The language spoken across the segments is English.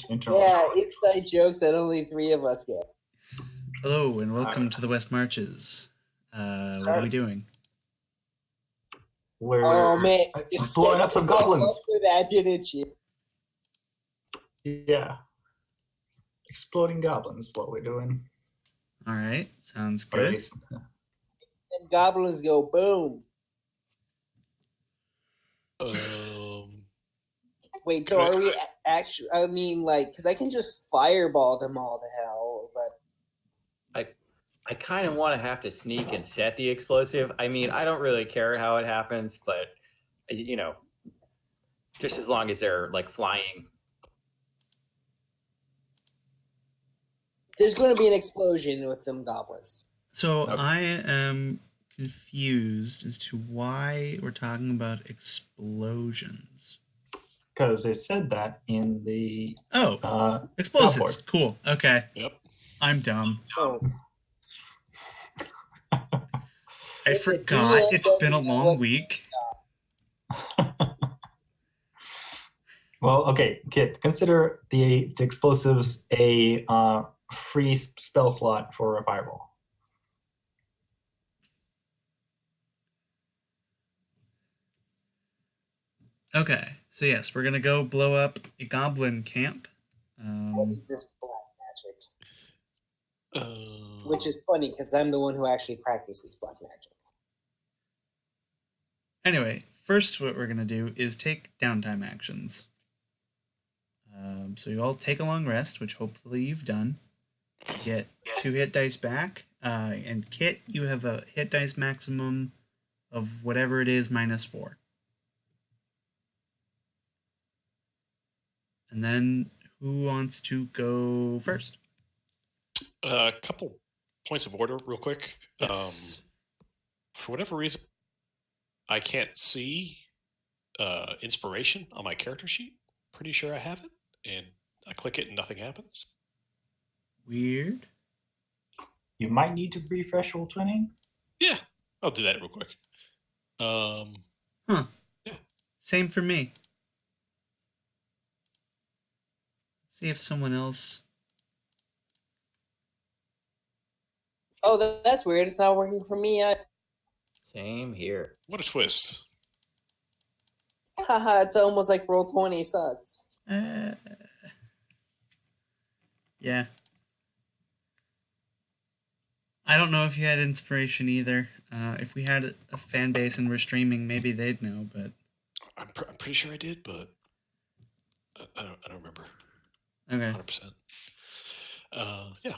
internal. Yeah, inside jokes that only 3 of us get. Hello and welcome to the West Marches. What are we doing? We're just blowing up some goblins. Up for that, didn't you? Yeah. Exploding goblins is what we're doing. All right, sounds good. And goblins go boom. Wait, so are we actually? I mean, like, because I can just fireball them all to hell, but I kind of want to have to sneak and set the explosive. I mean, I don't really care how it happens, but just as long as they're like flying. There's going to be an explosion with some goblins. So I am confused as to why we're talking about explosions. Because they said that in the explosives. Cool. Okay. Yep. I'm dumb. Oh. I forgot. It's been a long week. Well, okay, Kit. Consider the explosives a free spell slot for a fireball. Okay, so yes, we're gonna go blow up a goblin camp. What is this black magic? Which is funny because I'm the one who actually practices black magic. Anyway, first what we're gonna do is take downtime actions. So you all take a long rest, which hopefully you've done. Get 2 hit dice back, and Kit, you have a hit dice maximum of whatever it is minus 4. And then, who wants to go first? A couple points of order real quick. Yes. For whatever reason, I can't see inspiration on my character sheet. Pretty sure I have it. And I click it and nothing happens. Weird. You might need to refresh Roll20. Yeah, I'll do that real quick. Yeah. Same for me. See if someone else. Oh, that's weird. It's not working for me yet. Same here. What a twist. Haha, it's almost like Roll20 sucks. Yeah. I don't know if you had inspiration either. If we had a fan base and we're streaming, maybe they'd know, but... I'm pretty sure I did, but I don't remember. Okay. 100%. Yeah.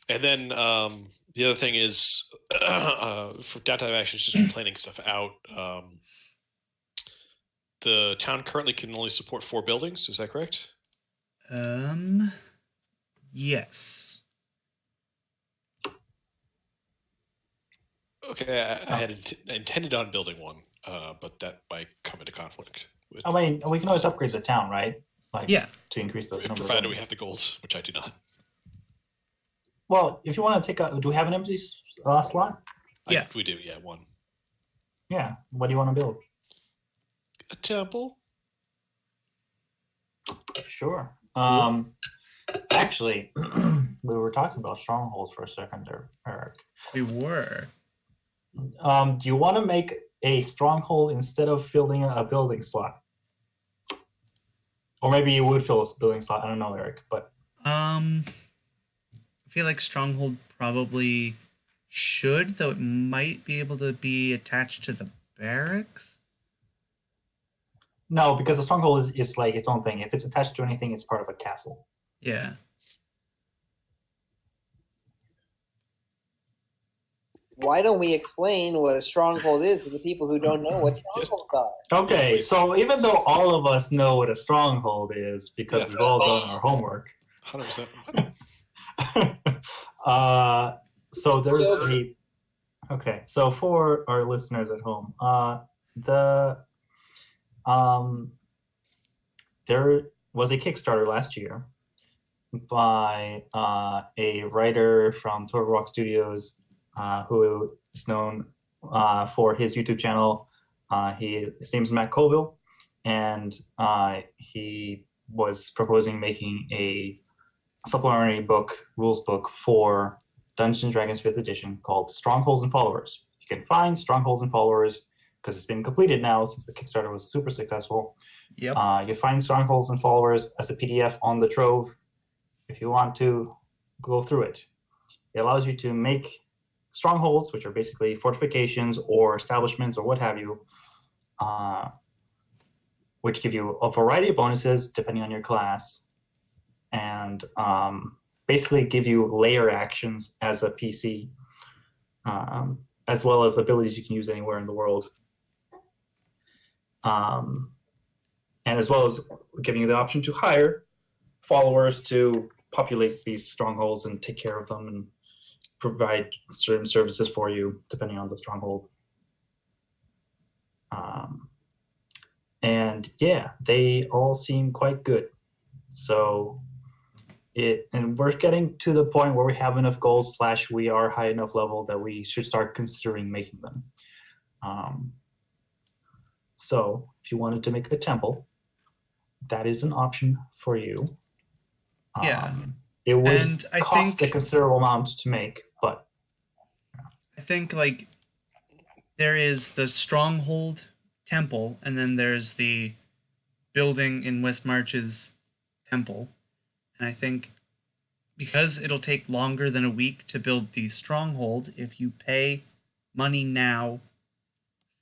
And then the other thing is for downtime actions, just planning stuff out. The town currently can only support 4 buildings. Is that correct? Yes. Okay, I had intended on building one, but that might come into conflict. I mean, we can always upgrade the town, right? Like, yeah. To increase the number. Provided we have the goals, which I do not. Well, if you want to take do we have an empty slot? Yeah, we do. Yeah, 1. Yeah. What do you want to build? A temple. Sure. Actually, we were talking about strongholds for a second there, Eric. We were. Do you want to make a stronghold instead of filling a building slot? Or maybe you would fill a building slot. I don't know, Eric, but... I feel like stronghold probably should, though it might be able to be attached to the barracks. No, because the stronghold is like its own thing. If it's attached to anything, it's part of a castle. Yeah. Why don't we explain what a stronghold is to the people who don't know what strongholds are? Okay, so even though all of us know what a stronghold is, because we've all done our homework. 100%. So there's okay, so for our listeners at home, there was a Kickstarter last year by a writer from Total Rock Studios who is known for his YouTube channel. His name's Matt Colville, and he was proposing making a supplementary book, rules book for Dungeons and Dragons 5th edition called Strongholds and Followers. You can find Strongholds and Followers because it's been completed now since the Kickstarter was super successful. Yep. You find Strongholds and Followers as a PDF on the Trove if you want to go through it. It allows you to make strongholds, which are basically fortifications or establishments or what have you, which give you a variety of bonuses depending on your class, and basically give you layer actions as a PC, as well as abilities you can use anywhere in the world. And as well as giving you the option to hire followers to populate these strongholds and take care of them and provide certain services for you depending on the stronghold. And yeah, they all seem quite good. So and we're getting to the point where we have enough goals / we are high enough level that we should start considering making them. So if you wanted to make a temple, that is an option for you. Yeah. It would And I cost think- a considerable amount to make, but I think like there is the stronghold temple, and then there's the building in West March's temple. And I think because it'll take longer than a week to build the stronghold, if you pay money now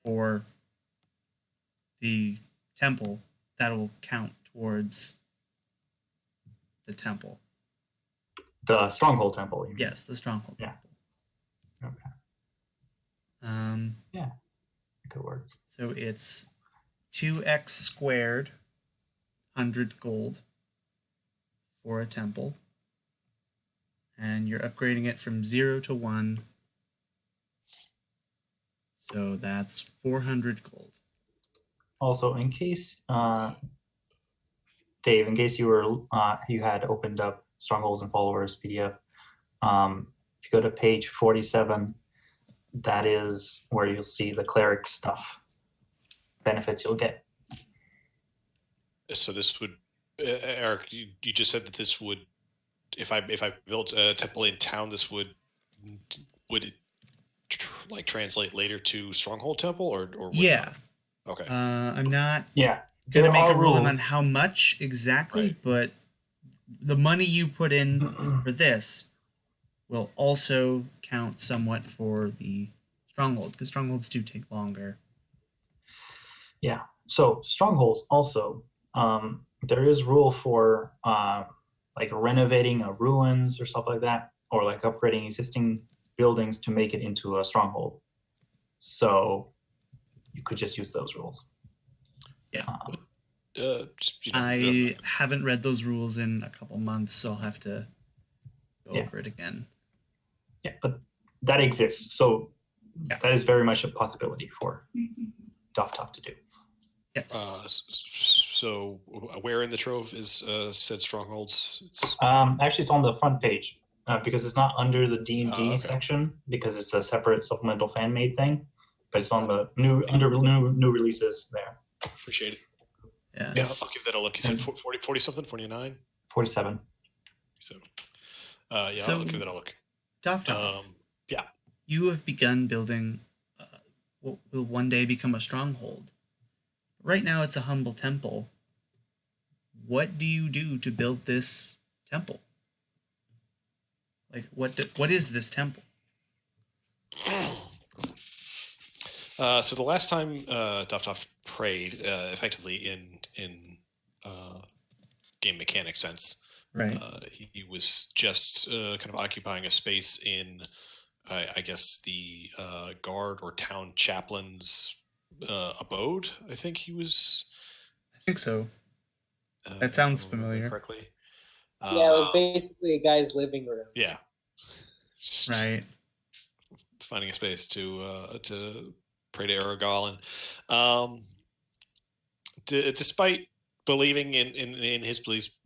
for the temple, that'll count towards the temple. the stronghold temple. You mean? Yes, the stronghold Yeah. temple. Okay. It could work. So it's 2x squared, 100 gold for a temple. And you're upgrading it from 0 to 1. So that's 400 gold. Also, in case, Dave, in case you were you had opened up Strongholds and Followers PDF, if you go to page 47, that is where you'll see the cleric stuff, benefits you'll get. So this would, Eric, you just said that this would, if I built a temple in town, this would it like translate later to Stronghold Temple or would Yeah. not? Okay. I'm not Yeah. going to There make a are ruling on rules. how much exactly, Right. but the money you put in for this will also count somewhat for the stronghold, because strongholds do take longer. Yeah. So strongholds also, there is rule for like renovating ruins or stuff like that, or like upgrading existing buildings to make it into a stronghold. So you could just use those rules. Yeah. Just, I haven't read those rules in a couple months, so I'll have to go Yeah. over it again. Yeah, but that exists. So Yeah. that is very much a possibility for Doftop to do. Yes. so where in the trove is said strongholds? It's Actually, it's on the front page because it's not under the D&D okay. section because it's a separate supplemental fan-made thing, but it's on the new releases there. Appreciate it. Yeah. Yeah, I'll give that a look. You said 40 something, 49? 47. So, yeah, So- I'll give that a look. Doftoff, Yeah. you have begun building what will one day become a stronghold. Right now, it's a humble temple. What do you do to build this temple? Like, what is this temple? So the last time Doftoff prayed, effectively in game mechanic sense, Right. he was just kind of occupying a space in, I guess, the guard or town chaplain's abode. I think he was. I think so. That if sounds I remember familiar. correctly. Yeah, it was basically a guy's living room. Yeah. Just Right. finding a space to pray to Aragorn. Despite believing in his beliefs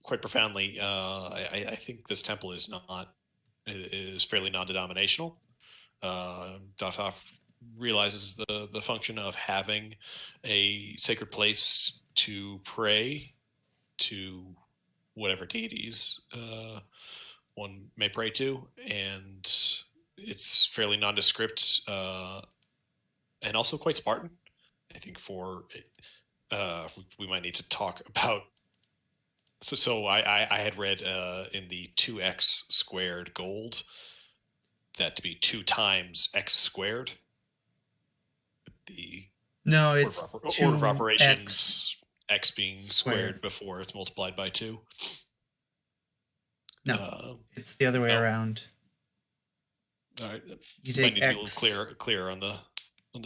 quite profoundly, I think this temple is fairly non-denominational. Dothoff realizes the function of having a sacred place to pray to whatever deities one may pray to, and it's fairly nondescript and also quite Spartan. I think we might need to talk about. So I had read in the 2x squared gold that to be 2 times x squared. The No, it's order of operations, x x being squared before it's multiplied by 2. No, it's the other way around. All right, You might take need to be a x. little clearer on the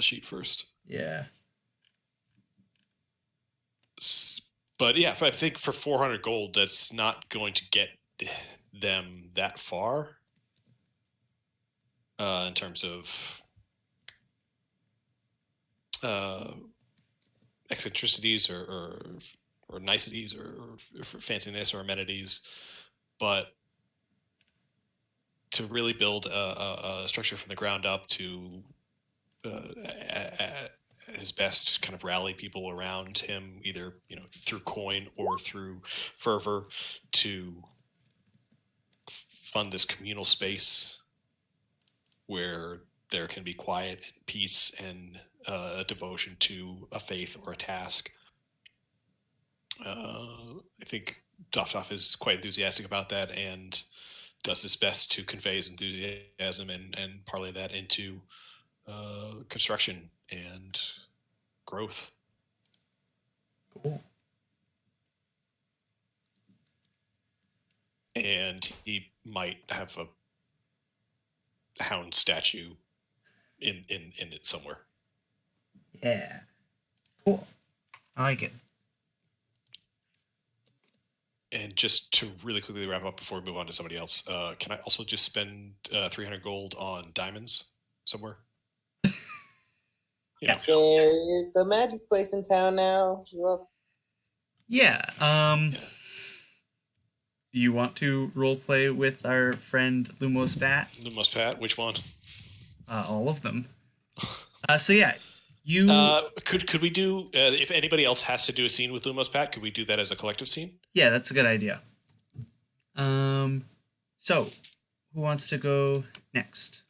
sheet first. Yeah. But yeah, I think for 400 gold, that's not going to get them that far in terms of eccentricities or niceties or fanciness or amenities. But to really build a structure from the ground up to at his best kind of rally people around him, either through coin or through fervor, to fund this communal space where there can be quiet and peace and a devotion to a faith or a task. I think Doftov is quite enthusiastic about that and does his best to convey his enthusiasm and parlay that into construction and growth. Cool. And he might have a hound statue in it somewhere. Yeah. Cool. I like it. And just to really quickly wrap up before we move on to somebody else, can I also just spend 300 gold on diamonds somewhere? Yes. There is a magic place in town now. Yeah. Do you want to roleplay with our friend Lumos Bat? Lumos Pat, which one? All of them. So yeah, you could we do if anybody else has to do a scene with Lumos Pat, could we do that as a collective scene? Yeah, that's a good idea. So who wants to go next?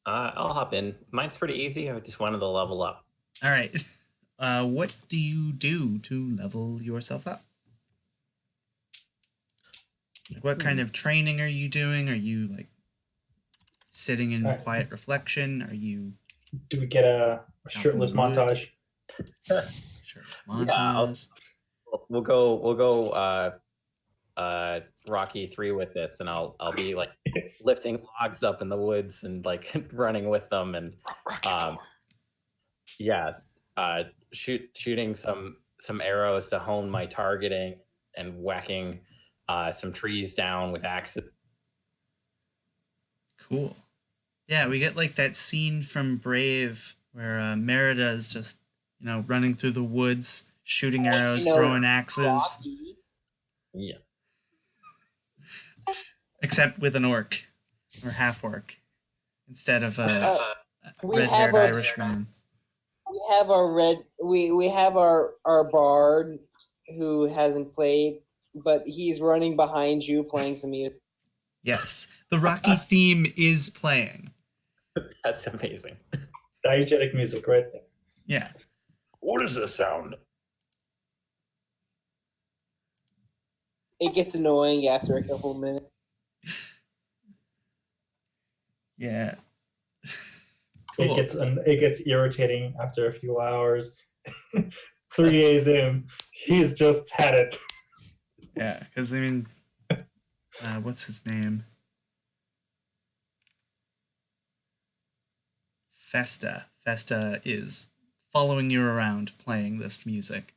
I'll hop in. Mine's pretty easy. I just wanted to level up. All right. What do you do to level yourself up? Like, what kind of training are you doing? Are you like sitting in quiet reflection? Are you? Do we get a shirtless montage? Sure. Montage. Yeah, we'll go Rocky 3 with this, and I'll be like lifting logs up in the woods and like running with them, and shooting some arrows to hone my targeting and whacking some trees down with axes. Cool. Yeah, we get like that scene from Brave where Merida is just running through the woods, shooting arrows, throwing axes. Rocky. Yeah. Except with an orc or half orc instead of a We red-haired have our- Irish woman. We have we have our bard who hasn't played, but he's running behind you playing some music. Yes, the Rocky theme is playing. That's amazing. Diegetic music right there. Yeah. What is this sound? It gets annoying after a couple of minutes. Yeah. Cool. It gets irritating after a few hours. 3 days in, he's just had it. Yeah, because I mean, what's his name? Festa. Festa is following you around playing this music.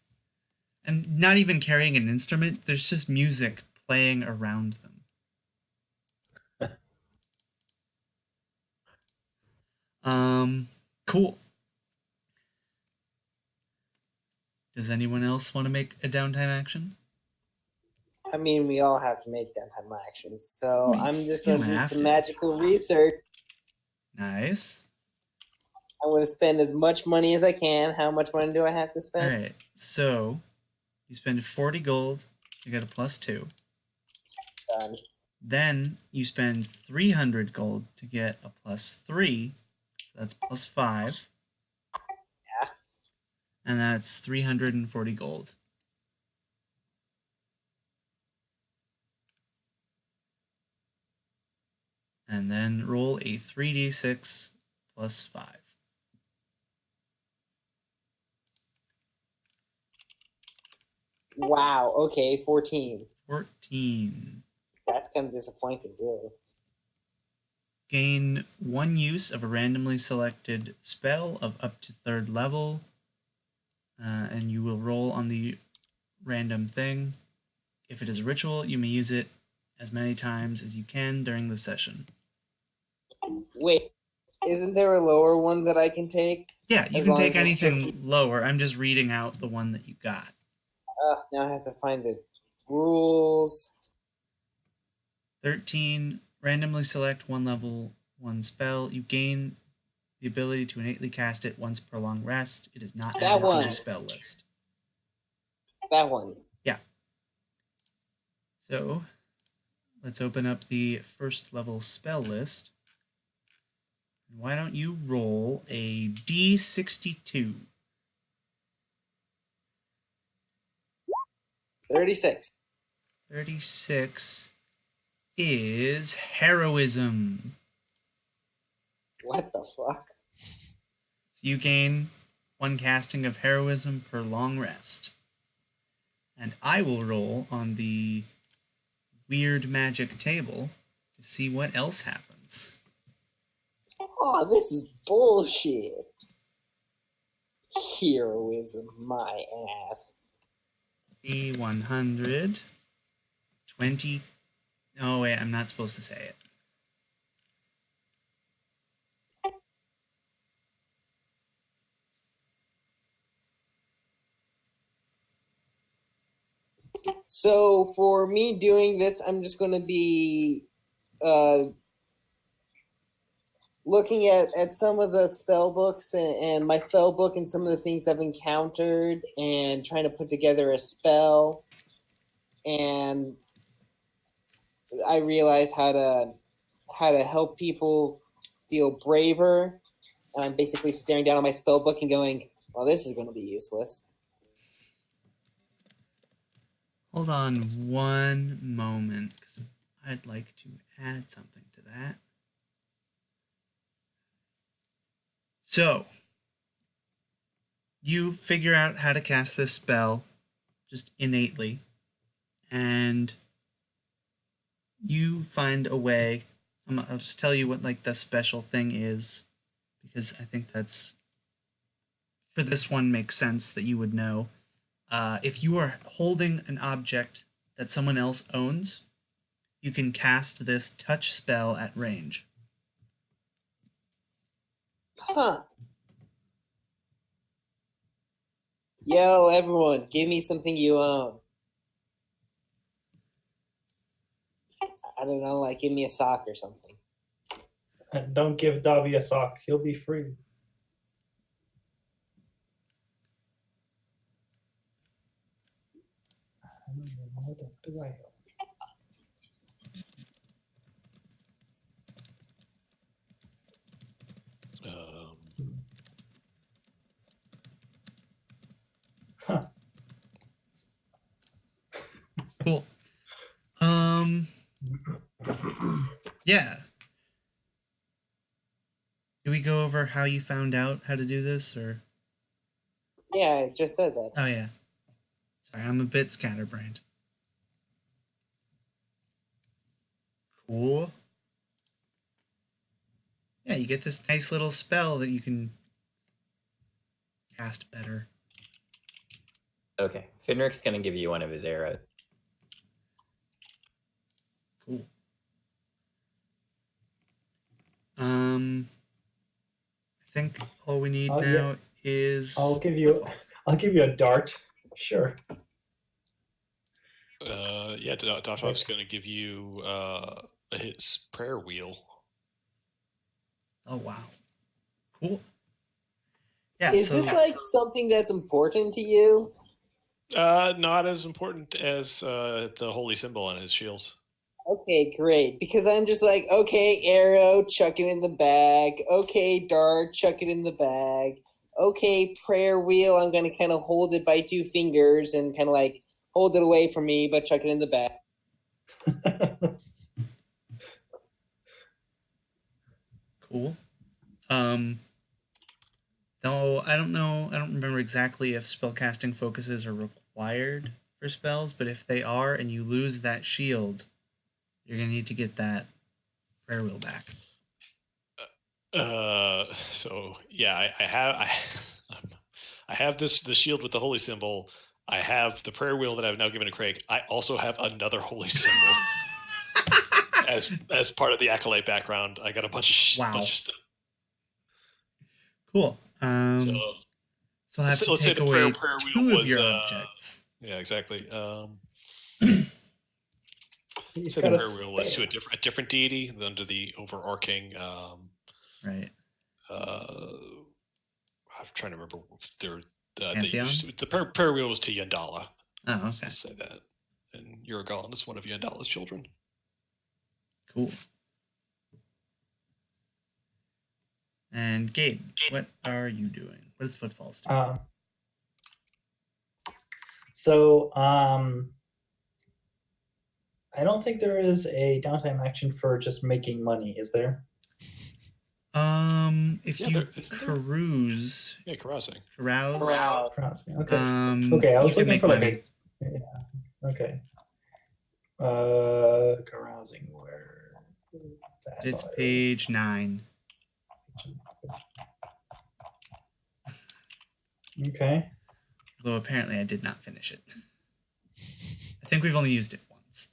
And not even carrying an instrument, there's just music playing around them. Cool. Does anyone else want to make a downtime action? I mean, we all have to make downtime actions, so I'm just going to do have some to. magical research. Nice. I'm going to spend as much money as I can. How much money do I have to All spend? right. So you spend 40 gold to get a +2. Done. Then you spend 300 gold to get a +3. So that's +5. Yeah. And that's 340 gold. And then roll a 3d6 +5. Wow. Okay, 14. 14. That's kind of disappointing, really. Gain 1 use of a randomly selected spell of up to 3rd level. And you will roll on the random thing. If it is a ritual, you may use it as many times as you can during the session. Wait, isn't there a lower one that I can take? Yeah, you As can long take as it's anything just- lower. I'm just reading out the one that you got. Now I have to find the rules. 13. Randomly select 1 level 1 spell. You gain the ability to innately cast it once per long rest. It is not That added to one. your spell list. That one. Yeah. So let's open up the 1st level spell list. Why don't you roll a D62? 36. 36 is heroism. What the fuck? So you gain 1 casting of heroism per long rest. And I will roll on the weird magic table to see what else happens. Oh, this is bullshit. Heroism, my ass. D100. 20. Oh, wait, I'm not supposed to say it. So for me doing this, I'm just going to be looking at some of the spell books and my spell book and some of the things I've encountered and trying to put together a spell. And I realize how to help people feel braver. And I'm basically staring down on my spell book and going, well, this is going to be useless. Hold on one moment, because I'd like to add something to that. So, you figure out how to cast this spell just innately, and you find a way. I'll just tell you what like the special thing is, because I think that's, for this one, makes sense that you would know. If you are holding an object that someone else owns, you can cast this touch spell at range. Huh. Yo, everyone, give me something you own. I don't know, like give me a sock or something. And don't give Dobby a sock. He'll be free. What do I have? Huh. Cool. Yeah. Do we go over how you found out how to do this, or? Yeah, I just said that. Oh yeah. Sorry, I'm a bit scatterbrained. Cool. Yeah, you get this nice little spell that you can cast better. Okay, Finrick's gonna give you one of his arrows. Cool. I think all we need Oh, yeah. now is. I'll give you a dart. Sure. Yeah, Dafov's going to give you his prayer wheel. Oh wow. Cool. Yeah. Is this like something that's important to you? Not as important as the holy symbol on his shield. Okay, great. Because I'm just like, okay, arrow, chuck it in the bag. Okay, dart, chuck it in the bag. Okay, prayer wheel, I'm going to kind of hold it by 2 fingers and kind of like hold it away from me, but chuck it in the bag. Cool. Though I don't remember exactly if spellcasting focuses are required for spells, but if they are and you lose that shield, you're gonna need to get that prayer wheel back. So yeah, I have the shield with the holy symbol. I have the prayer wheel that I've now given to Craig. I also have another holy symbol as part of the acolyte background. I got a bunch of stuff. Cool. So I'll have to take away prayer 2 of your objects. Yeah, exactly. He's So got the a prayer wheel was to spell. a different deity under the overarching. Right. I'm trying to remember. Pantheon? The prayer wheel was to Yandala. Oh, okay. So say that. And Uragon is one of Yandala's children. Cool. And Gabe, what are you doing? What is Footfalls doing? I don't think there is a downtime action for just making money, is there? If you carouse. Yeah, carousing. Carousing. Okay. Okay, I was looking for money. Okay. Carousing where? It's page 9. Okay. Though apparently I did not finish it. I think we've only used it once.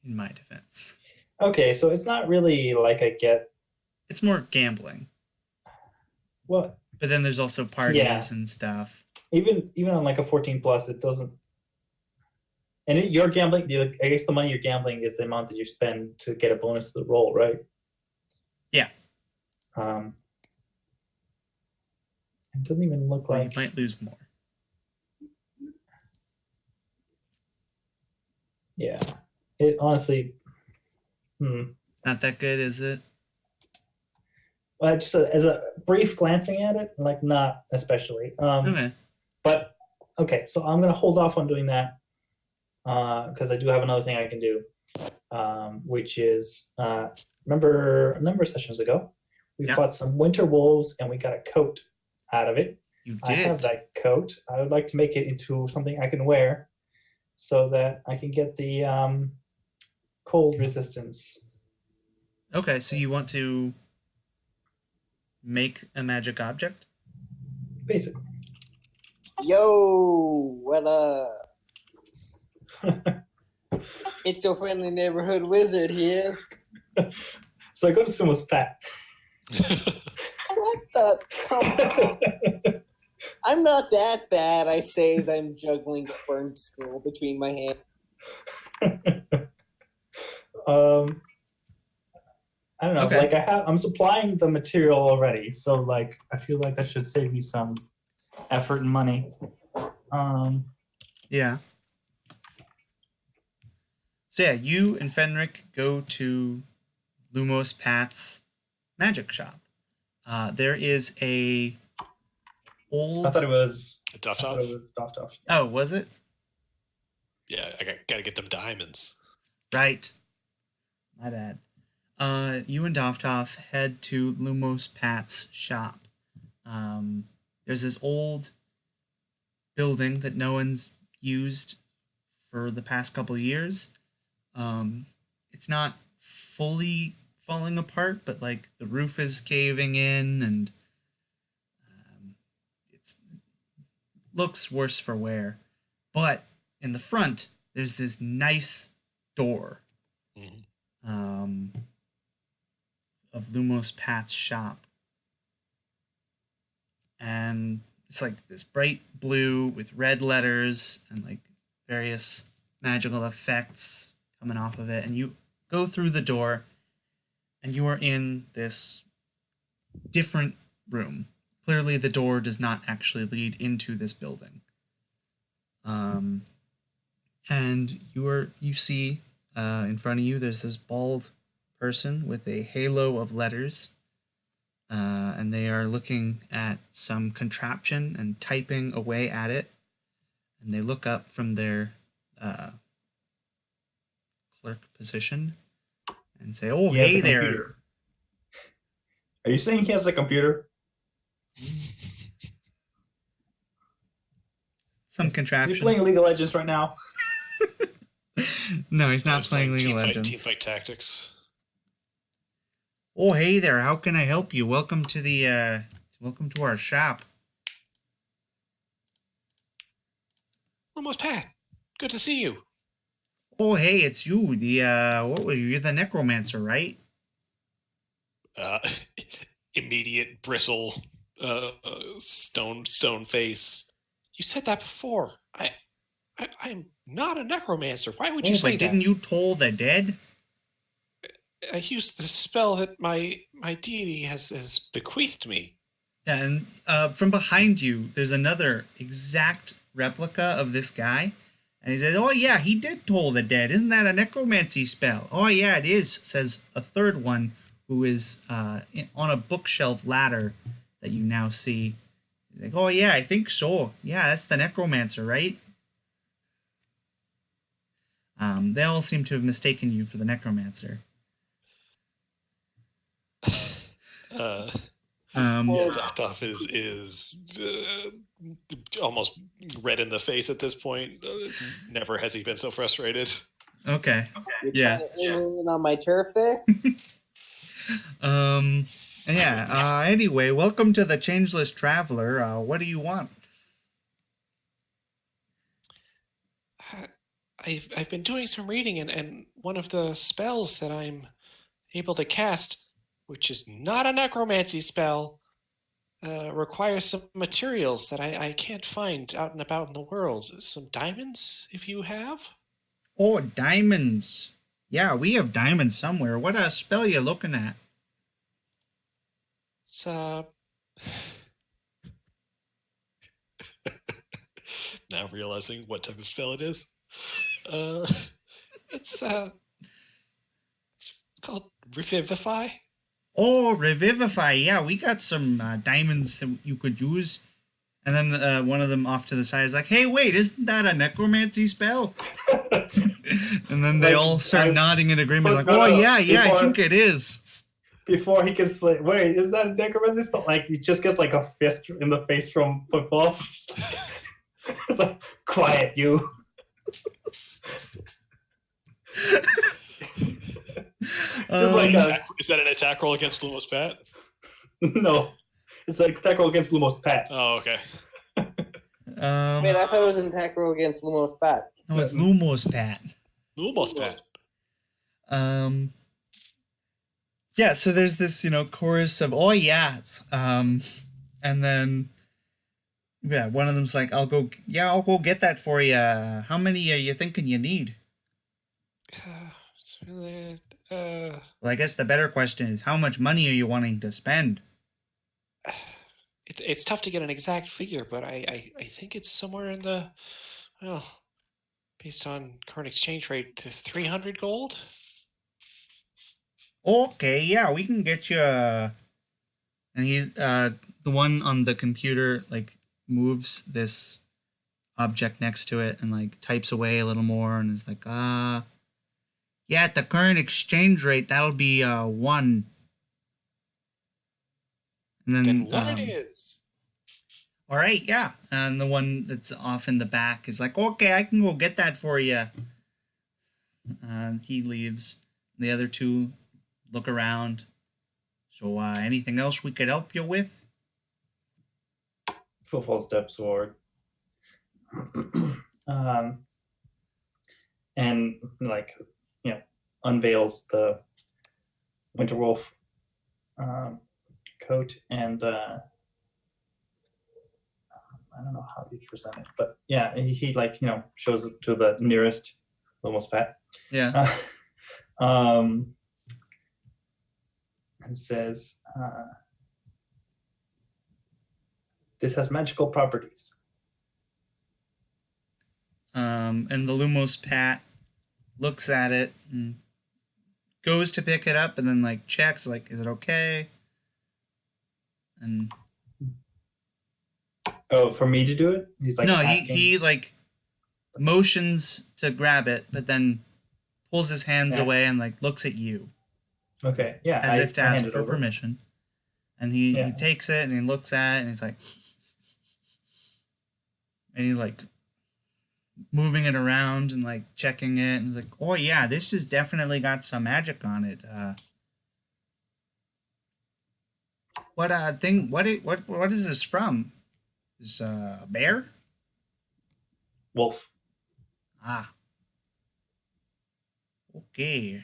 In my defense. Okay, so it's not really like a get. It's more gambling. What? But then there's also parties and stuff. Even on like a 14 plus, it doesn't. And you're gambling. I guess the money you're gambling is the amount that you spend to get a bonus to the roll, right? Yeah. It doesn't even look like you might lose more. Yeah. It honestly. It's not that good, is it? Well, just as a brief glancing at it, like not especially. Okay. But okay, so I'm gonna hold off on doing that because I do have another thing I can do, which is remember a number of sessions ago, we fought some winter wolves and we got a coat out of it. You did. I have that coat. I would like to make it into something I can wear, so that I can get the cold resistance. Okay, so you want to make a magic object? Basically. Yo, what up? It's your friendly neighborhood wizard here. So I go to Sumo's pet. What the? Come on. I'm not that bad, I say as I'm juggling a burnt skull between my hands. I don't know. Okay. Like I'm supplying the material already, so like I feel like that should save me some effort and money. Yeah. So yeah, you and Fenric go to Lumos Pat's magic shop. There is a old. I thought it was Doftoff. Oh, was it? Yeah, I gotta get them diamonds. Right. My bad. You and Doftoff head to Lumos Pat's shop. There's this old building that no one's used for the past couple of years. It's not fully falling apart, but like the roof is caving in and it looks worse for wear. But in the front, there's this nice door. Of Lumos Pat's shop. And it's like this bright blue with red letters and like various magical effects coming off of it. And you go through the door and you are in this different room, clearly the door does not actually lead into this building. And you see in front of you, there's this bald person with a halo of letters, and they are looking at some contraption and typing away at it. And they look up from their clerk position and say, "Oh, He has hey a there." computer. Are you saying he has a computer? Some Is contraption. he playing League of Legends right now? No, he's not He's playing League of teamfight, Legends. Teamfight Tactics. Oh, hey there. How can I help you? Welcome to our shop. Almost Pat. Good to see you. Oh, hey, it's you. What were you? You're the necromancer, right? Immediate bristle, stone face. You said that before. I'm not a necromancer. Why would you say that? Didn't you toll the dead? I used the spell that my deity has bequeathed me. Yeah, and from behind you, there's another exact replica of this guy. And he says, "Oh, yeah, he did toll the dead. Isn't that a necromancy spell?" "Oh, yeah, it is," says a third one who is on a bookshelf ladder that you now see. He's like, "Oh, yeah, I think so. Yeah, that's the necromancer, right?" They all seem to have mistaken you for the necromancer. Duff is almost red in the face at this point. Never has he been so frustrated. Okay. You're Yeah. trying to aim in on my turf there? Anyway, welcome to the Changeless Traveler. What do you want? I've been doing some reading, and one of the spells that I'm able to cast, which is not a necromancy spell, requires some materials that I can't find out and about in the world. Some diamonds, if you have? Oh, diamonds. Yeah, we have diamonds somewhere. What spell you looking at? It's now realizing what type of spell it is. It's called Revivify. Oh, Revivify. Yeah, we got some diamonds that you could use. And then one of them off to the side is like, "Hey, wait, isn't that a necromancy spell?" And then they all start nodding in agreement, like, "Oh, yeah, I think it is." Before he can split, wait, is that a necromancy spell? Like, he just gets like a fist in the face from footballs. It's like, quiet, you. Just like is that an attack roll against Lumos Pat? No, it's like attack roll against Lumos Pat. Oh, okay. Wait, I thought it was an attack roll against Lumos Pat. No, it's Lumos Pat. Lumos Pat. Yeah, so there's this, chorus of, "Oh, yeah." And then, one of them's like, I'll go get that for you. How many are you thinking you need? Well, I guess the better question is, how much money are you wanting to spend? It's tough to get an exact figure, but I think it's somewhere in the, well, based on current exchange rate, to 300 gold. Okay, yeah, we can get you. And he, the one on the computer, moves this object next to it and types away a little more and is like, yeah, at the current exchange rate, that'll be 1. And then what it is. All right, yeah. And the one that's off in the back is like, "Okay, I can go get that for you." He leaves. The other two look around. "So, anything else we could help you with?" Footfall steps forward. And unveils the Winterwolf coat, and I don't know how you present it, but yeah, he shows it to the nearest Lumos Pat. Yeah. And says, This has magical properties. And the Lumos Pat looks at it and goes to pick it up and then like checks like, is it okay? And Oh, for me to do it? He's like no, asking. he like motions to grab it, but then pulls his hands away and like looks at you. Okay, yeah. As if to ask hand it for over. permission. And he takes it and he looks at it and he's like, and he's like moving it around and like checking it and he's like, oh yeah, this has definitely got some magic on it. What is this from? Is a bear? Wolf. Ah. Okay.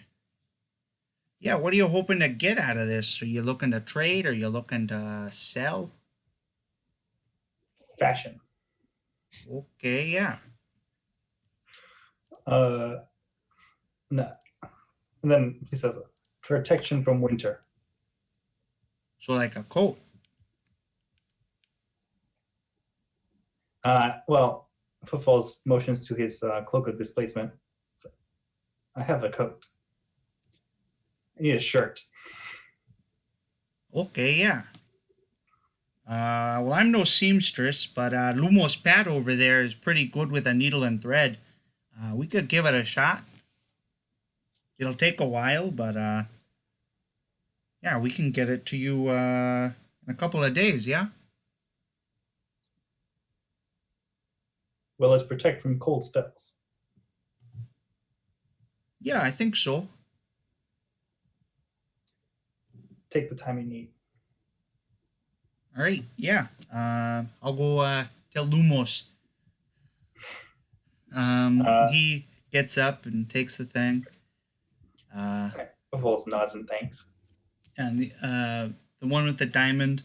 Yeah, what are you hoping to get out of this? Are you looking to trade? Are you looking to sell? Fashion. Okay, yeah. No. And then he says, protection from winter. So like a coat. Well, Footfalls motions to his cloak of displacement. So, I have a coat. I need a shirt. Okay, yeah. Well, I'm no seamstress, but Lumos Pat over there is pretty good with a needle and thread. We could give it a shot. It'll take a while, but yeah, we can get it to you in a couple of days, yeah? Will it protect from cold spells? Yeah, I think so. Take the time you need. All right, yeah. I'll go tell Lumos. He gets up and takes the thing. Footfalls nods and thanks. And the one with the diamond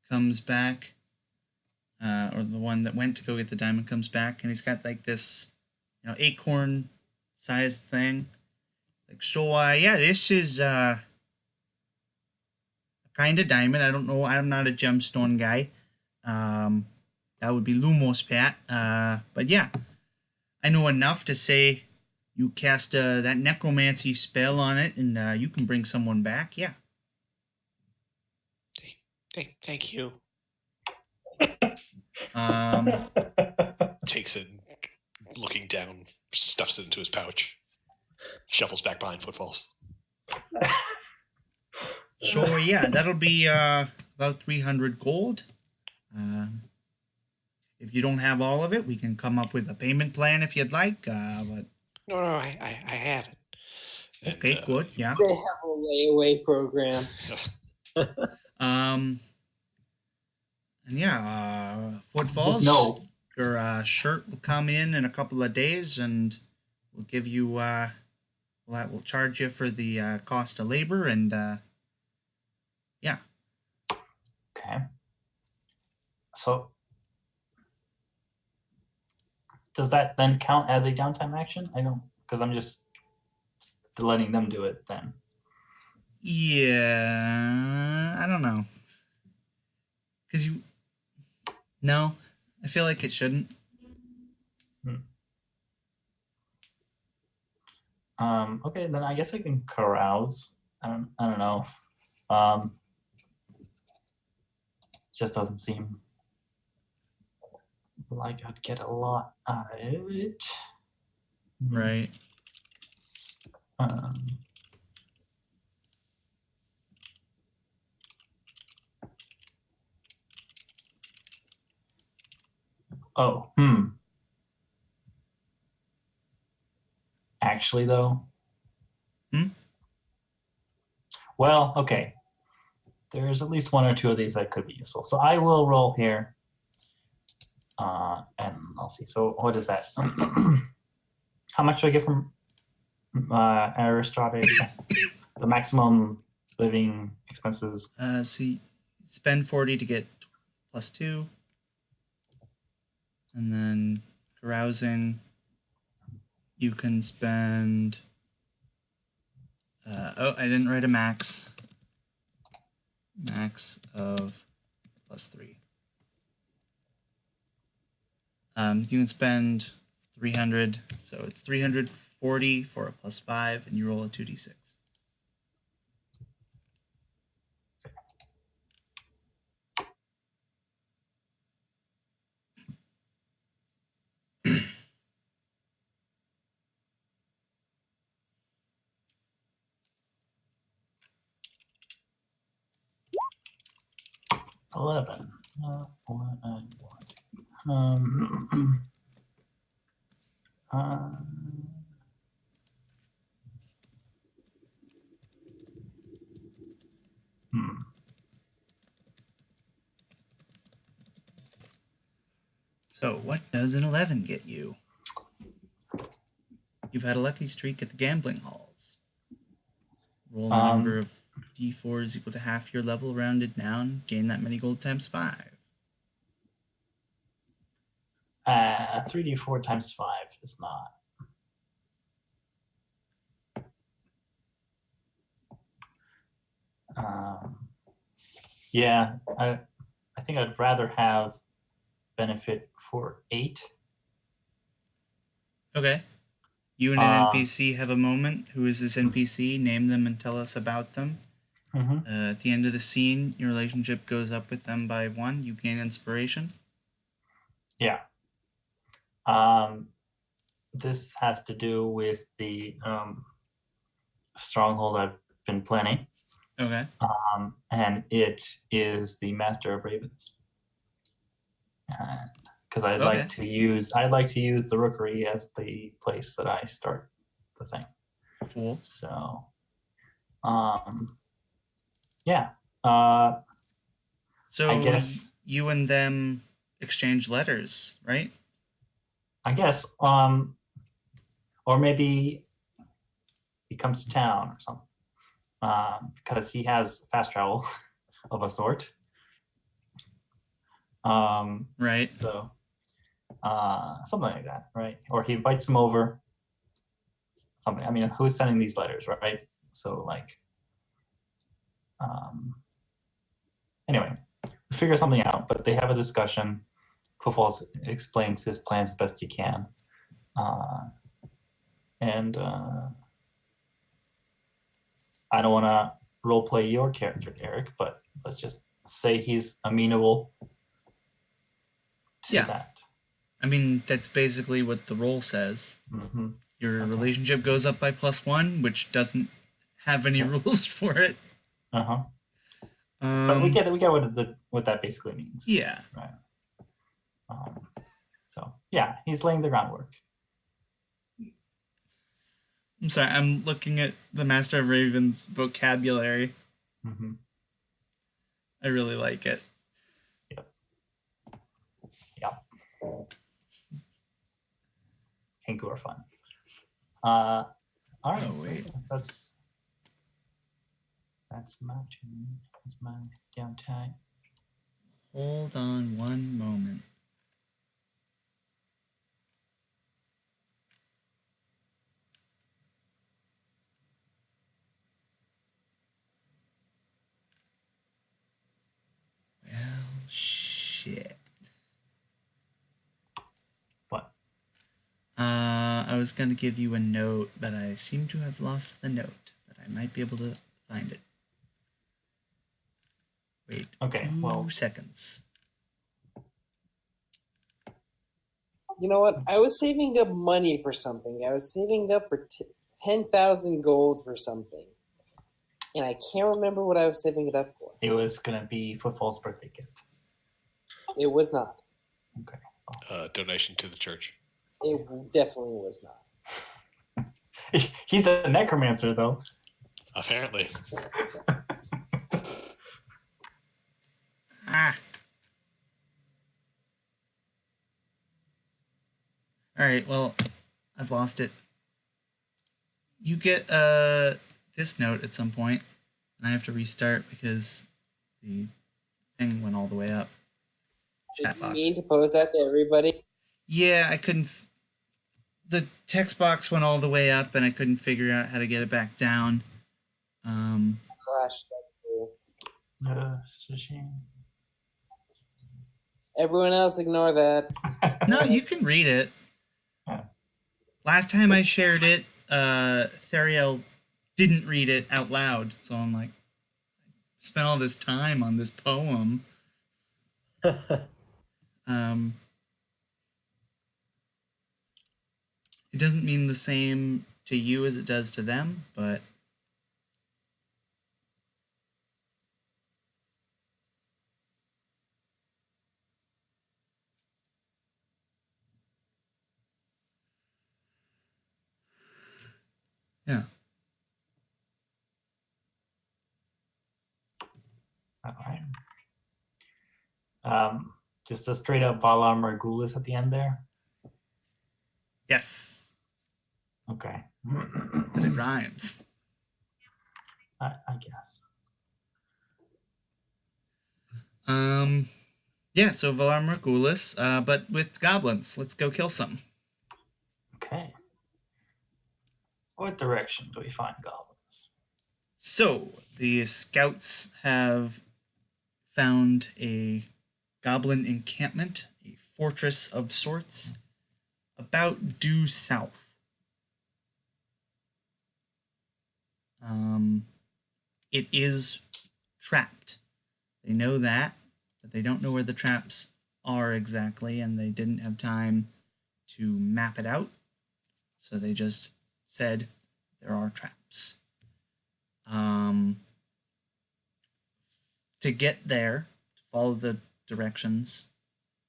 comes back, or the one that went to go get the diamond comes back, and he's got like this, acorn-sized thing. Like, so, yeah, this is kind of diamond. I don't know. I'm not a gemstone guy. That would be Lumos Pat. But yeah, I know enough to say you cast that necromancy spell on it, and you can bring someone back. Yeah. Thank you. Takes it, looking down, stuffs it into his pouch, shuffles back behind Footfalls. So yeah, that'll be about 300 gold. If you don't have all of it, we can come up with a payment plan if you'd like. But No, I have it. Okay, good. Yeah. They have a layaway program. And yeah, Footfalls. No. Your shirt will come in a couple of days, and we'll give you. We'll charge you for the cost of labor, and yeah. Okay. So, does that then count as a downtime action? I don't, because I'm just letting them do it then. Yeah, I don't know. Because no, I feel like it shouldn't. Okay, then I guess I can carouse. I don't know. Just doesn't seem like I'd get a lot out of it. Right. Actually, though. Well, okay. There's at least one or two of these that could be useful. So I will roll here. And I'll see. So what is that? How much do I get from Aristotle? The maximum living expenses. So you spend 40 to get +2. And then carousing, you can spend... I didn't write a max. Max of +3. You can spend 300, so it's 340 for a +5, and you roll a 2d6. $11. Uh, hmm. So what does an 11 get you? You've had a lucky streak at the gambling halls. Roll the number of d4s equal to half your level rounded down. Gain that many gold times 5. 3d4 times 5 is not. Yeah, I think I'd rather have benefit for 8. Okay. You and an NPC have a moment. Who is this NPC? Name them and tell us about them. At the end of the scene, your relationship goes up with them by 1. You gain inspiration. Yeah. This has to do with the stronghold I've been planning. Okay. And it is the Master of Ravens. Because I'd like to use the Rookery as the place that I start the thing. Cool. So, yeah. So I guess you and them exchange letters, right? I guess. Or maybe he comes to town or something. Because he has fast travel of a sort. Right. So, something like that, right? Or he invites him over. Something. I mean, who's sending these letters, right? So, like, anyway, we figure something out. But they have a discussion. Footfalls explains his plans best he can, and I don't want to role play your character, Eric, but let's just say he's amenable to that. I mean, that's basically what the role says. Mm-hmm. Your relationship goes up by +1, which doesn't have any rules for it. But we get what that basically means. Yeah. Right. So yeah, he's laying the groundwork. I'm sorry, I'm looking at the Master of Ravens vocabulary. Mm-hmm. I really like it. Yep. Kenku are fun. All right. Oh, wait. So that's my turn. That's my downtime. Hold on one moment. Well, shit. What? I was going to give you a note, but I seem to have lost the note. But I might be able to find it. Wait. Okay. 2 seconds. You know what? I was saving up money for something. I was saving up for 10,000 gold for something. And I can't remember what I was saving it up for. It was going to be Footfall's birthday gift. It was not. Okay. Donation to the church. It definitely was not. He's a necromancer, though. Apparently. Alright, well, I've lost it. You get this note at some point, and I have to restart because the thing went all the way up. Did you mean to post that to everybody? Yeah, I couldn't. The text box went all the way up, and I couldn't figure out how to get it back down. Gosh, that's cool. It's a shame. Everyone else, ignore that. No, you can read it. Yeah. Last time I shared it, Theriel didn't read it out loud, so I'm like, spent all this time on this poem. It doesn't mean the same to you as it does to them, but yeah. All right. Just a straight up Valar Morghulis at the end there. Yes. Okay. But it rhymes. I guess. Yeah, so Valar Morghulis, but with goblins. Let's go kill some. Okay. What direction do we find goblins? So, the scouts have found a goblin encampment, a fortress of sorts, about due south. It is trapped. They know that, but they don't know where the traps are exactly, and they didn't have time to map it out. So they just said there are traps. To get there, to follow the directions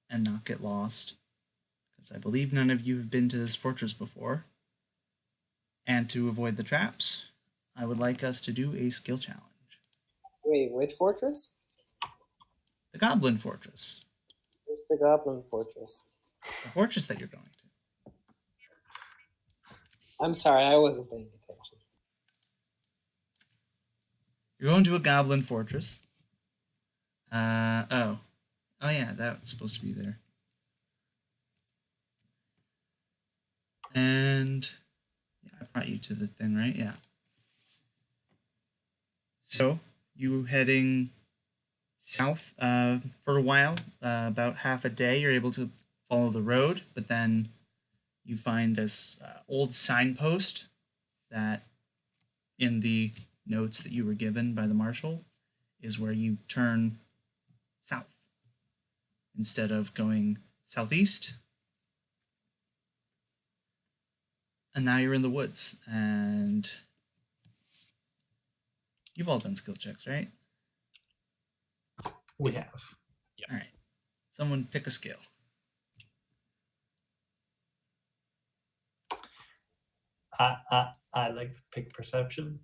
and not get lost, because I believe none of you have been to this fortress before, and to avoid the traps, I would like us to do a skill challenge. Wait, which fortress? The Goblin Fortress. Where's the Goblin Fortress? The fortress that you're going to. I'm sorry, I wasn't paying attention. You're going to a Goblin Fortress. Oh yeah, that's supposed to be there. And yeah, I brought you to the thing, right? Yeah. So you heading south for a while, about half a day. You're able to follow the road, but then you find this old signpost that, in the notes that you were given by the marshal, is where you turn south instead of going southeast. And now you're in the woods, and you've all done skill checks, right? We have. All right. Someone pick a skill. I like to pick perception.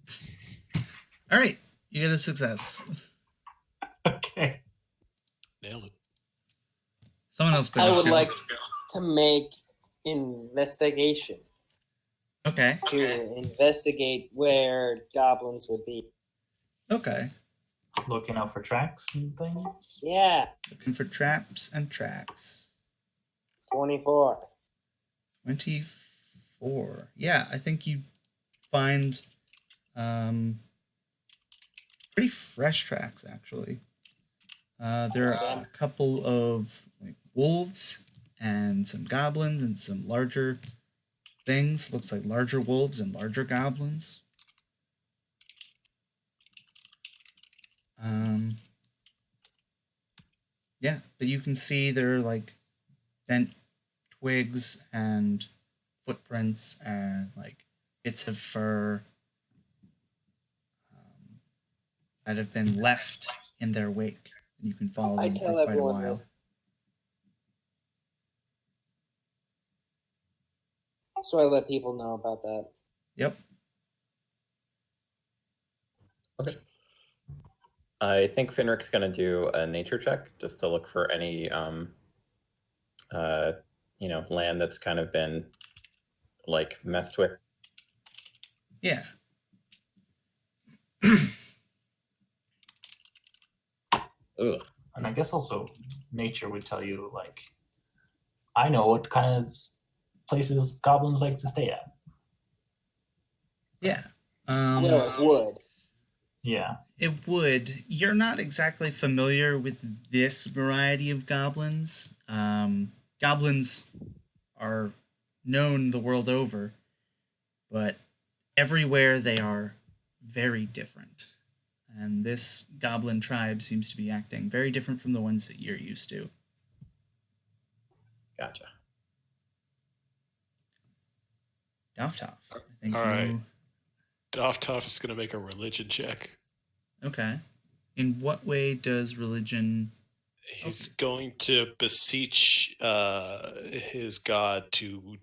All right. You get a success. Okay. Nailed it. Someone else pick I a would skill. like to make investigation Okay. to investigate where goblins would be. Okay. Looking out for tracks and things. Yeah, Looking for traps and tracks. 24. 24. Yeah, I think you find pretty fresh tracks, actually. There are a couple of wolves and some goblins and some larger things. Looks like larger wolves and larger goblins. Yeah, but you can see there are bent twigs and footprints and bits of fur that have been left in their wake. And you can follow I them tell for quite a everyone while. this. So I let people know about that. Yep. Okay. I think Finrick's gonna do a nature check just to look for any land that's kind of been messed with. Yeah. Ugh. And I guess also nature would tell you, I know what kind of places goblins like to stay at. Yeah. Well, it would. Yeah. It would. You're not exactly familiar with this variety of goblins. Goblins are known the world over, but everywhere they are very different. And this goblin tribe seems to be acting very different from the ones that you're used to. Gotcha. Doftov, I think All you... right. Doftov is going to make a religion check. Okay. In what way does religion... He's going to beseech his god to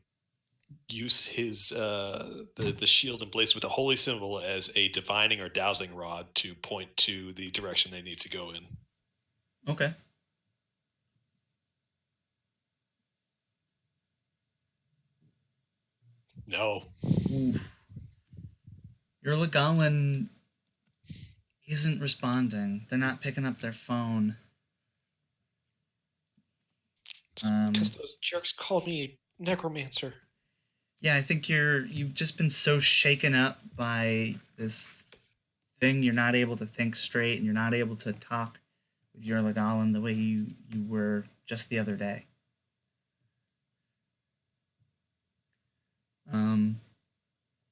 use his the shield emblazoned with a holy symbol as a divining or dowsing rod to point to the direction they need to go in. Okay. No. Your Legolan isn't responding. They're not picking up their phone. Because those jerks called me a necromancer. Yeah, I think you've just been so shaken up by this thing. You're not able to think straight, and you're not able to talk with your Legolan the way you were just the other day.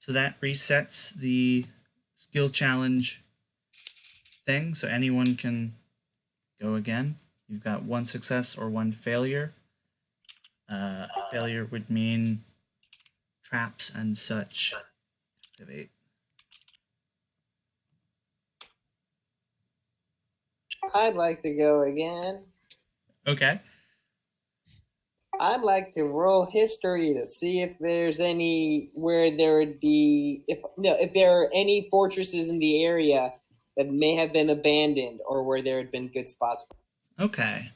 So that resets the skill challenge thing, so anyone can go again. You've got one success or one failure. Failure would mean traps and such activate. I'd like to go again. Okay. I'd like to roll history to see if there's any where there would be if there are any fortresses in the area that may have been abandoned or where there had been good spots. Okay.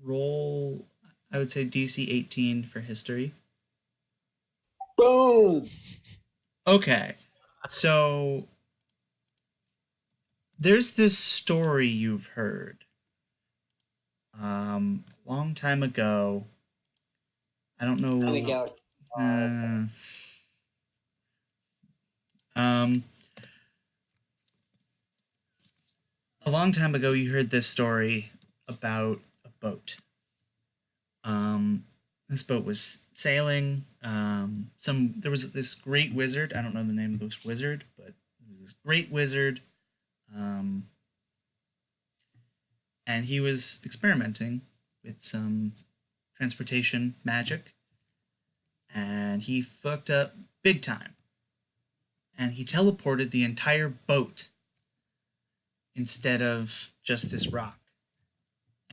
Roll, I would say DC 18 for history. Boom. Okay. So there's this story you've heard. Long time ago. I don't know. On a galaxy. A long time ago, you heard this story about a boat. This boat was sailing. There was this great wizard. I don't know the name of this wizard, but there was this great wizard. And he was experimenting with some transportation magic. And he fucked up big time. And he teleported the entire boat instead of just this rock.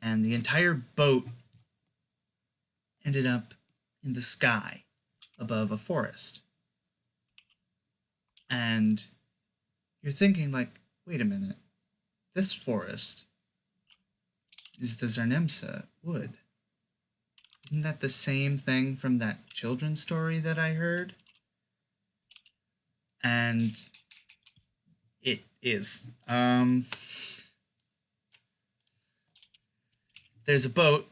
And the entire boat ended up in the sky above a forest. And you're thinking, like, wait a minute. This forest is the Zarnemsa wood. Isn't that the same thing from that children's story that I heard? And it is. There's a boat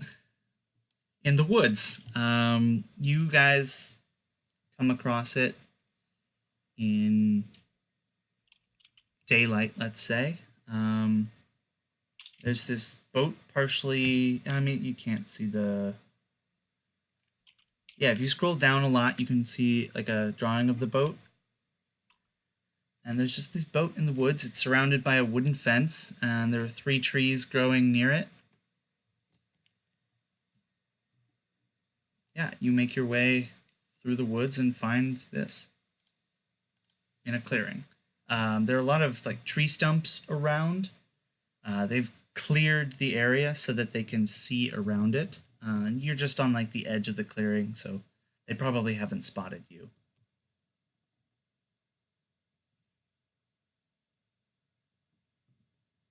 in the woods. You guys come across it in daylight, let's say. There's this boat partially... I mean, you can't see the... Yeah, if you scroll down a lot, you can see like a drawing of the boat. And there's just this boat in the woods. It's surrounded by a wooden fence, and there are 3 trees growing near it. Yeah, you make your way through the woods and find this in a clearing. There are a lot of like tree stumps around. They've cleared the area so that they can see around it. And you're just on like the edge of the clearing, so they probably haven't spotted you.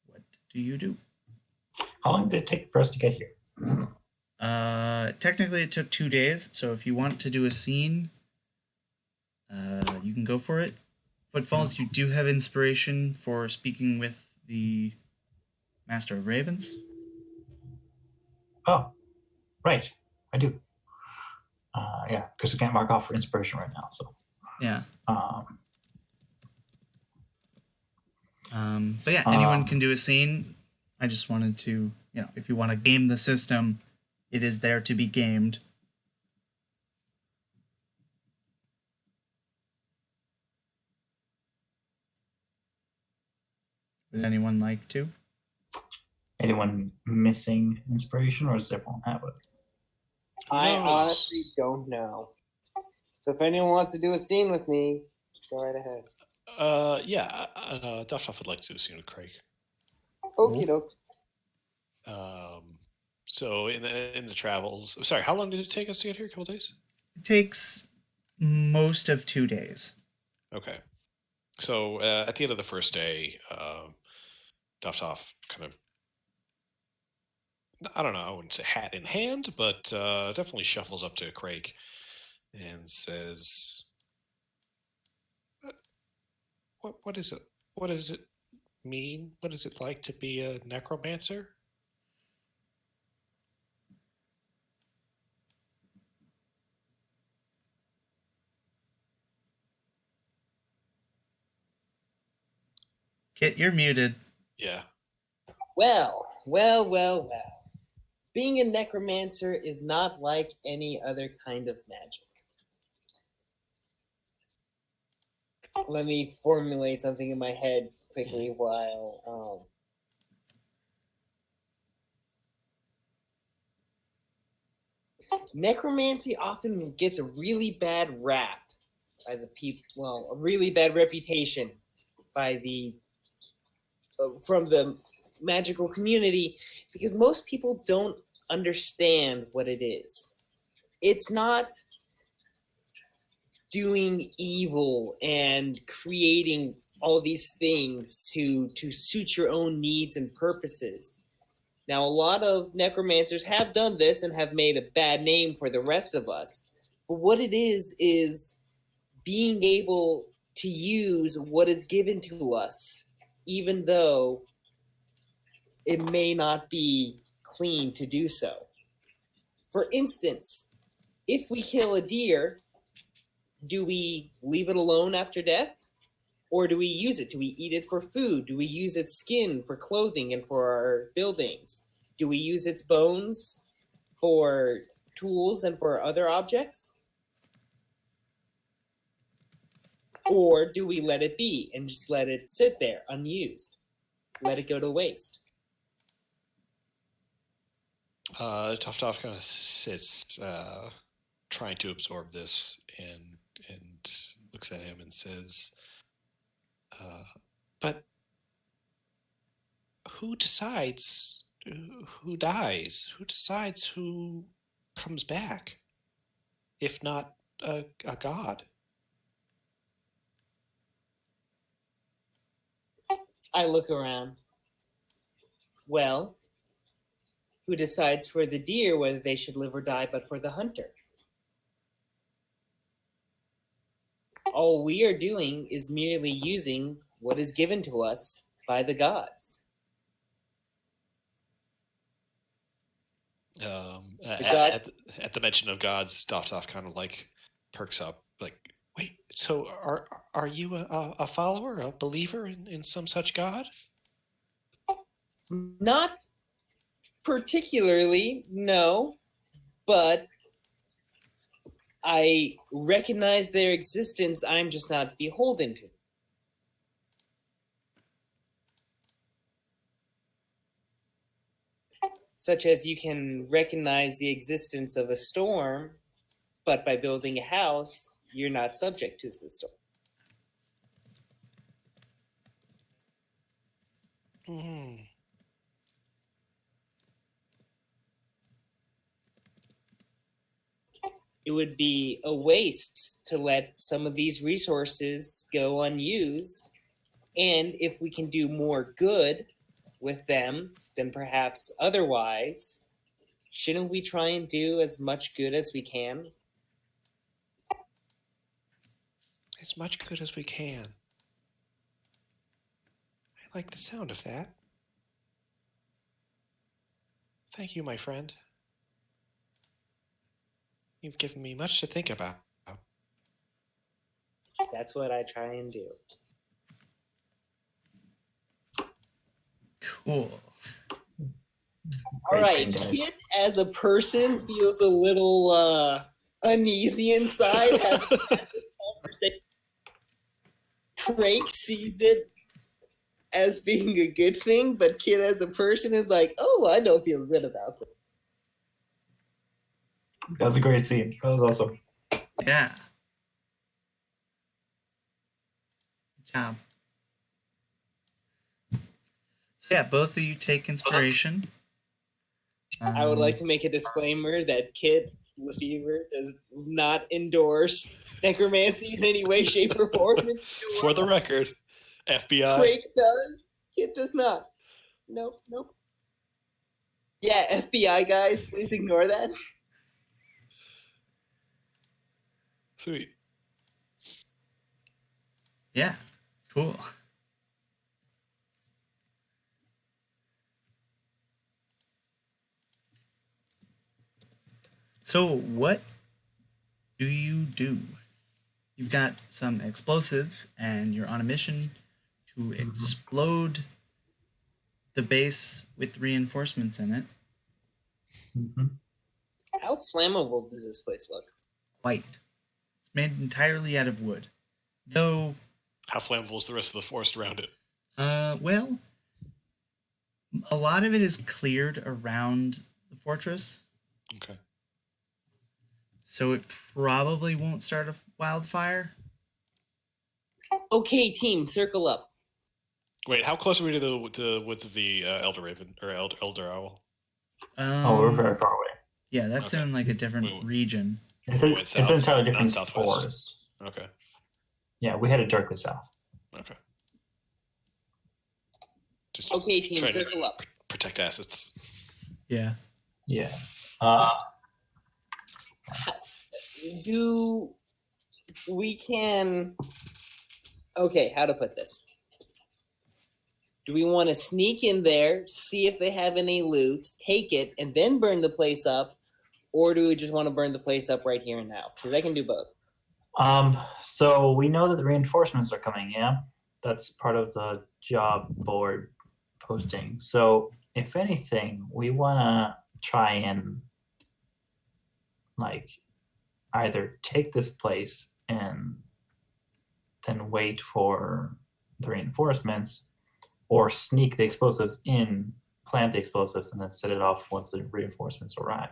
What do you do? How long did it take for us to get here? Technically it took 2 days, so if you want to do a scene, you can go for it. Footfalls, you do have inspiration for speaking with the Master of Ravens. Oh, right. I do. Yeah, because I can't mark off for inspiration right now. So Yeah. But yeah, anyone can do a scene. I just wanted to, if you want to game the system, it is there to be gamed. Would anyone like to? Anyone missing inspiration, or does everyone have it? I knows? honestly don't know. So if anyone wants to do a scene with me, go right ahead. Yeah, Duff would like to do a scene with Craig. Okie doke. So in the travels, sorry, how long did it take us to get here? A couple days? It takes most of 2 days. Okay. So at the end of the first day, Duff kind of, I don't know, I wouldn't say hat in hand, but definitely shuffles up to Craig and says, "What is it? What does it mean? What is it like to be a necromancer?" Kit, you're muted. Yeah. Well. Being a necromancer is not like any other kind of magic. Let me formulate something in my head quickly while necromancy often gets a really bad rap by the people. Well, a really bad reputation by the from the magical community because most people don't understand what it is. It's not doing evil and creating all these things to suit your own needs and purposes. Now, a lot of necromancers have done this and have made a bad name for the rest of us. But what it is being able to use what is given to us, even though it may not be clean to do so. For instance, if we kill a deer, do we leave it alone after death? Or do we use it? Do we eat it for food? Do we use its skin for clothing and for our buildings? Do we use its bones for tools and for other objects? Or do we let it be and just let it sit there unused? Let it go to waste? Tough kind of sits, trying to absorb this, and looks at him and says, "But who decides who dies? Who decides who comes back, if not a god?" I look around. Well, who decides for the deer whether they should live or die but for the hunter? All we are doing is merely using what is given to us by the gods. At the mention of gods, Doftoff kind of like perks up, like, "Wait, so are you a follower, a believer in some such god?" Not particularly, no, but I recognize their existence. I'm just not beholden to them. Such as you can recognize the existence of a storm, but by building a house, you're not subject to the storm. Mm. It would be a waste to let some of these resources go unused. And if we can do more good with them than perhaps otherwise, shouldn't we try and do as much good as we can? As much good as we can. I like the sound of that. Thank you, my friend. You've given me much to think about. That's what I try and do. Cool. All right, thing, guys. Kit as a person feels a little uneasy inside. Having this conversation. Crank sees it as being a good thing, but Kit as a person is like, oh, I don't feel good about this. That was a great scene. That was awesome. Yeah. Good job. So yeah, both of you take inspiration. I would like to make a disclaimer that Kit Lefevre does not endorse necromancy in any way, shape, or form. For the record, FBI. Craig does. Kit does not. Nope. Yeah, FBI guys, please ignore that. Sweet. Yeah. Cool. So what do you do? You've got some explosives and you're on a mission to explode the base with reinforcements in it. Mm-hmm. How flammable does this place look? White. It's made entirely out of wood. Though, How flammable is the rest of the forest around it? well, a lot of it is cleared around the fortress, Okay. so it probably won't start a wildfire. Okay, team, circle up. Wait, how close are we to the woods of the Elder Raven or Elder Owl? Oh, we're very far away. Yeah, that's Okay. in like a different Wait. region. It's Wait, an south, entirely not different southwest. forest. Okay. Yeah, we headed directly south. Okay. Just Okay, team, trying to circle up. protect assets. Yeah. Yeah. Do we can... Okay, how to put this? Do we want to sneak in there, see if they have any loot, take it, and then burn the place up? Or do we just want to burn the place up right here and now? Because I can do both. So we know that the reinforcements are coming, yeah? That's part of the job board posting. So if anything, we want to try and like either take this place and then wait for the reinforcements, or sneak the explosives in, plant the explosives, and then set it off once the reinforcements arrive.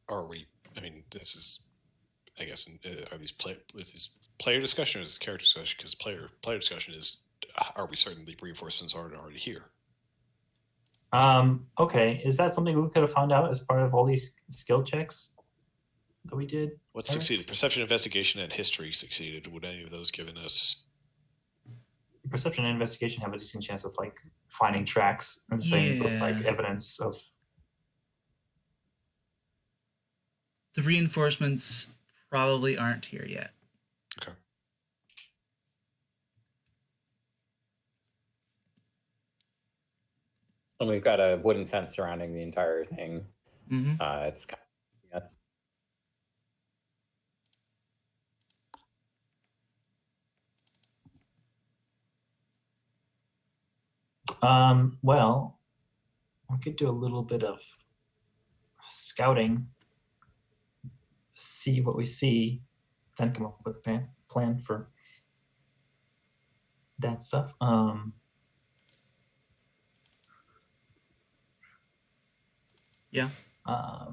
Are we? I mean, this is. I guess are these player discussion or is it character discussion? Because player discussion is, are we certain the reinforcements aren't already here? Okay, is that something we could have found out as part of all these skill checks that we did? What succeeded? Perception, investigation, and history succeeded. Would any of those given us? Perception and investigation have a decent chance of like finding tracks and things of like Yeah. evidence of. The reinforcements probably aren't here yet. Okay. And we've got a wooden fence surrounding the entire thing. Mm-hmm. It's kind of, yes. Well, we could do a little bit of scouting, see what we see, then come up with a plan for that stuff. Yeah. I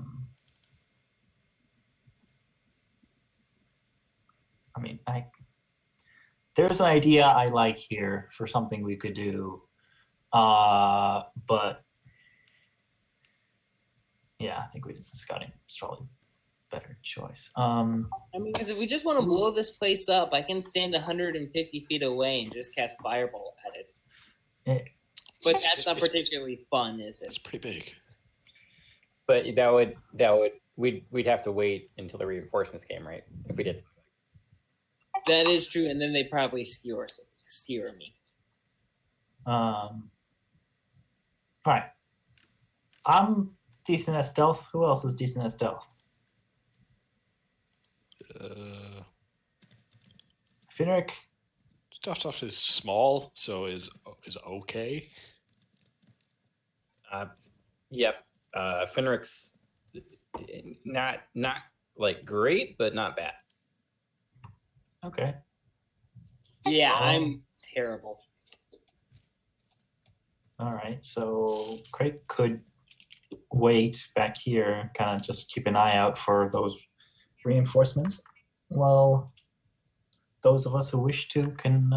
mean, there's an idea I like here for something we could do, but yeah, I think scouting is probably a better choice. I mean, because if we just want to blow this place up, I can stand 150 feet away and just cast Fireball at it. But that's not particularly fun, is It's it? pretty big. But we'd have to wait until the reinforcements came, right? If we did. That is true, and then they probably skewer me. All right, I'm decent at stealth. Who else is decent at stealth? Uh, Finric, Stuff is small, so is okay. Yeah, Finrick's not like great, but not bad. Okay. Yeah, Oh. I'm terrible. All right. So Craig could wait back here, kind of just keep an eye out for those reinforcements. Well, those of us who wish to can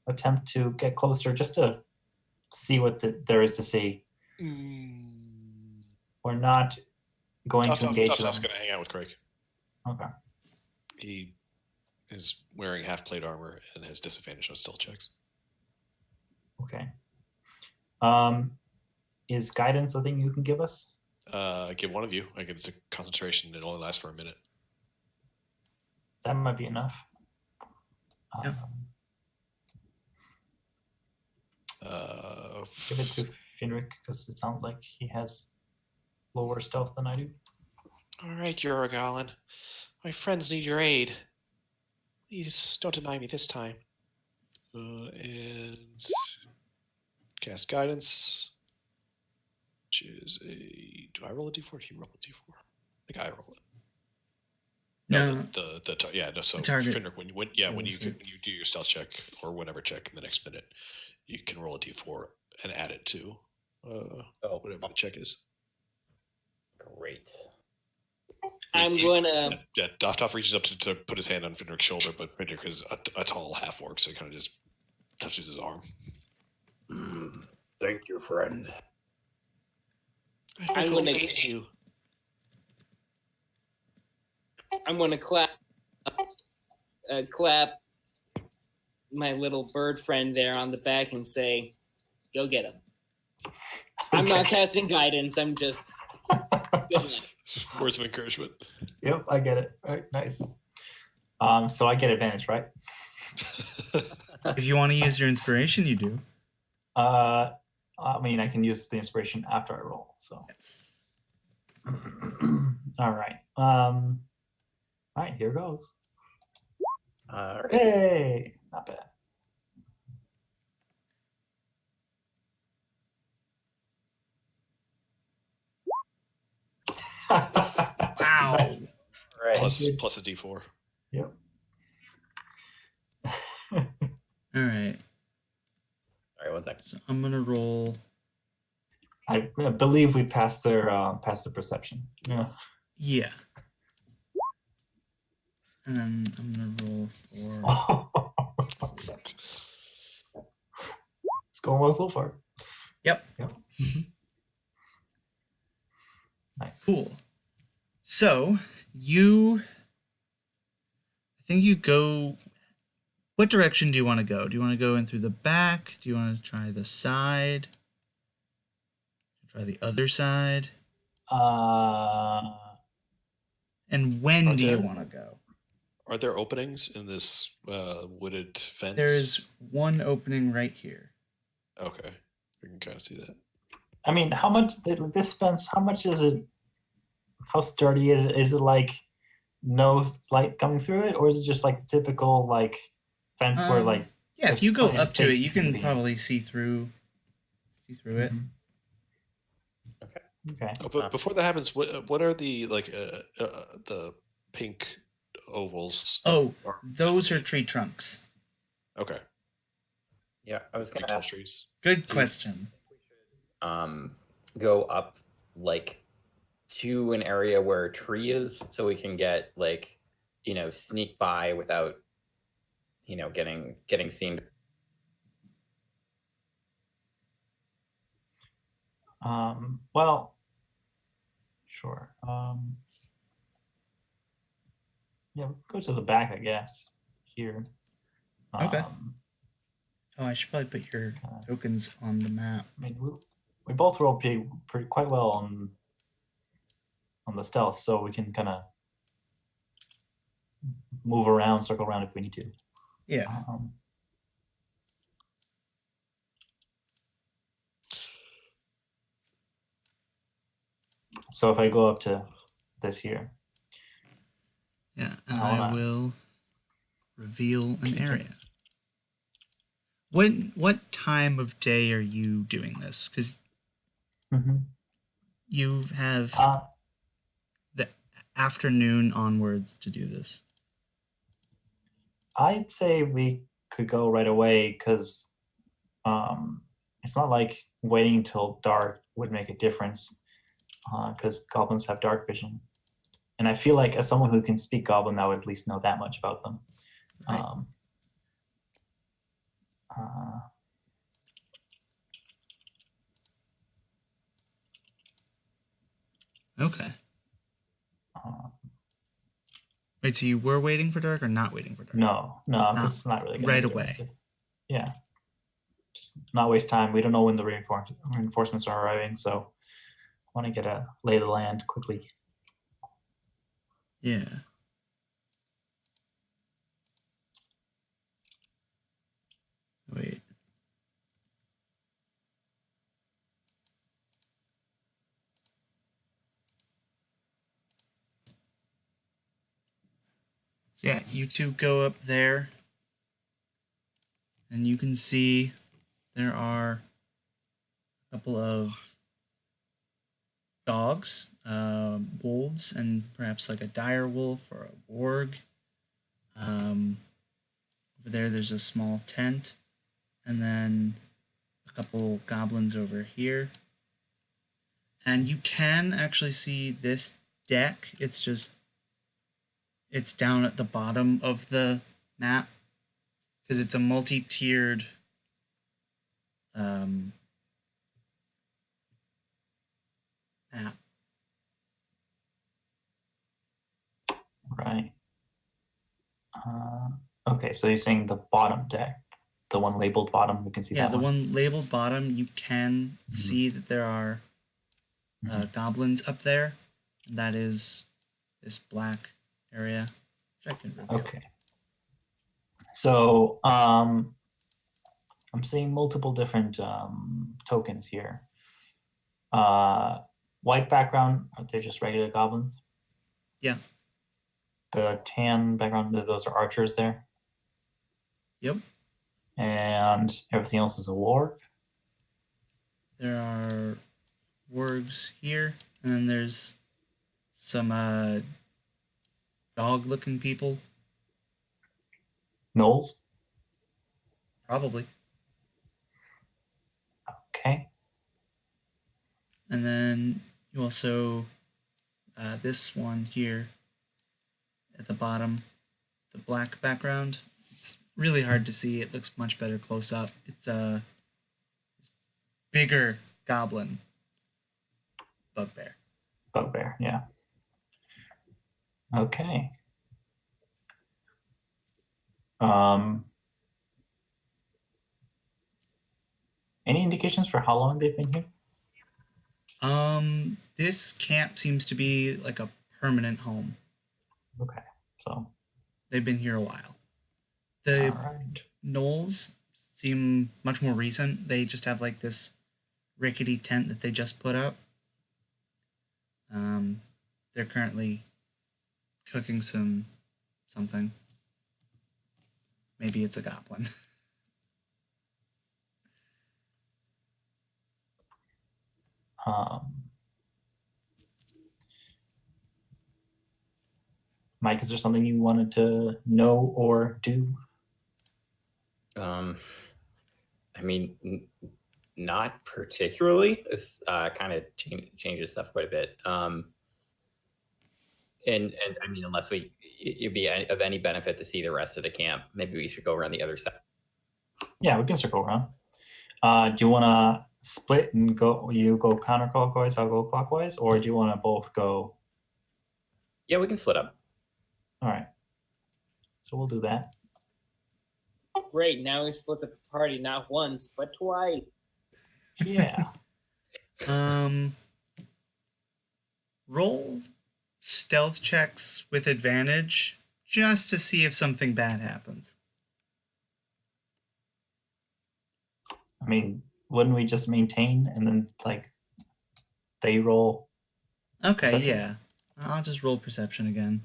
attempt to get closer just to see what there is to see. We're not going to engage them. Tough going to hang out with Craig. Okay. He is wearing half-plate armor and has disadvantage on stealth checks. Okay. Is guidance a thing you can give us? Give one of you. I it's a concentration. It only lasts for a minute. That might be enough. Yeah. Give it to Finrick because it sounds like he has lower stealth than I do. All right, Goblin. My friends need your aid. Please don't deny me this time. And cast guidance, which is a. Do I roll a d4? Or do you roll a d4? I think I roll it. No. So the target. Finrick, when you do your stealth check or whatever check in the next minute, you can roll a d4 and add it to whatever the check is. Great. I'm gonna. Doff reaches up to put his hand on Finrick's shoulder, but Finrick is a tall half orc, so he kind of just touches his arm. Thank you, friend. I'm gonna you. I'm gonna clap my little bird friend there on the back and say, "Go get him." I'm not casting guidance. I'm just. Words of encouragement. Yep, I get it. All right, nice. So I get advantage, right? If you want to use your inspiration, you do. I mean, I can use the inspiration after I roll. So. Yes. All right. All right, here goes. All right. Hey, not bad. Wow. Nice. Right. Plus a d4. Yep. All right. Sorry, 1 second. So I'm gonna roll. I believe we passed their perception. Yeah. Yeah. And then I'm gonna roll for. It's going well so far. Yep. Nice. Cool. So I think you go. What direction do you want to go? Do you want to go in through the back? Do you want to try the side? Try the other side? And when do you want to go? Are there openings in this wooded fence? There's one opening right here. Okay, we can kind of see that. I mean, how much this fence? How much is it? How sturdy is it? Is it like no light coming through it, or is it just like the typical like fence where like? Yeah, if you go there's up to it, space you between can beams? probably see through it. Mhm. Okay. Oh, but before that happens, what are the the pink ovals? that Oh, are- those are tree trunks. Okay. Yeah, I was Big gonna tall ask. trees. Good question. Go up like to an area where a tree is, so we can get like, sneak by without, getting seen. Well, sure. Yeah, go to the back, I guess. Here. Okay. Oh, I should probably put your tokens on the map. I mean, we both rolled quite well on the stealth, so we can kind of move around, circle around if we need to. Yeah. So if I go up to this here, Yeah, and I I wanna will reveal an area. What time of day are you doing this? Because Mm-hmm. you have Uh, the afternoon onwards to do this. I'd say we could go right away because it's not like waiting until dark would make a difference because goblins have dark vision. And I feel like as someone who can speak Goblin, I would at least know that much about them. Right. Uh, Okay. uh, Wait, so you were waiting for dark or not waiting for dark? no, Not because it's not really gonna right make a away. difference. Yeah, just not waste time. We don't know when the reinforcements are arriving, so I want to get a lay of the land quickly. Yeah. Wait. So yeah, you two go up there, and you can see there are a couple of dogs, wolves, and perhaps like a dire wolf or a warg. Over there's a small tent, and then a couple goblins over here. And you can actually see this deck. It's down at the bottom of the map because it's a multi-tiered map. Right. Okay, so you're saying the bottom deck, the one labeled bottom, we can see Yeah, that the one. one labeled bottom, you can see that there are goblins up there. And that is this black area, which I can reveal. Okay. So I'm seeing multiple different tokens here. White background, are they just regular goblins? Yeah. The tan background, those are archers there. Yep. And everything else is a warg. There are wargs here, and then there's some dog-looking people. Gnolls. Probably. Okay. And then you also, this one here at the bottom, the black background. It's really hard to see. It looks much better close up. It's a bigger goblin bugbear. Bugbear, yeah. Okay. Any indications for how long they've been here? This camp seems to be like a permanent home. Okay, so They've been here a while. all The right. gnolls seem much more recent. They just have like this rickety tent that they just put up. They're currently cooking something. Maybe it's a goblin. Mike, is there something you wanted to know or do? I mean, not particularly. This kind of changes stuff quite a bit. And I mean, unless it'd be of any benefit to see the rest of the camp, maybe we should go around the other side. Yeah, we can circle around. Do you want to split and go? You go counterclockwise, I'll go clockwise, or do you want to both go? Yeah, we can split up. All right. So we'll do that. Great. Now we split the party not once but twice. Yeah. Roll stealth checks with advantage just to see if something bad happens. I mean, wouldn't we just maintain and then like they roll? Okay, Perception? yeah. I'll just roll perception again.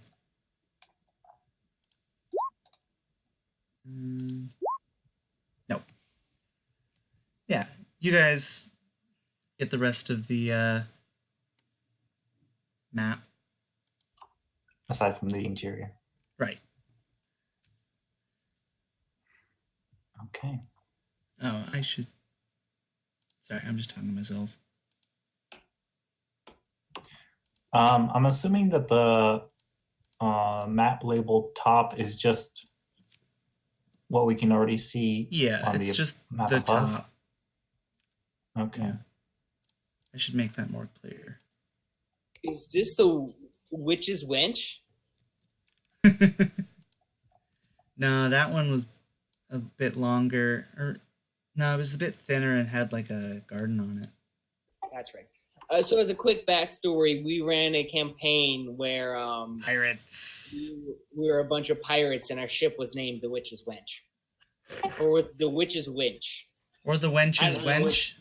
Nope. you guys get the rest of the map. Aside from the interior. Right. Okay. Oh, I should. Sorry, I'm just talking to myself. I'm assuming that the map labeled top is just what we can already see. Yeah, on it's the just map the above? top. Okay. Yeah. I should make that more clear. Is this the witch's wench? No, that one was a bit longer. Or no, it was a bit thinner and had like a garden on it. That's right. So as a quick backstory, we ran a campaign where Pirates. we were a bunch of pirates and our ship was named the Witch's Wench. Or with the Witch's Winch. Or the wench's I don't know. wench.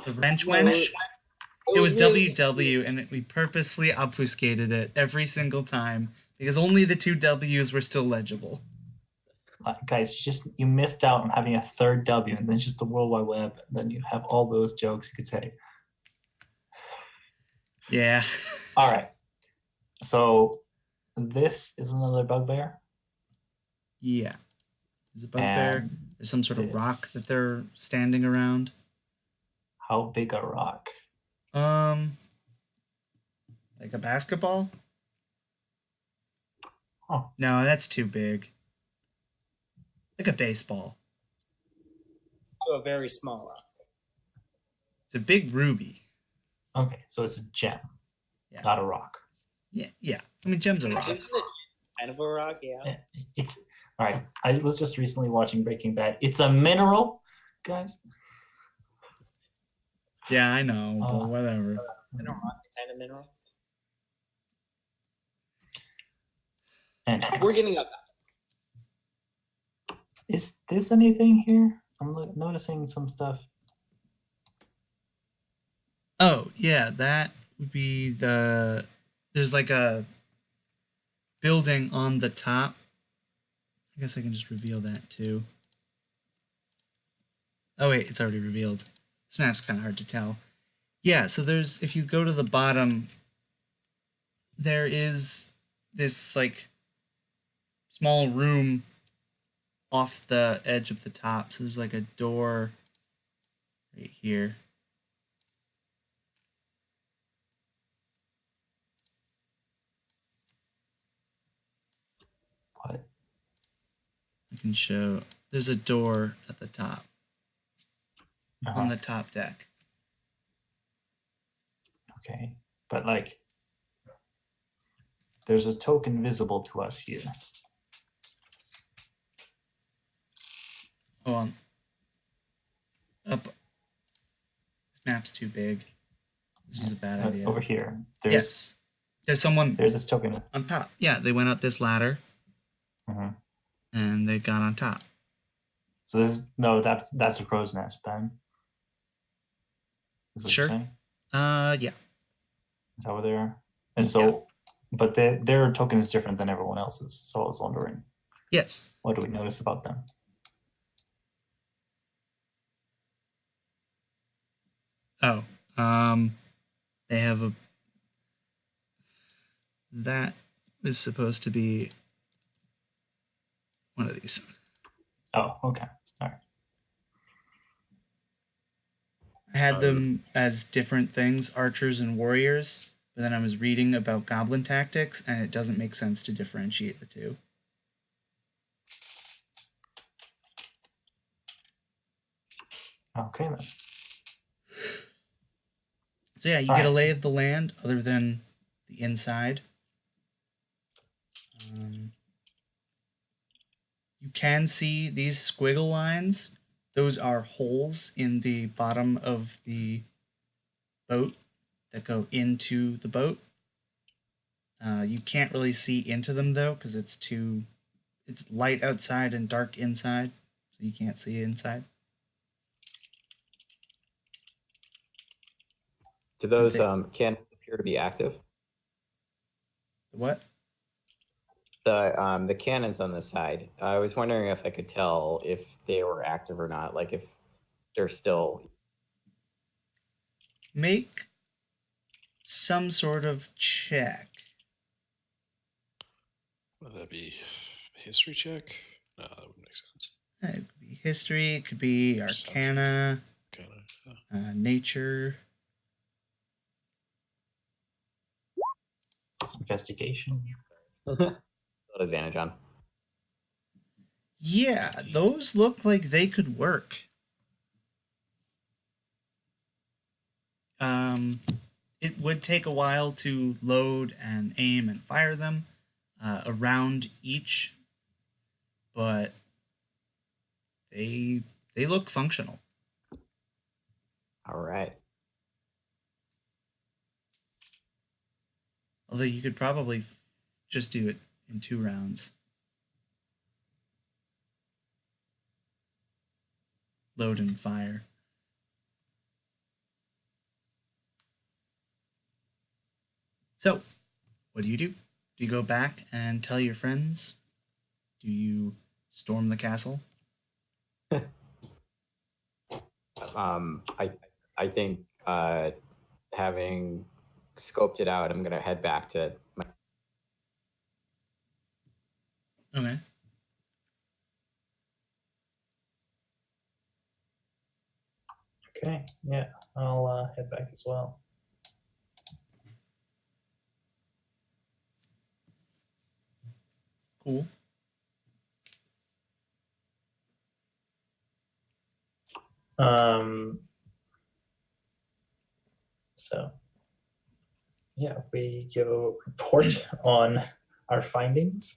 The wrench No, wench. It was really- WW, and we purposefully obfuscated it every single time because only the two W's were still legible. Guys, you missed out on having a third W, and then just the World Wide Web, and then you have all those jokes you could say. Yeah. All right. So this is another bugbear. Yeah. There's a bugbear. And There's some sort of rock this- that they're standing around. How big a rock? Like a basketball? Huh. No, that's too big. Like a baseball. So a very small rock. It's a big ruby. Okay, so it's a gem, Yeah. not a rock. Yeah. I mean, gems are rocks. This is a kind of a rock, yeah. It's all right. I was just recently watching Breaking Bad. It's a mineral, guys. Yeah, I know, but whatever. Kind of mineral. And We're getting up. is this anything here? I'm noticing some stuff. Oh, yeah, that would be there's like a building on the top. I guess I can just reveal that too. Oh wait, it's already revealed. This map's kind of hard to tell. Yeah, so if you go to the bottom, there is this like small room off the edge of the top. So there's like a door right here. What? I can show. There's a door at the top on the top deck. Okay, but like, there's a token visible to us here. Hold on. Up. This map's too big. This is a bad idea. Over here, there's Yes. There's someone there's this token. on top. Yeah, they went up this ladder Mhm. and they got on top. So that's a crow's nest then. Is what Sure. you're saying? Yeah. Is that what they are? And so, but their token is different than everyone else's. So I was wondering, Yes. what do we notice about them? Oh. They have a. That is supposed to be one of these. Oh, okay. All right. I had them as different things, archers and warriors, but then I was reading about goblin tactics, and it doesn't make sense to differentiate the two. Okay then. So yeah, you get a lay of the land other than the inside. You can see these squiggle lines. Those are holes in the bottom of the boat that go into the boat. You can't really see into them though, because it's light outside and dark inside, so you can't see inside. Do those cannons appear to be active? What? The cannons on the side. I was wondering if I could tell if they were active or not, like if they're still Make some sort of check. Would that be history check? No, that wouldn't make sense. It could be history. It could be arcana, Kind of. nature. Investigation. Advantage on. Yeah, those look like they could work. It would take a while to load and aim and fire them around each, but they look functional. All right. Although you could probably just do it in 2 rounds. Load and fire. So, what do you do? Do you go back and tell your friends? Do you storm the castle? I think having scoped it out, I'm gonna head back to my. Okay. Okay, yeah, I'll head back as well. Cool. So, yeah, we give a report on our findings.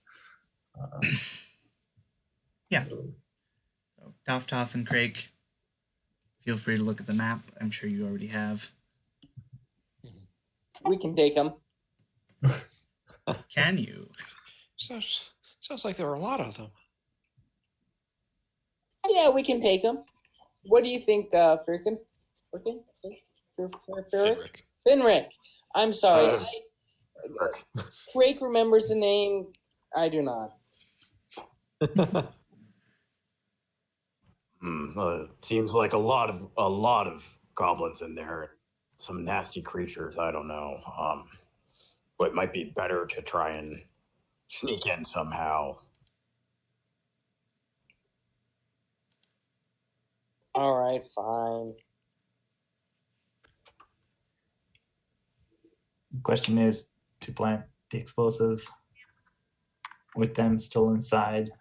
Yeah. So, Toff and Craig, feel free to look at the map. I'm sure you already have. We can take them. Can you? Sounds like there are a lot of them. Yeah, we can take them. What do you think, Firkin? Finrick. I'm sorry. Craig remembers the name. I do not. Seems like a lot of goblins in there. Some nasty creatures. I don't know. But it might be better to try and sneak in somehow. All right, fine. The question is to plant the explosives with them still inside,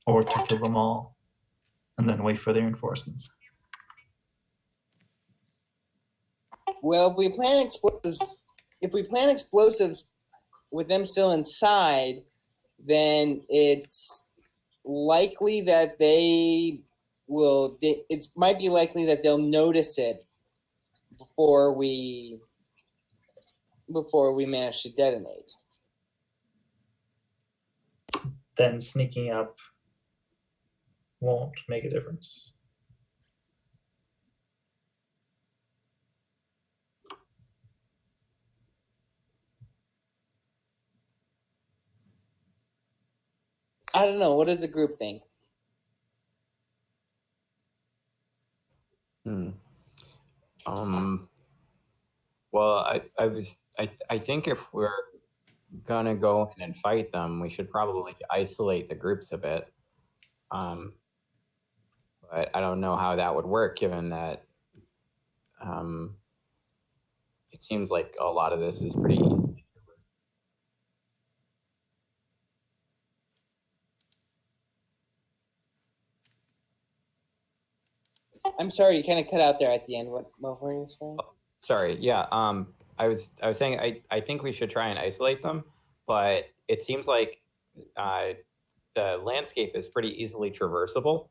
or to kill them all and then wait for their reinforcements. Well, if we plant explosives with them still inside, then it's likely that it might be likely that they'll notice it before we manage to detonate. Then sneaking up won't make a difference. I don't know. What does the group think? Well, I think if we're gonna go in and fight them, we should probably isolate the groups a bit. But I don't know how that would work, given that it seems like a lot of this is pretty easy. I'm sorry, you kind of cut out there at the end. What were you saying? Sorry, yeah. I was saying I think we should try and isolate them, but it seems like the landscape is pretty easily traversable.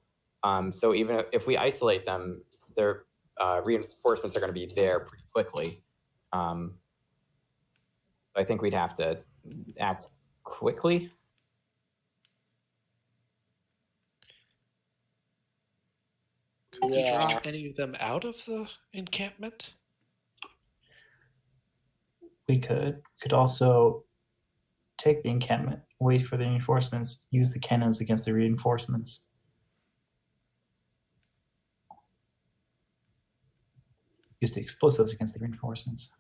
So even if we isolate them, their reinforcements are going to be there pretty quickly. I think we'd have to act quickly. Could we draw any of them out of the encampment? We could also take the encampment, wait for the reinforcements, use the cannons against the reinforcements. use the explosives against the reinforcements.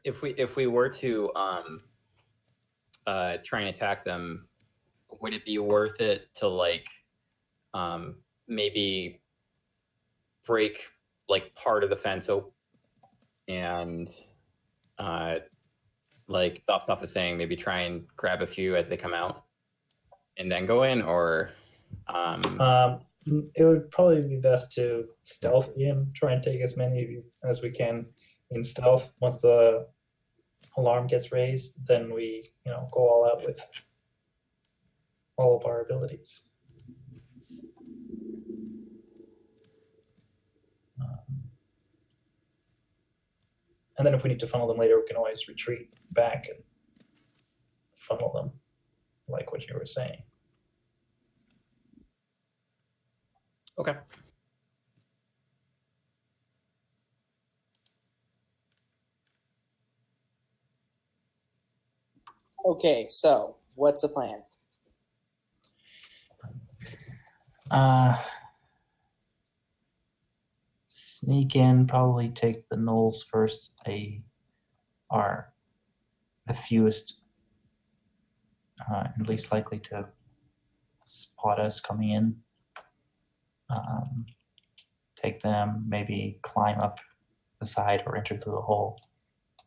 If we were to try and attack them, would it be worth it to like maybe break like part of the fence open and like Thoughtsoft is saying, maybe try and grab a few as they come out and then go in, or It would probably be best to stealth in, try and take as many of you as we can in stealth. Once the alarm gets raised, then we, go all out with all of our abilities. And then if we need to funnel them later, we can always retreat back and funnel them, like what you were saying. okay. Okay, so what's the plan? Sneak in, probably take the gnolls first. They are the fewest and least likely to spot us coming in. Take them, maybe climb up the side or enter through the hole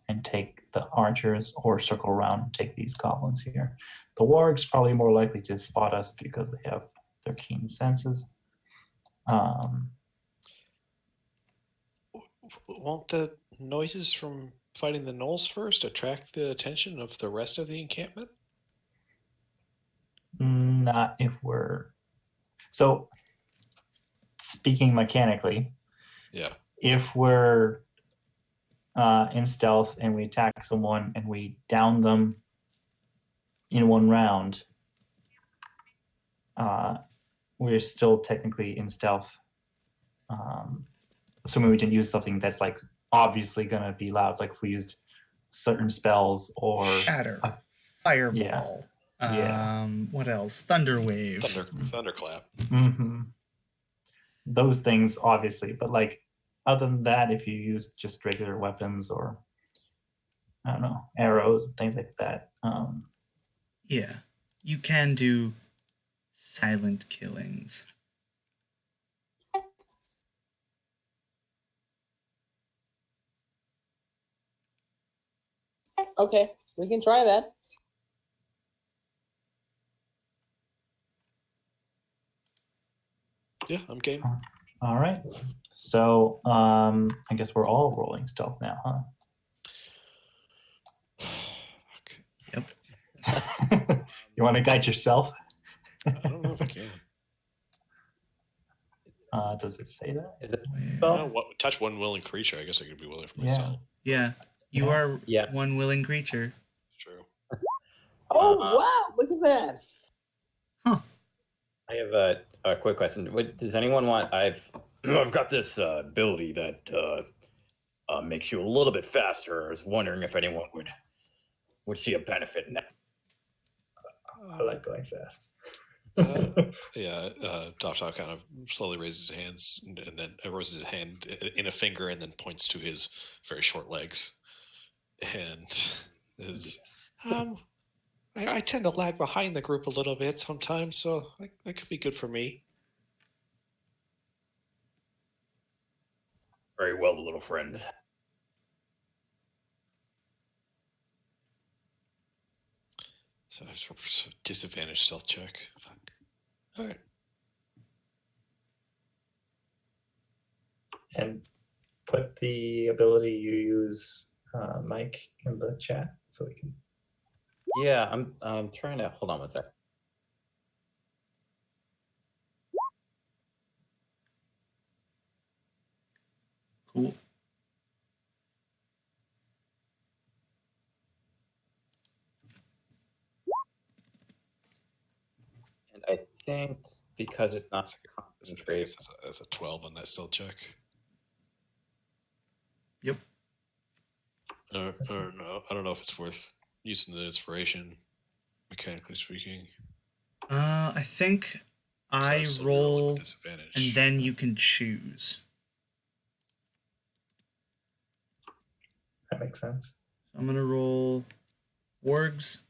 and take the archers, or circle around and take these goblins here. The wargs probably more likely to spot us because they have their keen senses. Won't the noises from fighting the gnolls first attract the attention of the rest of the encampment? Not if we're... So, speaking mechanically, Yeah. if we're in stealth and we attack someone and we down them in one round, we're still technically in stealth. Assuming we didn't use something that's like obviously gonna be loud, like if we used certain spells or Shatter, Fireball. Yeah. What else? Thunderwave. Thunderclap. Mm-hmm. Those things, obviously, but like other than that, if you use just regular weapons or I don't know, arrows and things like that. Yeah, you can do silent killings. Okay, we can try that. Yeah, I'm game. All right. So I guess we're all rolling stealth now, huh? Yep. You want to guide yourself? I don't know if I can. Does it say that? Is it? Touch one willing creature. I guess I could be willing for Yeah. myself. Yeah, you are Yeah. one willing creature. True. Oh, wow, look at that. I have a quick question. Does anyone want? I've got this ability that makes you a little bit faster. I was wondering if anyone would see a benefit in that. I like going fast. Dovtop kind of slowly raises his hands and then raises his hand in a finger and then points to his very short legs. And is, I tend to lag behind the group a little bit sometimes, so that could be good for me. Very well, little friend. So I have a disadvantage stealth check. Fuck. All right. And put the ability you use, Mike, in the chat so we can. Yeah, I'm trying to hold on one sec. Cool. And I think because it's not concentrate. That's a 12 on that stealth check. Yep. I don't know if it's worth using the inspiration, mechanically speaking. I think I still be rolling roll, with disadvantage. and then you can choose. That makes sense. So I'm gonna roll wargs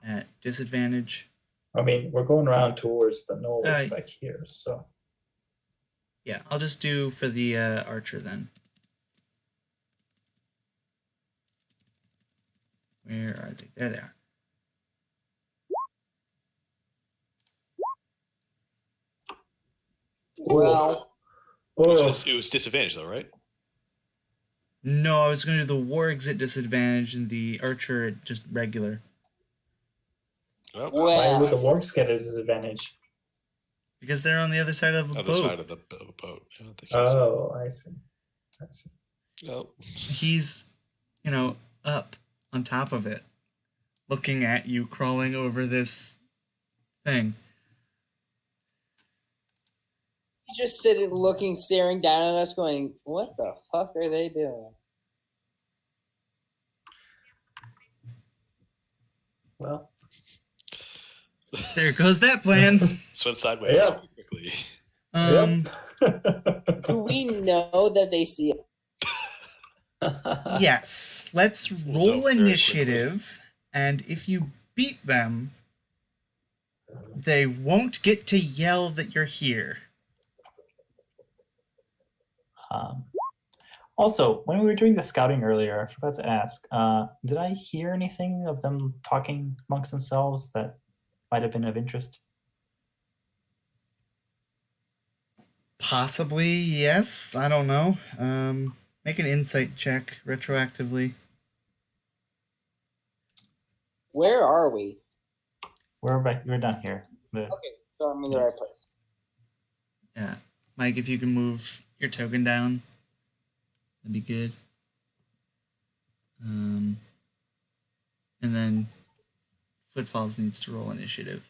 at disadvantage. I mean, we're going around towards the knolls Uh, back here, so Yeah, I'll just do for the archer then. Where are they? There they are. Well, It was disadvantage though, right? No, I was going to do the wargs at disadvantage and the archer at just regular. Oh, why would the well, wargs get a disadvantage? Because they're on the other side of the other boat. side of the boat. Yeah, I think he's- Oh, I see. I see. Oh. He's, up on top of it, looking at you crawling over this thing. he's just sitting, looking, staring down at us, going, "What the fuck are they doing?" Well, There goes that plan. This went sideways Yeah. quickly. Do we know that they see it? Yes. Let's We'll know roll very initiative, and if you beat them, they won't get to yell that you're here. Also, when we were doing the scouting earlier, I forgot to ask, did I hear anything of them talking amongst themselves that might have been of interest? Possibly, yes. I don't know. Make an insight check retroactively. Where are we? We're done here. Okay, so I'm in the right place. Yeah. Mike, if you can move your token down, that'd be good. And then Footfalls needs to roll initiative.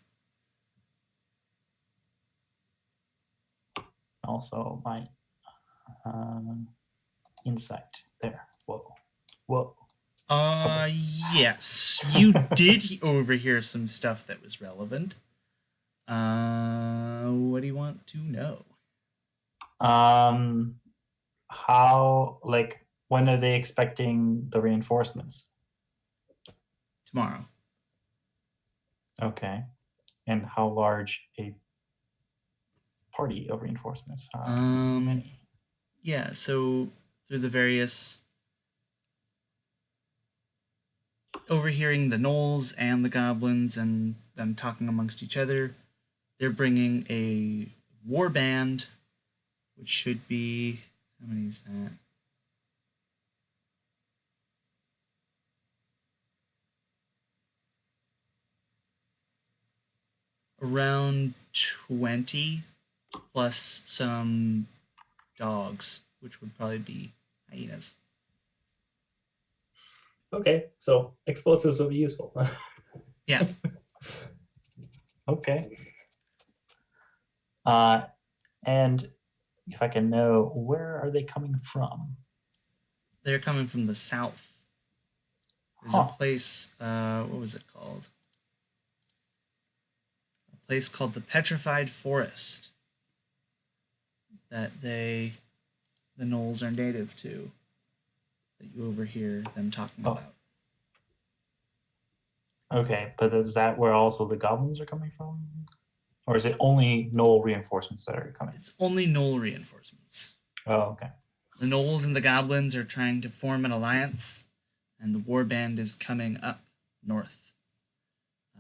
Also, my insight there. Whoa. Yes. You did overhear some stuff that was relevant. What do you want to know? How, when are they expecting the reinforcements? Tomorrow. Okay. And how large a party of reinforcements? Many. Yeah, so through the various overhearing the gnolls and the goblins and them talking amongst each other, they're bringing a war band, which should be, how many is that? Around 20 plus some dogs, which would probably be hyenas. Okay, so explosives will be useful. Yeah. Okay. And if I can know, where are they coming from? They're coming from the south. There's a place, what was it called? A place called the Petrified Forest that the gnolls are native to, that you overhear them talking about. Okay, but is that where also the goblins are coming from? Or is it only gnoll reinforcements that are coming? It's only gnoll reinforcements. Oh, okay. The gnolls and the goblins are trying to form an alliance, and the warband is coming up north.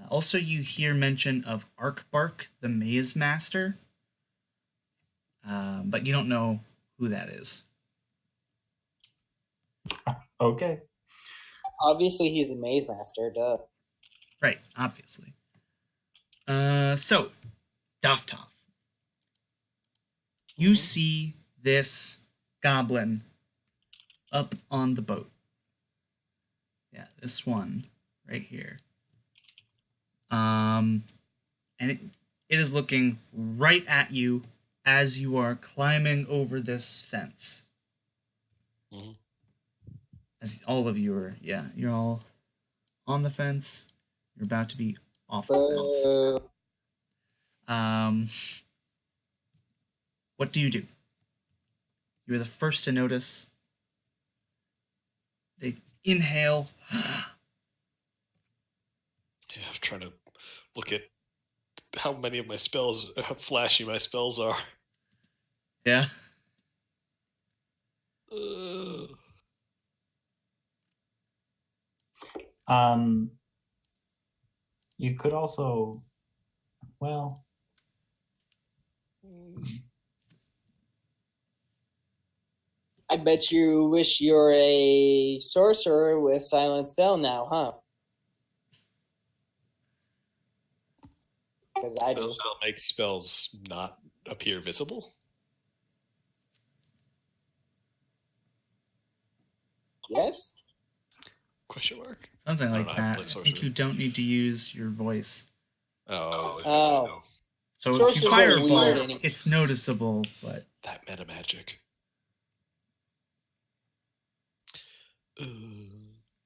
Also, you hear mention of Arkk Barkk, the Maze Master, but you don't know who that is. Okay. Obviously, he's a maze master, duh. Right, obviously. So, Doftov. You see this goblin up on the boat. Yeah, this one right here. And it It is looking right at you as you are climbing over this fence. Mm-hmm. As all of you are, you're all on the fence. You're about to be off the fence. What do? You're the first to notice. They inhale. Yeah, I'm trying to look at how many of my spells, how flashy my spells are. Yeah. You could also, well, I bet you wish you're a sorcerer with silent spell now, huh? Because I do. So that'll make spells not appear visible? Yes? Question mark. Something I don't like know, that. I'm I sorcerer. think you don't need to use your voice. Oh. Oh. So if Sorcerers you are fireball, weird anyway. it's noticeable, but That meta magic.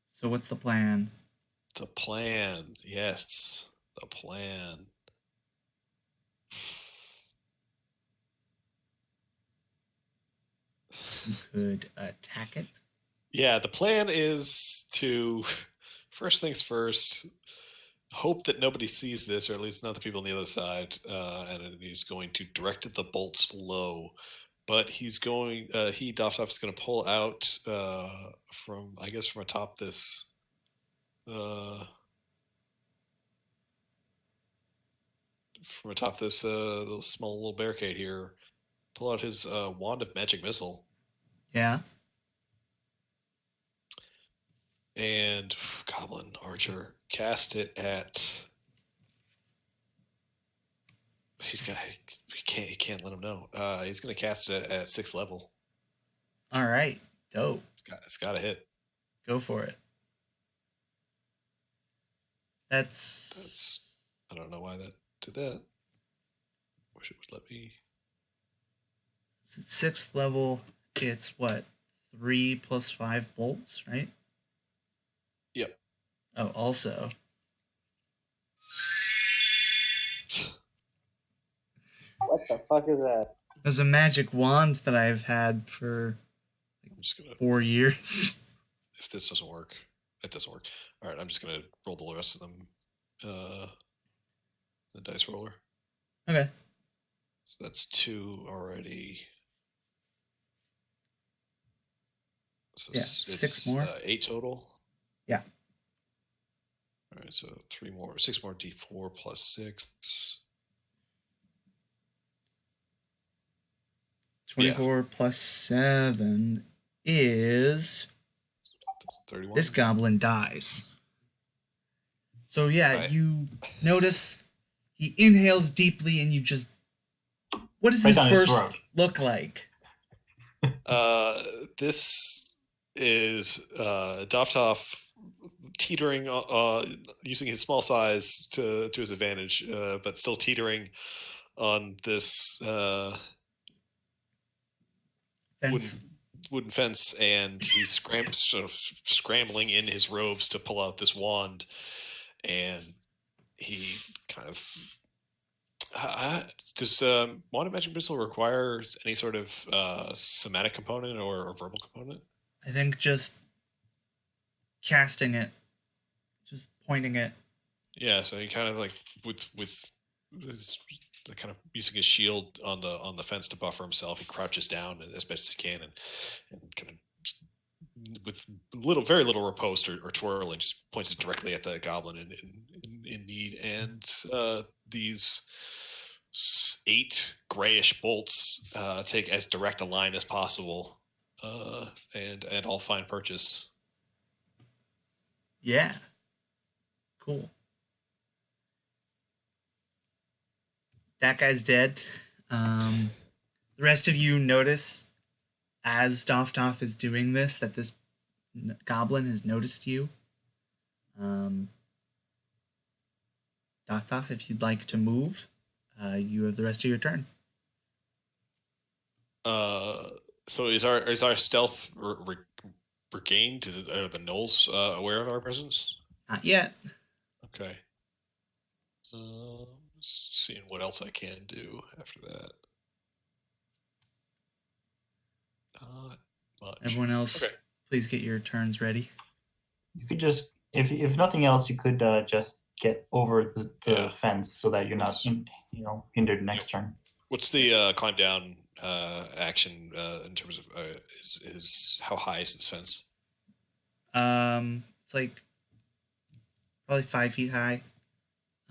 so what's the plan? The plan. Yes. The plan. You could attack it. Yeah, the plan is to, first things first, hope that nobody sees this, or at least not the people on the other side, and he's going to direct the bolts low. But he's going, Doftoff is going to pull out from atop this, little small little barricade here, pull out his wand of magic missile. Yeah. And Goblin Archer cast it at. He can't let him know. He's gonna cast it at 6th level. All right. Dope. It's got to hit. Go for it. That's. I don't know why that did that. Wish it would let me. It's at 6th level. It's what? 3 plus 5 bolts, right? Yep. Oh, also. What the fuck is that? There's a magic wand that I've had for I'm just gonna. 4 years. If this doesn't work, it doesn't work. All right, I'm just gonna roll the rest of them. The dice roller. Okay. So that's 2 already. So Yeah, it's 6 more. 8 total. Yeah. All right, so 6 more D4 plus 6. 24 plus 7 is. That's 31. This goblin dies. So you notice he inhales deeply, and you just. What does Right this down his burst throat. look like? This is Doftoff teetering, using his small size to his advantage, but still teetering on this Fence. wooden fence, and he's scrambling in his robes to pull out this wand, and he kind of. Does Wand of Magic Missile require any sort of somatic component or verbal component? I think just casting it, just pointing it. Yeah, so he kind of like with his, kind of using his shield on the fence to buffer himself. He crouches down as best as he can, and kind of with very little riposte or twirling, just points it directly at the goblin in need. And these 8 grayish bolts take as direct a line as possible, and all find purchase. Yeah. Cool. That guy's dead. The rest of you notice as Doftoff is doing this that this goblin has noticed you. Doftoff, if you'd like to move, You have the rest of your turn. So is our stealth regained? Are the gnolls aware of our presence? Not yet. Okay. Seeing what else I can do after that. Not much. Everyone else, Okay. please get your turns ready. You could just, if nothing else, you could just get over the Yeah. fence so that you're not, hindered next turn. What's the climb down action in terms of is how high is this fence? It's like probably 5 feet high.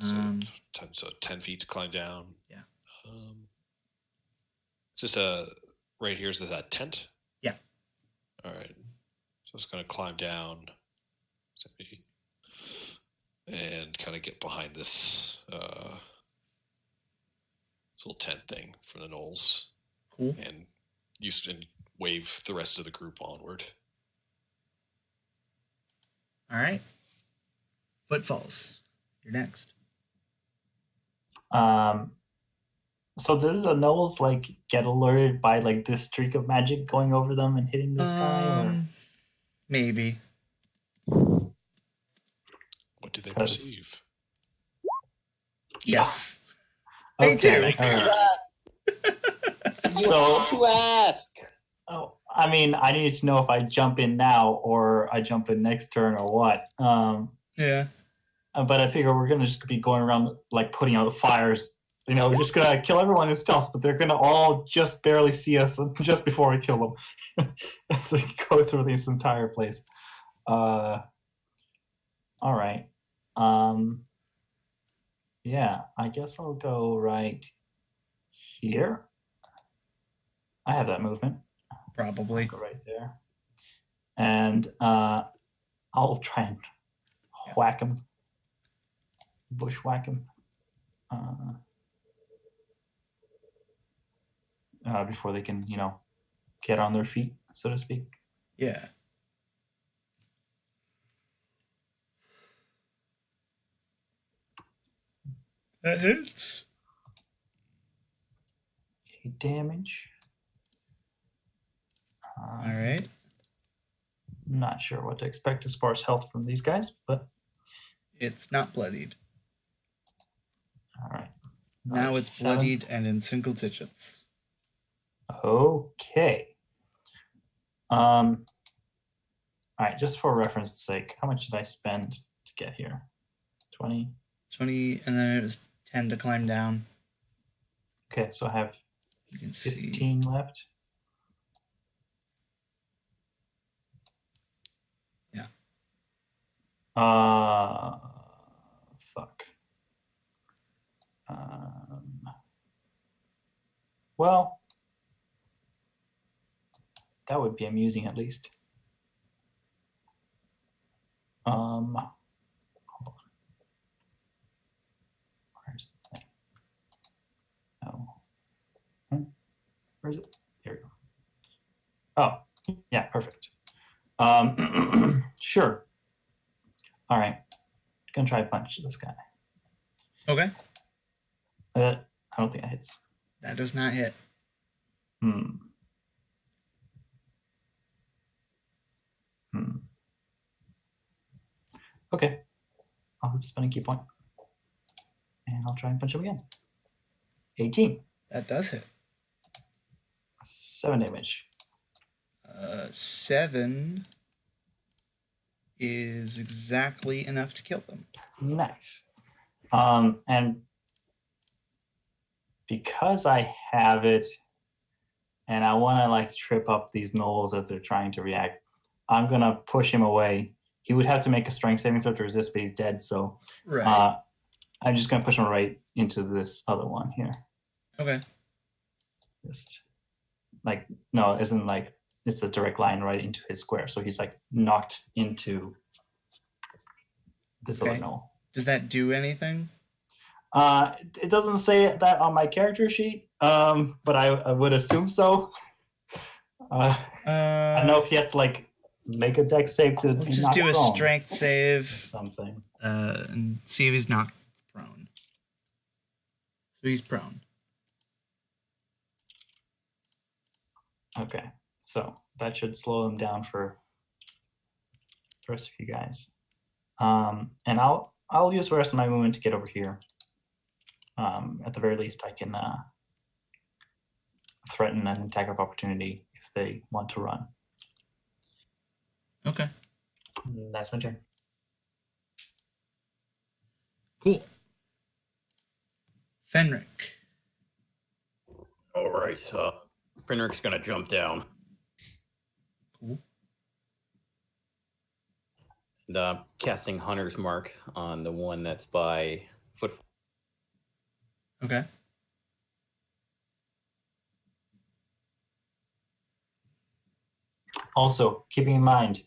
So 10 feet to climb down. Yeah. Is this right here? Is this that tent? Yeah. All right. So it's going to climb down and kind of get behind this little tent thing for the gnolls. Cool. And wave the rest of the group onward. All right. Footfalls. You're next. So did the gnolls get alerted by this streak of magic going over them and hitting this guy? Or? Maybe. What do they perceive? Yes. Okay. They do. All right. You have to ask. Oh, I mean, I need to know if I jump in now or I jump in next turn or what. Yeah. But I figure we're gonna just be going around putting out the fires. We're just gonna kill everyone in stealth, but they're gonna all just barely see us just before we kill them. So we go through this entire place. All right. Yeah, I guess I'll go right here. I have that movement. Probably. I'll go right there. And I'll try and whack him. Bushwhack him. Before they can, get on their feet, so to speak. Yeah. That hits. 8 damage. All right. Not sure what to expect as far as health from these guys, but It's not bloodied. all right. Now it's 7. bloodied and in single digits. Okay. All right, just for reference sake, how much did I spend to get here? 20. 20, and then it was 10 to climb down. Okay, so I have You can see. 15 left. Yeah. Fuck. Well, that would be amusing at least. Hold on. Where's the thing? Oh. Where is it? Here we go. Oh, yeah, perfect. Sure. All right. Gonna try to punch this guy. Okay. I don't think that hits. That does not hit. Okay. I'll spend a key point. And I'll try and punch him again. 18. That does hit. 7 damage. 7 is exactly enough to kill them. Nice. And because I have it and I want to trip up these gnolls as they're trying to react, I'm going to push him away. He would have to make a strength saving throw to resist, but he's dead. So Right. I'm just going to push him right into this other one here. Okay. Just no, isn't it's a direct line right into his square. So he's knocked into this other Okay. gnoll. Does that do anything? It doesn't say that on my character sheet, but I would assume so. I don't know if he has to make a dex save to We'll be just knocked do a prone. strength save Something. and see if he's knocked prone. So he's prone. Okay, so that should slow him down for the rest of you guys. And I'll use the rest of my movement to get over here. At the very least, I can threaten an attack of opportunity if they want to run. Okay. That's my turn. Cool. Fenric. All right, so Fenric's gonna jump down. Cool. And casting Hunter's Mark on the one that's by footfall. Okay. Also, keeping in mind,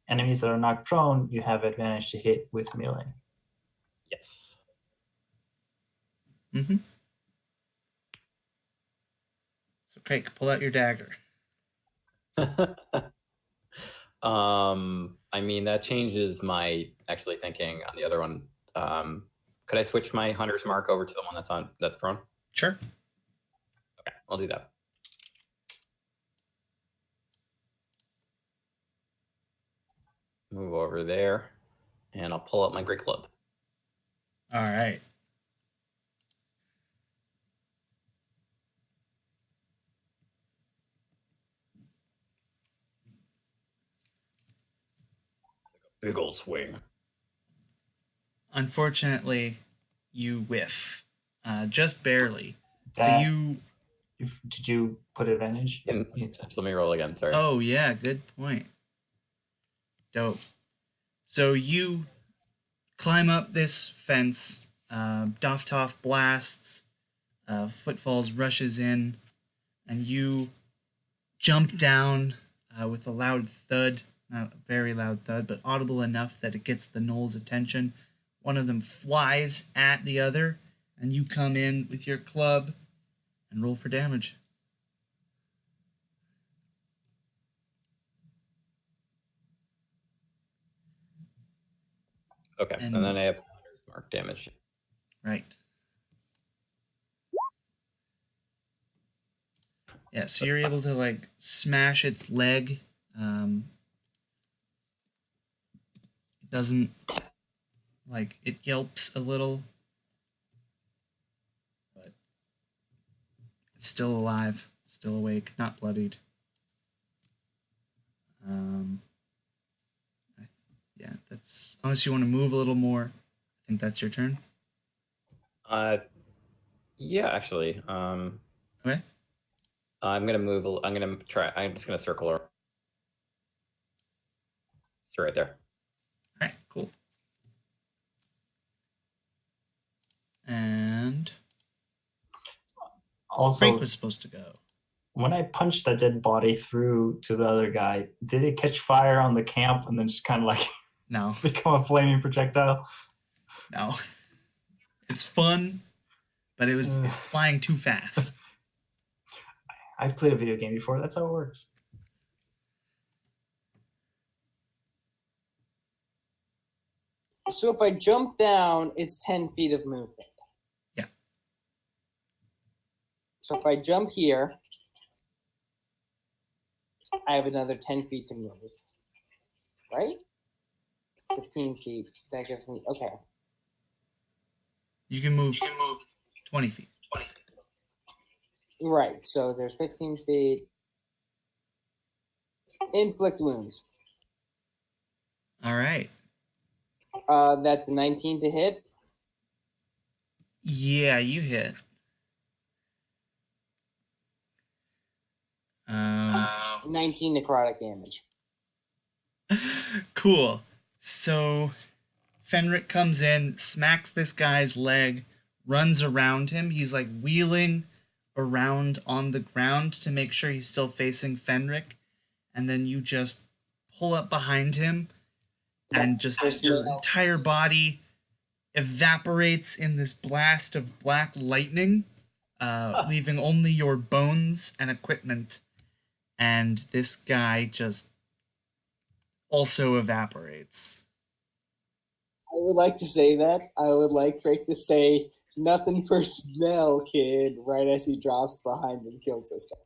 enemies that are knocked prone, you have advantage to hit with melee. Yes. Mm-hmm. So, Craig, pull out your dagger. I mean, that changes my actually thinking on the other one. Could I switch my Hunter's Mark over to the one that's prone? Sure. Okay, I'll do that. Move over there, and I'll pull out my great club. All right. Big old swing. Unfortunately, you whiff. Just barely. That- So you... Did you put advantage? And so let me roll again. Sorry. Oh, yeah, good point. Dope. So you climb up this fence, Doftoff blasts, Footfalls rushes in, and you jump down with a loud thud. Not a very loud thud, but audible enough that it gets the gnolls' attention. One of them flies at the other, and you come in with your club and roll for damage. Okay, and then I have Hunter's Mark damage. Right. Yeah, so That's you're fine. able to, like, smash its leg. It doesn't, like, it yelps a little, but it's still alive, still awake, not bloodied. Yeah, that's, unless you want to move a little more, I think that's your turn. Yeah, actually. Okay. I'm gonna move. I'm gonna try. I'm just gonna circle her. It's right there. All right, cool. And Also, Frank was supposed to go. when I punched that dead body through to the other guy, did it catch fire on the camp and then just kind of like No, become a flaming projectile? no. It's fun, but it was flying too fast. I've played a video game before. That's how it works. So if I jump down, it's 10 feet of movement. Yeah. So if I jump here, I have another 10 feet to move. Right? 15 feet. That gives me... Okay. You can move 20 feet. Right. So there's 15 feet. Inflict wounds. All right. That's 19 to hit. Yeah, you hit. 19 necrotic damage. Cool. So Fenric comes in, smacks this guy's leg, runs around him. He's like wheeling around on the ground to make sure he's still facing Fenric. And then you just pull up behind him and just your entire body evaporates in this blast of black lightning, leaving only your bones and equipment. And this guy just also evaporates. would like to say that. I would like Rick to say nothing personnel, kid, right as he drops behind and kills this guy.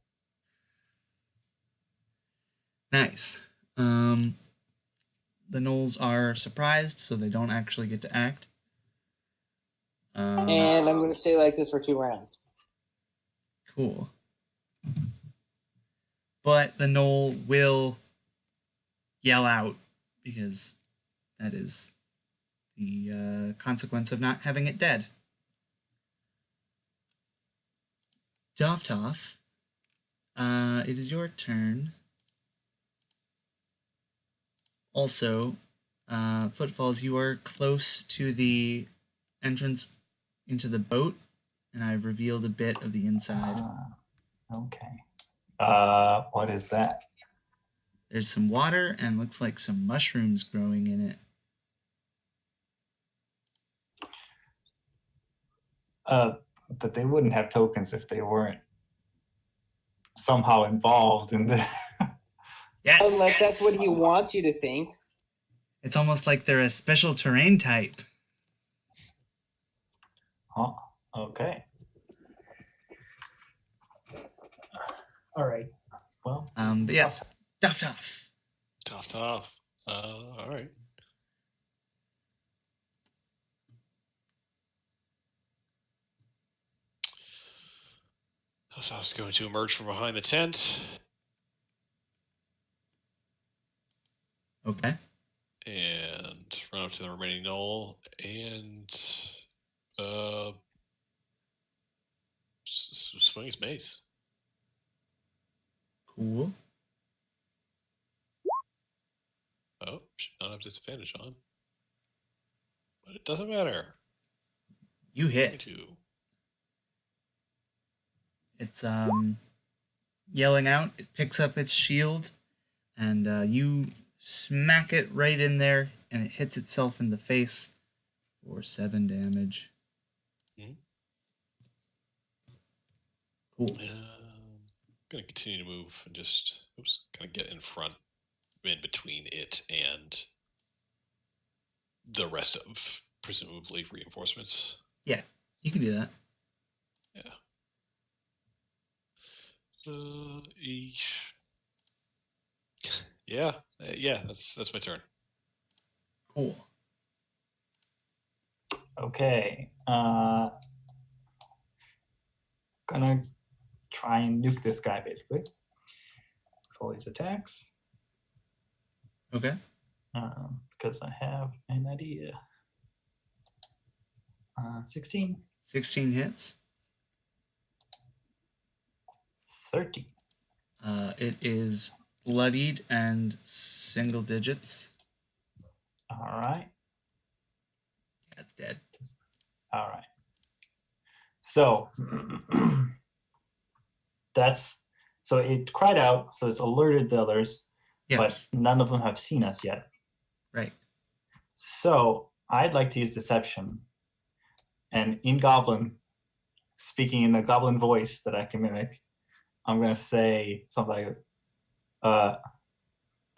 Nice. The gnolls are surprised, so they don't actually get to act. And I'm going to stay like this for 2 rounds. Cool. But the gnoll will yell out because that is the consequence of not having it dead. Dovtoff, it is your turn. Also, Footfalls, you are close to the entrance into the boat, and I've revealed a bit of the inside. Okay. What is that? There's some water and looks like some mushrooms growing in it. But they wouldn't have tokens if they weren't somehow involved in the. Yes! Unless that's what he wants you to think. It's almost like they're a special terrain type. Oh, okay. All right. Well. But yes, Dovtoff. Tough. All right. I was going to emerge from behind the tent. Okay. And run up to the remaining gnoll and swing his mace. Cool. Oh, I have disadvantage on. But it doesn't matter. You hit. 22. It's yelling out. It picks up its shield, and you smack it right in there, and it hits itself in the face for 7 damage. Mm-hmm. Cool. I'm going to continue to move and just kind of get in front, in between it and the rest of presumably reinforcements. Yeah, you can do that. Yeah. Yeah, that's my turn. Cool. Okay. Gonna try and nuke this guy basically with all these attacks. Okay. Because I have an idea. 16. 16 hits. 30. It is bloodied and single digits. All right. Yeah, it's dead. All right. So so it cried out, so it's alerted the others, Yes. but none of them have seen us yet. Right. So I'd like to use deception. And in Goblin, speaking in the Goblin voice that I can mimic, I'm going to say something like,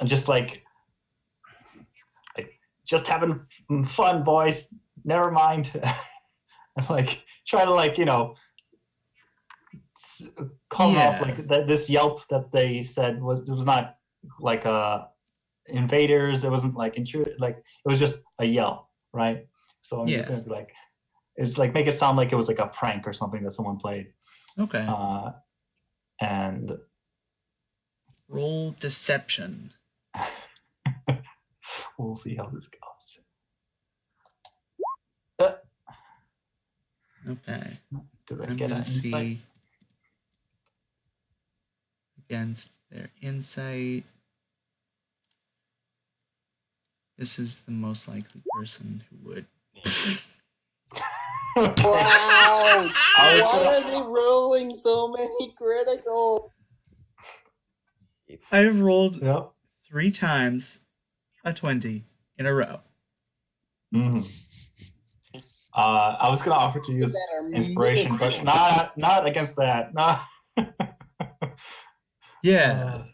just like, just having fun, boys. Never mind. And like, try to like, calm off like this yelp that they said was not like invaders. It wasn't like intrude. Like it was just a yell, right? So I'm just going to be like, it's like make it sound like it was like a prank or something that someone played. Okay. And roll deception. We'll see how this goes. Okay. Did I I'm get an gonna insight? see against their insight. This is the most likely person who would. Wow! Why are they rolling so many critical? I've rolled Yep. 3 times a 20 in a row. Mm-hmm. I was gonna offer to use inspiration, but not against that. No. Yeah.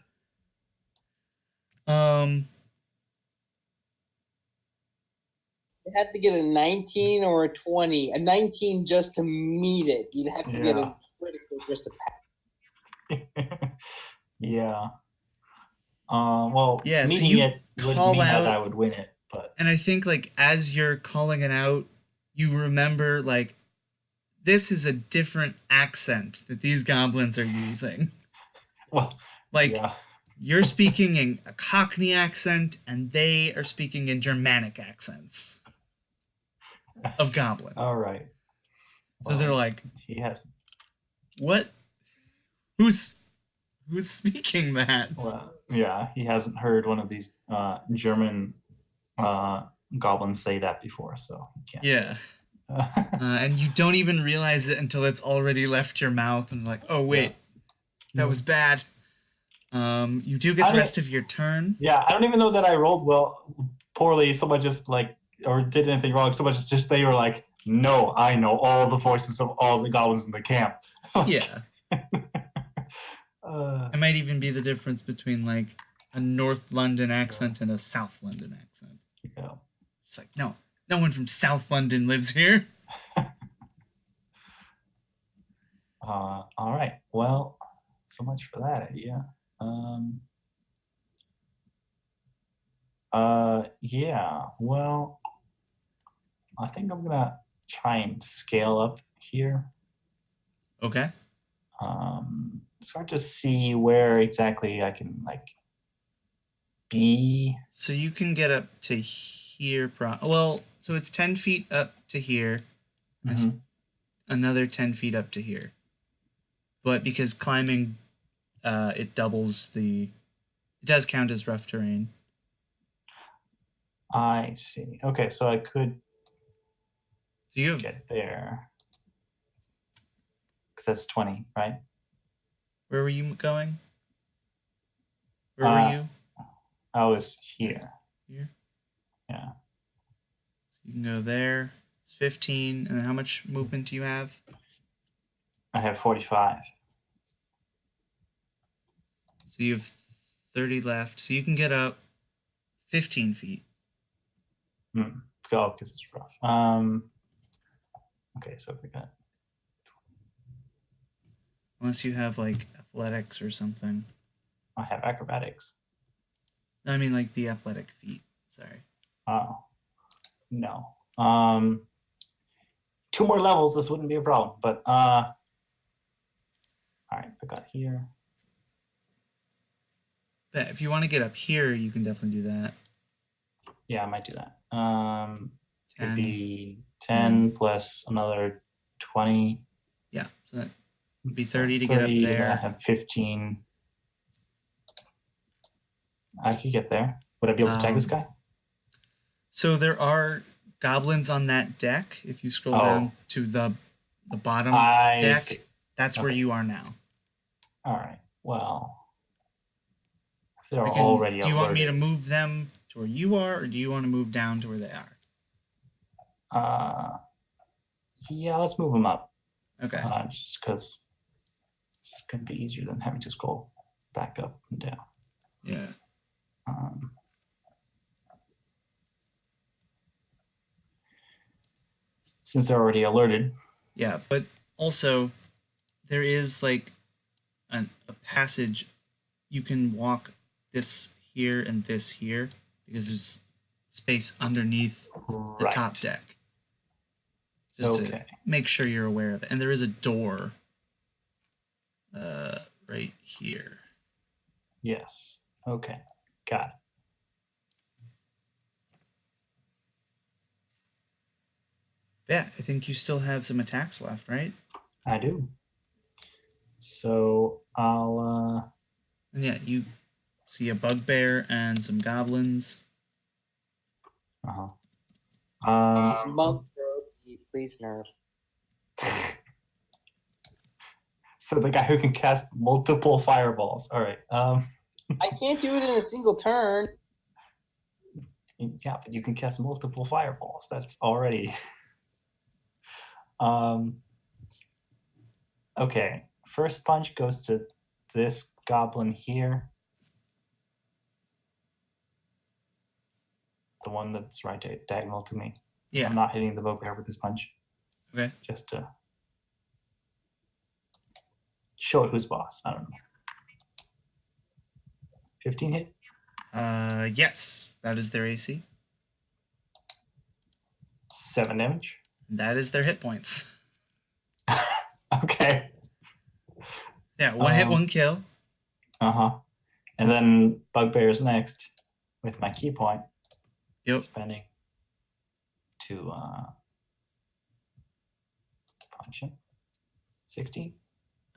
You have to get a 19 or a 20. A 19 just to meet it. You'd have to get a critical just to pass. Yeah. Well, Yeah, so meeting you it would call mean that out- I would win it, but And I think like as you're calling it out, you remember like this is a different accent that these goblins are using. well, Like yeah. you're speaking in a Cockney accent, and they are speaking in Germanic accents of Goblin. All right. So they're like, he has. "What? Who's speaking that?" Well, yeah, he hasn't heard one of these German goblins say that before, so he can't. Yeah. And you don't even realize it until it's already left your mouth, and like, "Oh wait, that was bad." You do get the rest of your turn. Yeah, I don't even know that I rolled poorly. Someone just or did anything wrong. Someone just they were like, "No, I know all the voices of all the goblins in the camp." Yeah. It might even be the difference between like a North London accent and a South London accent. Yeah. It's like, no one from South London lives here. All right. Well, so much for that idea. Yeah. Well, I think I'm gonna try and scale up here. Okay. Start to see where exactly I can be. So you can get up to here. So it's 10 feet up to here. Mhm. Another 10 feet up to here. But because climbing, it doubles it does count as rough terrain. I see. Okay, so I could So you get there. Because that's 20, right? Where were you going? Where were you? I was here. Here? Yeah. You can go there. It's 15. And how much movement do you have? I have 45. So you have 30 left. So you can get up 15 feet. Go because it's rough. Okay, so we got. Unless you have like athletics or something. I have acrobatics. I mean like the athletic feat. Sorry. Oh. No. 2 more levels, this wouldn't be a problem. But all right, I got here. But if you want to get up here, you can definitely do that. Yeah, I might do that. 10. It'd be 10 plus another 20. Yeah, so that would be 30 to get up And I there. have 15. I could get there. Would I be able to tag this guy? So there are goblins on that deck. If you scroll down to the bottom deck, see. That's where you are now. All right. Well, if they're already do you want me to alerted. move them to where you are, or do you want to move down to where they are? Yeah, let's move them up. Okay. Just because it's going to be easier than having to scroll back up and down. Yeah. Since they're already alerted. Yeah, but also there is like a passage. You can walk this here and this here because there's space underneath the top deck. Just to make sure you're aware of it. And there is a door right here. Yes. Okay. Got it. Yeah, I think you still have some attacks left, right? I do. So I'll And yeah, you see a bugbear and some goblins. Monk, please nerf. So the guy who can cast multiple fireballs. All right. I can't do it in a single turn. Yeah, but you can cast multiple fireballs. That's already. Okay. First punch goes to this goblin here. The one that's right diagonal to me. Yeah. I'm not hitting the bugbear with this punch. Okay. Just to show it who's boss. I don't know. 15 hit? Yes, that is their AC. 7 damage. That is their hit points. Okay. Yeah, one hit, one kill. Uh-huh. And then Bugbear's next with my key point. Yep. Spending to punch him. 16?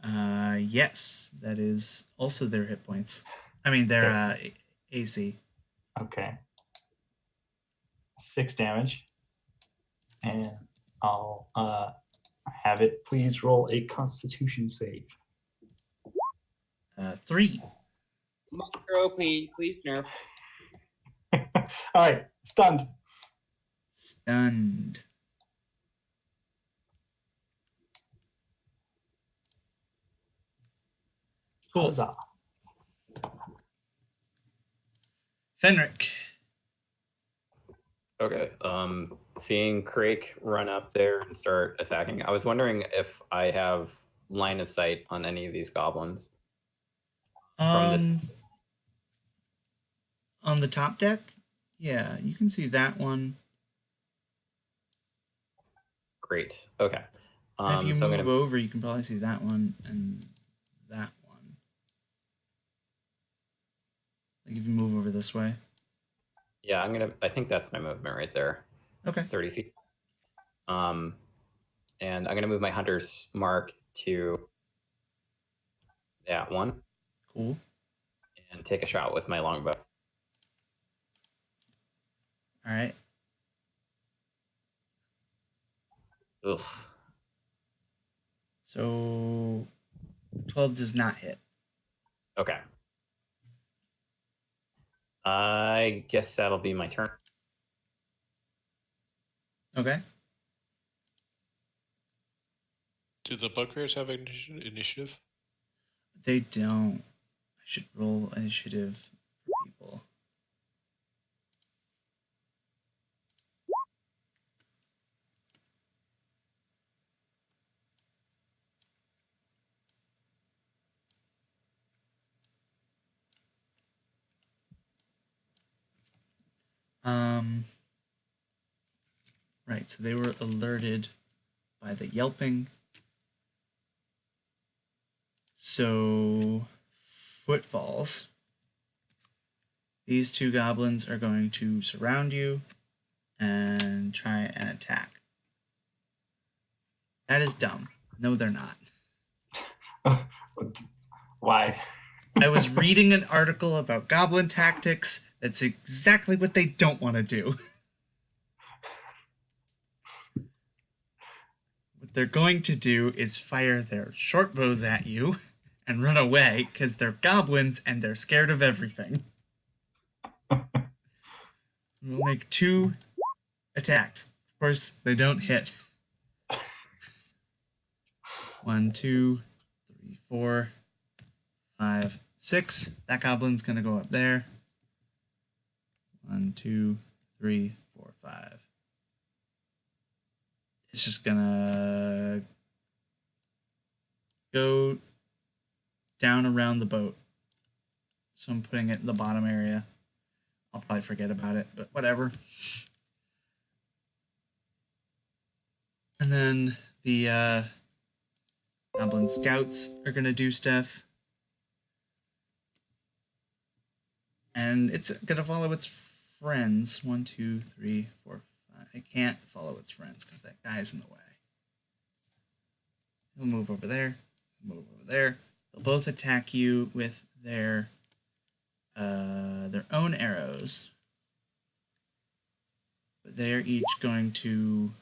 Yes, that is also their hit points. I mean, their AC. Okay. 6 damage. And I'll have it please roll a constitution save. 3. Monster OP, please nerf. All right, stunned. Stunned. Cool. Huzzah. Fenric. Okay. Seeing Crake run up there and start attacking, I was wondering if I have line of sight on any of these goblins. From this. On the top deck? Yeah, you can see that one. Great. Okay. If you so move I'm gonna... over, you can probably see that one and that one. Like if you move over this way. Yeah, I think that's my movement right there. Okay. 30 feet. And I'm gonna move my hunter's mark to that one. Cool. And take a shot with my longbow. All right. Ugh. So 12 does not hit. Okay. I guess that'll be my turn. Okay. Do the bugbears have initiative? They don't. I should roll initiative for people. Right, so they were alerted by the yelping. So, footfalls. These two goblins are going to surround you and try and attack. That is dumb. No, they're not. Why? I was reading an article about goblin tactics. That's exactly what they don't want to do. What they're going to do is fire their short bows at you and run away because they're goblins and they're scared of everything. We'll make 2 attacks. Of course, they don't hit. 1, 2, 3, 4, 5, 6. That goblin's gonna go up there. 1, 2, 3, 4, 5. It's just gonna go down around the boat. So I'm putting it in the bottom area. I'll probably forget about it, but whatever. And then the goblin scouts are gonna do stuff. And it's gonna follow its friends. 1, 2, 3, 4, 5. I can't follow its friends because that guy's in the way. He'll move over there. Move over there. They'll both attack you with their own arrows. But they're each going to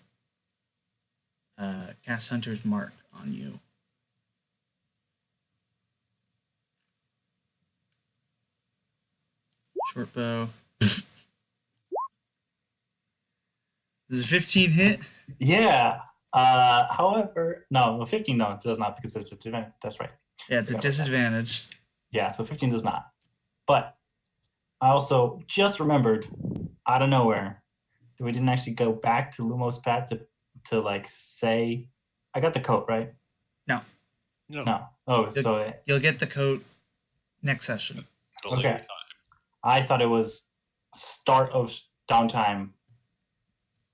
cast Hunter's Mark on you. Short bow. Does a 15 hit? Yeah. However, no, 15 no, it does not because it's a disadvantage. That's right. Yeah, it's a disadvantage. Yeah, so 15 does not. But I also just remembered out of nowhere we didn't actually go back to Lumos Pad to like say, I got the coat, right? No. No. Oh, so You'll get the coat next session. At a later Okay. time. I thought it was start of downtime.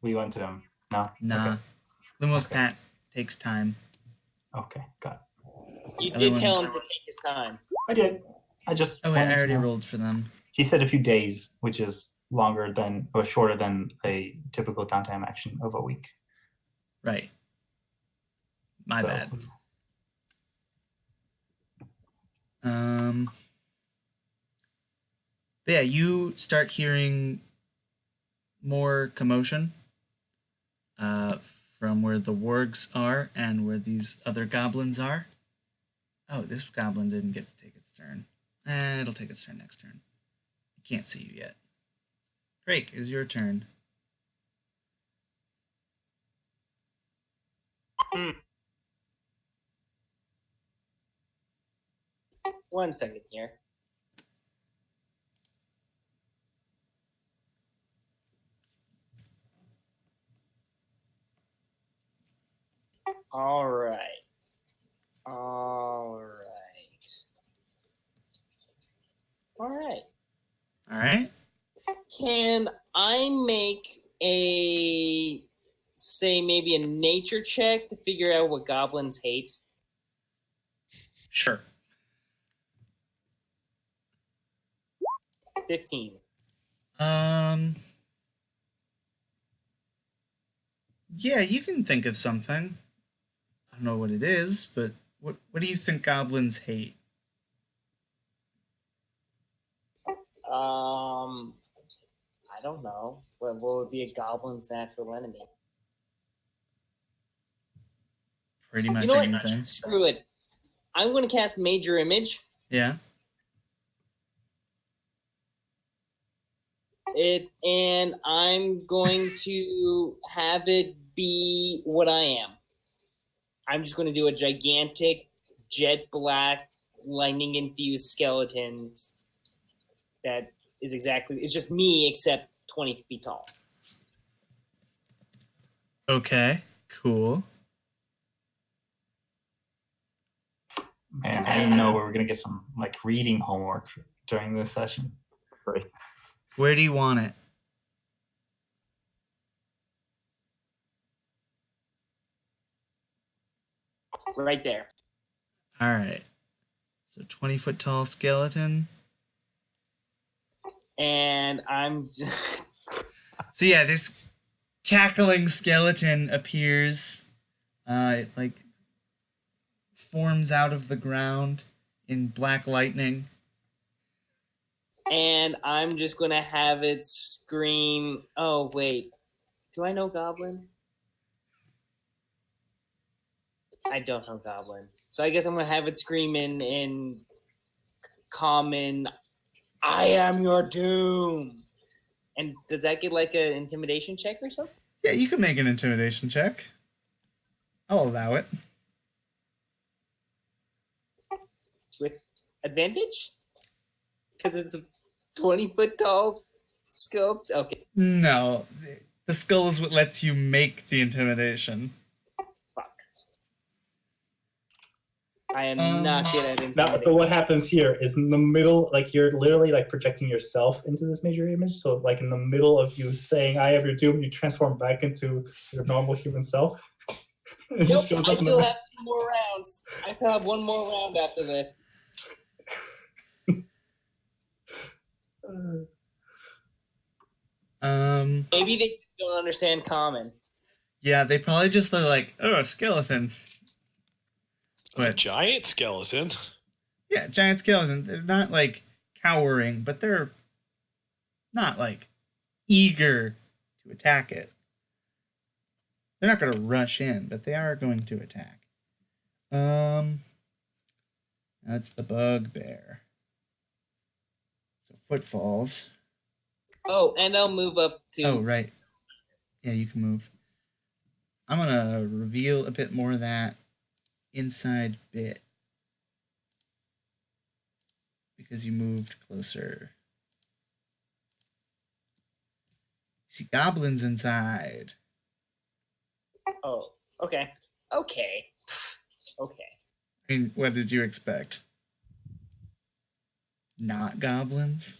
We went to him. No. Nah. Okay. Lumos Okay. Pat takes time. Okay. Got it. You Other did one- tell him to take his time. I did. I just. Oh, wait, I wanted to already know. rolled for them. He said a few days, which is longer than or shorter than a typical downtime action of a week. Right. My So, bad. But yeah, you start hearing more commotion from where the wargs are and where these other goblins are. Oh, this goblin didn't get to take its turn. It'll take its turn next turn. It can't see you yet. Drake, it is your turn. One second here. All right. All right. All right. Can I make say maybe a nature check to figure out what goblins hate? Sure. 15. Yeah, you can think of something. I don't know what it is, but what do you think goblins hate? I don't know. What would be a goblin's natural enemy? Pretty much You know what? anything. Screw it. I'm going to cast Major Image. Yeah. And I'm going to have it be what I am. I'm just going to do a gigantic jet black lightning infused skeleton that is it's just me except 20 feet tall. Okay. Cool. Man, I didn't know we were gonna get some like reading homework during this session. Right. Where do you want it? Right there. All right. So 20-foot tall skeleton. And I'm just... So yeah, this cackling skeleton appears. It like forms out of the ground in black lightning. And I'm just going to have it scream... Oh, wait. Do I know Goblin? I don't know Goblin. So I guess I'm going to have it scream in common, I am your doom. And does that get like an intimidation check or something? Yeah, you can make an intimidation check. I'll allow it. With advantage? Because it's a 20-foot tall skull? Okay. No, the skull is what lets you make the intimidation. Fuck. I am not good at intimidation. Now, so what happens here is in the middle, like you're literally like projecting yourself into this major image. So like in the middle of you saying "I have your doom," you transform back into your normal human self. It Nope, just shows I up in still the- have 2 more rounds. I still have 1 more round after this. Maybe they don't understand common. Yeah, they probably just look like, oh, a skeleton. A But giant skeleton. yeah, giant skeleton. They're not like cowering, but they're not like eager to attack it. They're not going to rush in, but they are going to attack. That's the bugbear. So footfalls. Oh, and I'll move up to... Oh, right. Yeah, you can move. I'm going to reveal a bit more of that inside bit. Because you moved closer. see goblins inside. Oh, okay. Okay. Okay. I mean, what did you expect? Not goblins?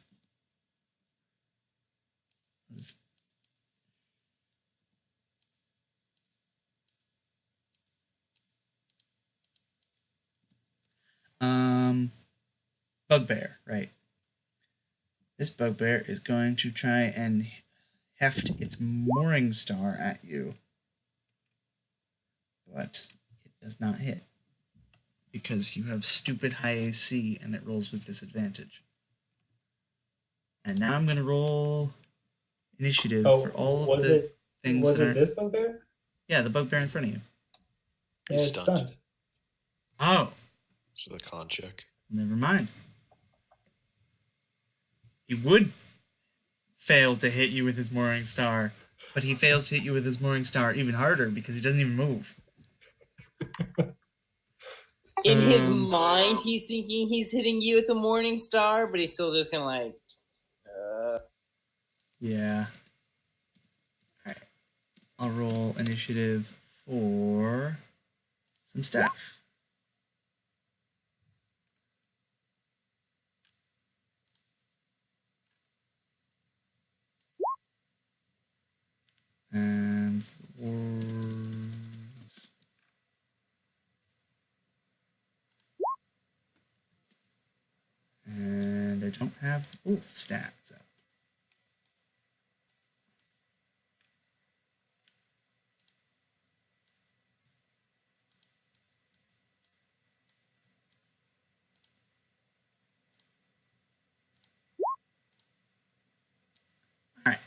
Bugbear, right. This bugbear is going to try and heft its mooring star at you. But it does not hit. Because you have stupid high AC and it rolls with disadvantage. And now I'm going to roll initiative for all of the things Was that it are... this bugbear? Yeah, the bugbear in front of you. Yeah, He's it's stunned. stunned. Oh, So the con check. never mind. He would fail to hit you with his mooring star, but he fails to hit you with his mooring star even harder because he doesn't even move. In his mind, he's thinking he's hitting you with the Morning Star, but he's still just kind of like, Yeah. Alright. I'll roll initiative for some stuff. And the dwarves. And I don't have wolf stats up. Alright.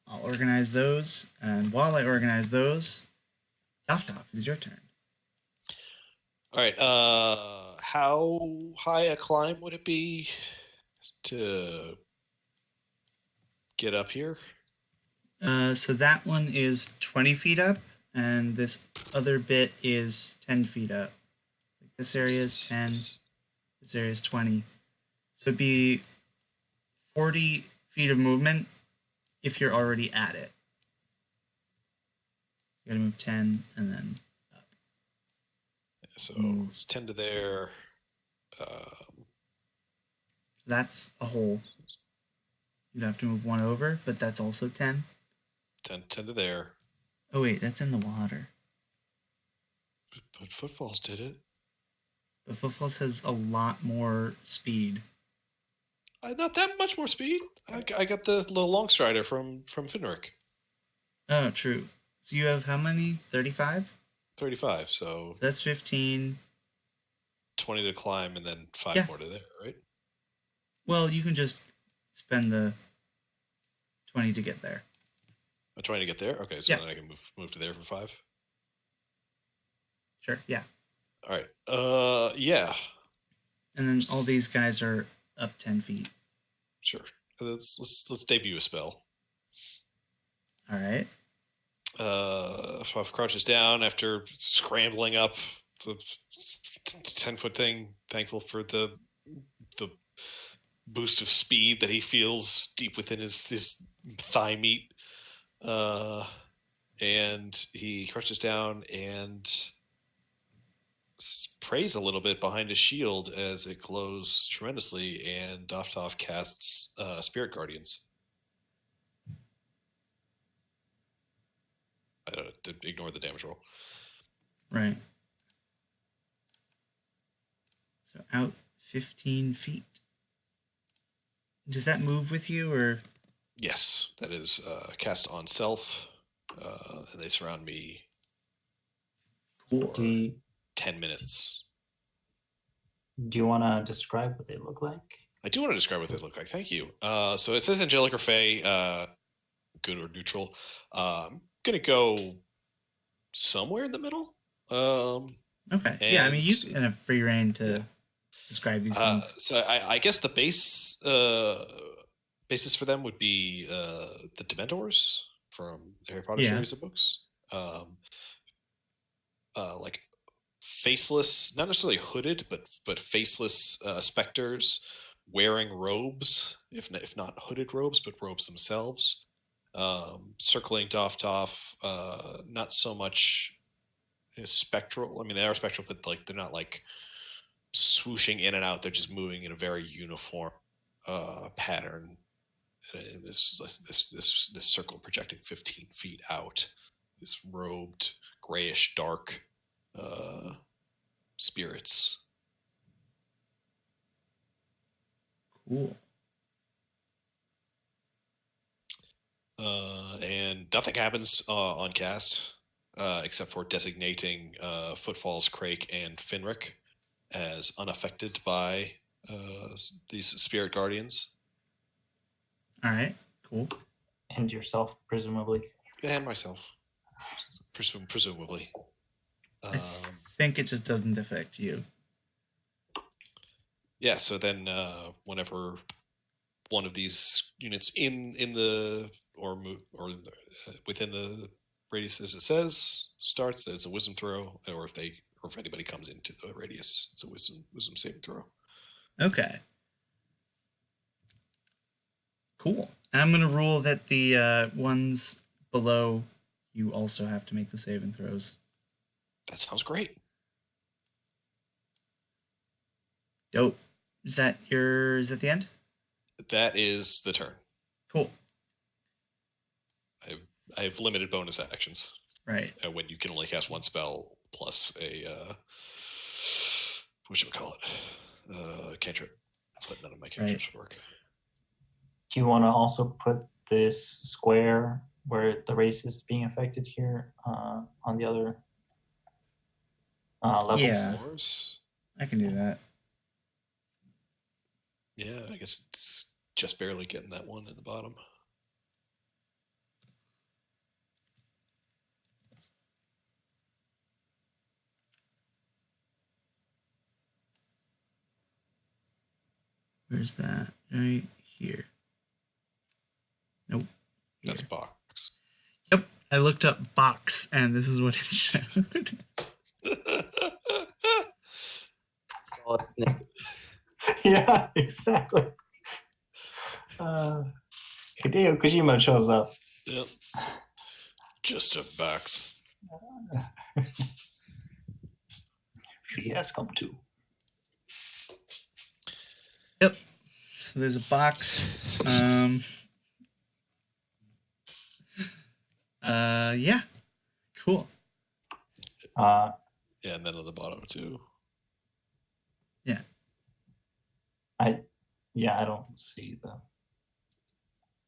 I'll organize those, and while I organize those, Doff, it is your turn. All right. How high a climb would it be to get up here? So that one is 20 feet up, and this other bit is 10 feet up. This area is 10, this area is 20. So it'd be 40 feet of movement if you're already at it. You gotta move 10 and then up. So it's 10 to there. That's a hole. You'd have to move one over, but that's also 10. 10 to there. Oh wait, that's in the water. But Footfalls did it. But Footfalls has a lot more speed. Not that much more speed. I got the little long strider from Finrick. Oh, true. So you have how many? 35? 35, so That's 15. 20 to climb and then 5 more to there, right? Well, you can just spend the 20 to get there. I'm trying to get there? Okay, so then I can move to there for 5? Sure, yeah. All right. Yeah. And then all these guys are up 10 feet. Sure. Let's debut a spell. All right. Fluff crouches down after scrambling up the 10-foot thing. Thankful for the boost of speed that he feels deep within his thigh meat. And he crouches down and prays a little bit behind his shield as it glows tremendously, and Doff casts Spirit Guardians. I don't know, ignore the damage roll. Right. So out 15 feet. Does that move with you, or? Yes, that is cast on self, and they surround me for 10 minutes. Do you want to describe what they look like? I do want to describe what they look like. Thank you. So it says angelic or fey, good or neutral. I'm going to go somewhere in the middle. Okay. Yeah, I mean, you can have free reign to describe these things. So I guess the basis for them would be the Dementors from the Harry Potter series of books. Like faceless, not necessarily hooded, but faceless specters wearing robes, if not hooded robes, but robes themselves, circling Toff, not so much spectral. I mean, they are spectral, but like they're not like swooshing in and out. They're just moving in a very uniform pattern. And this circle projecting 15 feet out. This robed, grayish, dark spirits. Cool. And nothing happens on cast except for designating Footfalls, Crake, and Finric as unaffected by these spirit guardians. All right. Cool. And yourself, presumably. And myself, presumably. I think it just doesn't affect you. Yeah. So then, whenever one of these units in the within the radius, as it says, starts, it's a wisdom throw, or if anybody comes into the radius, it's a wisdom saving throw. Okay. Cool. And I'm going to rule that the ones below you also have to make the saving throws. That sounds great. Dope. Is that the end? That is the turn. Cool. I have limited bonus actions. Right. When you can only cast one spell plus a what should we call it? Cantrip. But none of my cantrips work. Do you want to also put this square where the race is being affected here on the other levels? Yeah. Floors? I can do that. Yeah, I guess it's just barely getting that one in the bottom. Where's that? Right here. Nope. That's Here. box. Yep. I looked up box, and this is what it showed. Solid snake. Yeah, exactly. Hideo Kojima shows up. Yep. Just a box. She has come too. Yep. So there's a box. Yeah. Cool. Yeah, and then on the bottom too. I don't see the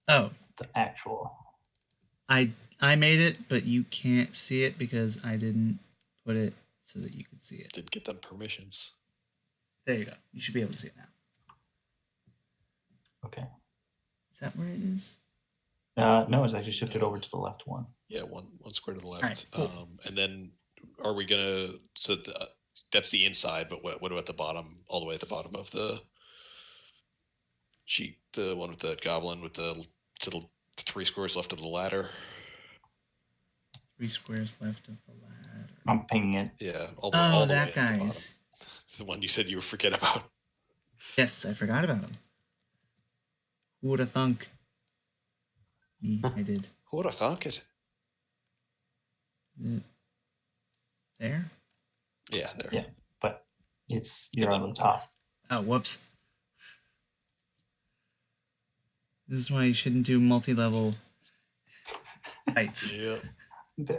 Oh, actual. I made it, but you can't see it because I didn't put it so that you could see it. Didn't get them permissions. There you go. You should be able to see it now. Okay. Is that where it is? No, it's actually shifted over to the left one. Yeah, one square to the left. Alright, cool. And then are we gonna? So that's the inside, but what about the bottom? All the way at the bottom of the sheet, the one with the goblin with the 3 squares left of the ladder. 3 squares left of the ladder. I'm pinging it. Yeah. Oh, all the that way at the bottom. guy's. The one you said you would forget about. Yes, I forgot about him. Who would have thunk? Me, I did. Who would have thunk it? There? Yeah, there. Yeah. But you're on the top. Oh, whoops. This is why you shouldn't do multi-level fights. Yep.